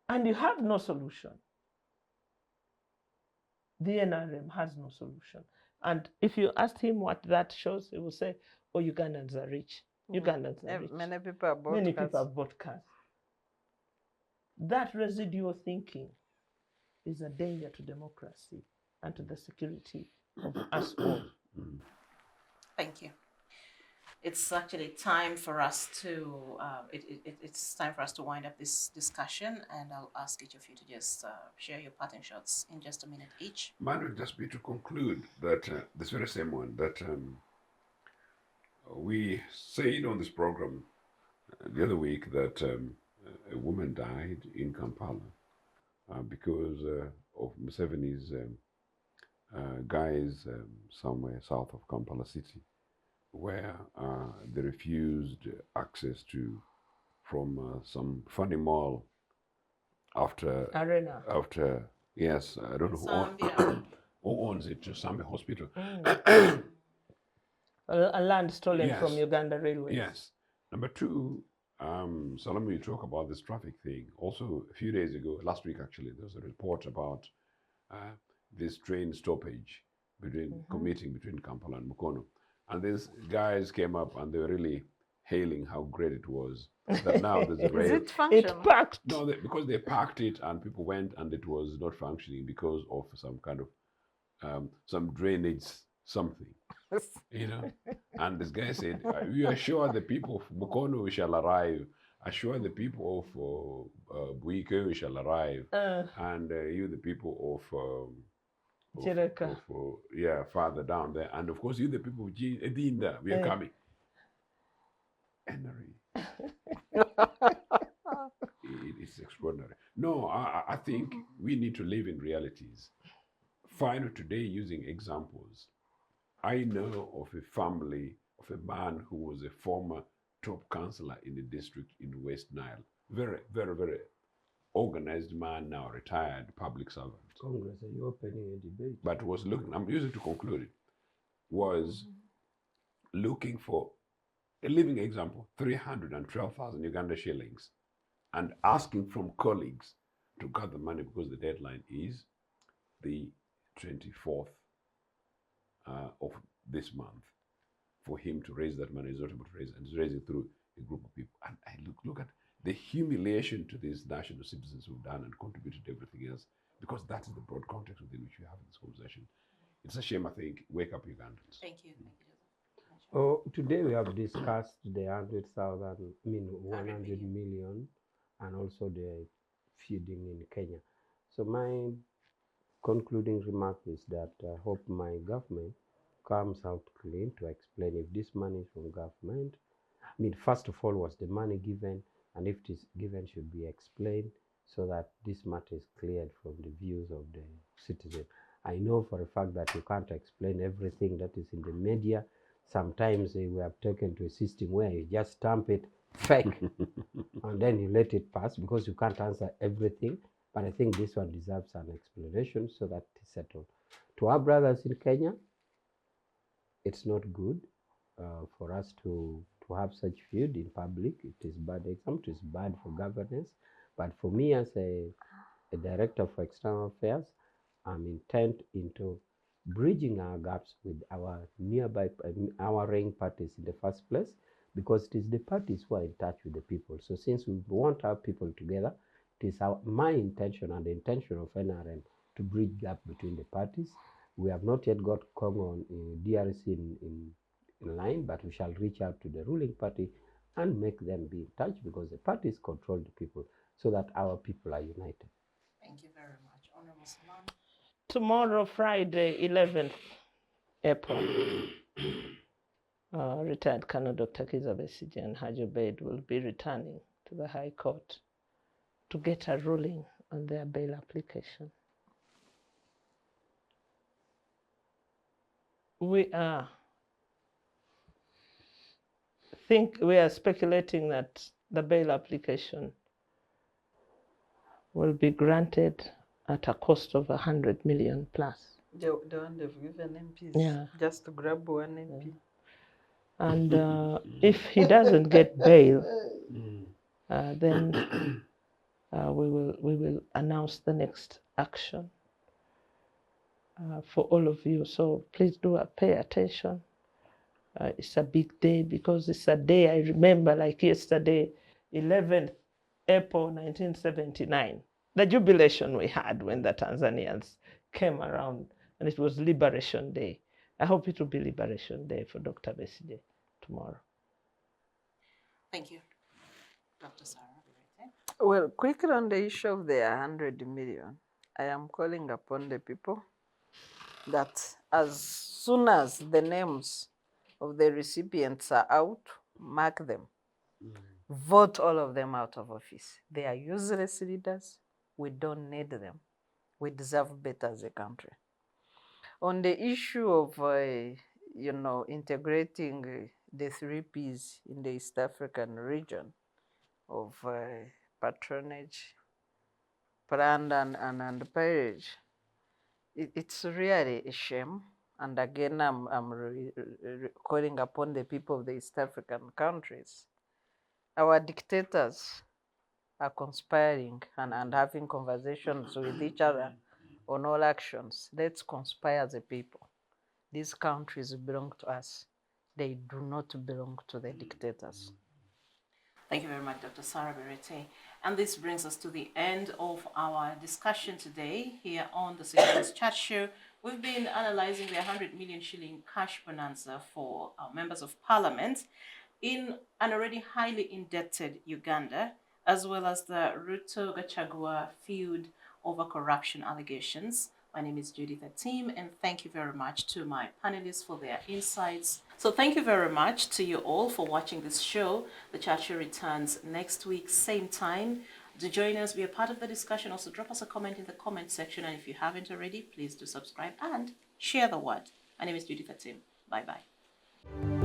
S6: And you have no solution. The NRM has no solution. And if you asked him what that shows, he will say, oh, Ugandans are rich. Ugandans are rich.
S2: Many people are bought
S6: Many
S2: cars.
S6: people have bought cars. That residual thinking is a danger to democracy and to the security of us all.
S1: Thank you. It's actually time for us to it's time for us to wind up this discussion, and I'll ask each of you to just share your parting shots in just a minute each.
S4: Mine would just be to conclude that this very same one that we said on this program the other week that a woman died in Kampala because of Museveni's guys somewhere south of Kampala city, where they refused access to from some funny mall after
S6: Arena.
S4: Yes, I don't know who owns it, Sambi Hospital.
S6: A land stolen
S4: Yes.
S6: from Uganda Railways.
S4: Yes. Number two, Salamu, you talk about this traffic thing. Also, a few days ago, last week actually, there was a report about this train stoppage commuting between Kampala and Mukono. And these guys came up and they were really hailing how great it was. That now there's a
S2: Is
S4: rail.
S2: it functional?
S6: It packed.
S4: No, because they parked it and people went and it was not functioning because of some kind of some drainage something, you know. And this guy said, "We assure the people of Mukono we shall arrive. Assure the people of Buike we shall arrive, and you the people of."
S6: Jireka.
S4: Yeah, farther down there, and of course you the people of Edinda, we are coming. Henry. It's extraordinary. No, I think we need to live in realities. Fine today using examples. I know of a family of a man who was a former top councillor in the district in West Nile. Very, very, very organized man now, retired public servant.
S3: Congress, are you opening a debate?
S4: But was looking, I'm using to conclude it, was looking for a living example, 312,000 Uganda shillings, and asking from colleagues to gather money because the deadline is the 24th of this month for him to raise that money. He's not able to raise it, and he's raising through a group of people. And I look at the humiliation to these national citizens who've done and contributed to everything else, because that is the broad context within which we have this conversation. It's a shame, I think. Wake up, Ugandans.
S1: Thank you.
S3: Oh, today we have discussed the 100 million, and also the feeding in Kenya. So my concluding remark is that I hope my government comes out clean to explain if this money is from government. I mean, first of all, was the money given, and if it is given, should be explained so that this matter is cleared from the views of the citizen. I know for a fact that you can't explain everything that is in the media. Sometimes we have taken to a system where you just stamp it fake and then you let it pass because you can't answer everything. But I think this one deserves an explanation so that it's settled. To our brothers in Kenya, it's not good for us to have such feud in public. It is bad example, it is bad for governance. But for me as a director for external affairs, I'm intent into bridging our gaps with our nearby, our ring parties in the first place, because it is the parties who are in touch with the people. So since we want our people together, it is my intention and the intention of NRM to bridge gap between the parties. We have not yet got Congo DRC in line, but we shall reach out to the ruling party and make them be in touch because the parties control the people. so that our people are united.
S1: Thank you very much. Honorable Salamu.
S6: Tomorrow, Friday, 11th April, retired Colonel Dr. Kizza Besigye and Haji Obeid will be returning to the High Court to get a ruling on their bail application. We are speculating that the bail application will be granted at a cost of 100 million plus.
S2: The one they've given MPs,
S6: Yeah.
S2: just to grab one MP.
S6: And if he doesn't get bail, then we will announce the next action for all of you. So please do pay attention. It's a big day because it's a day I remember like yesterday, 11th April 1979, the jubilation we had when the Tanzanians came around, and it was Liberation Day. I hope it will be Liberation Day for Dr. Besigye tomorrow.
S1: Thank you. Dr. Sarah.
S2: Well, quickly on the issue of the 100 million, I am calling upon the people that as soon as the names of the recipients are out, mark them. Vote all of them out of office. They are useless leaders. We don't need them. We deserve better as a country. On the issue of, integrating the 3 Ps in the East African region of patronage, planned and peerage, it's really a shame. And again, I'm calling upon the people of the East African countries. Our dictators are conspiring and having conversations with each other on all actions. Let's conspire as a people. These countries belong to us. They do not belong to the dictators.
S1: Thank you very much, Dr. Sarah Bireete. And this brings us to the end of our discussion today here on the Citizens Chat Show. We've been analyzing the 100 million shilling cash bonanza for our members of parliament in an already highly indebted Uganda, as well as the Ruto-Gachagua feud over corruption allegations. My name is Judith Atim, and thank you very much to my panelists for their insights. So thank you very much to you all for watching this show. The chat show returns next week, same time. Do join us, be a part of the discussion. Also drop us a comment in the comment section. And if you haven't already, please do subscribe and share the word. My name is Judith Atim. Bye-bye.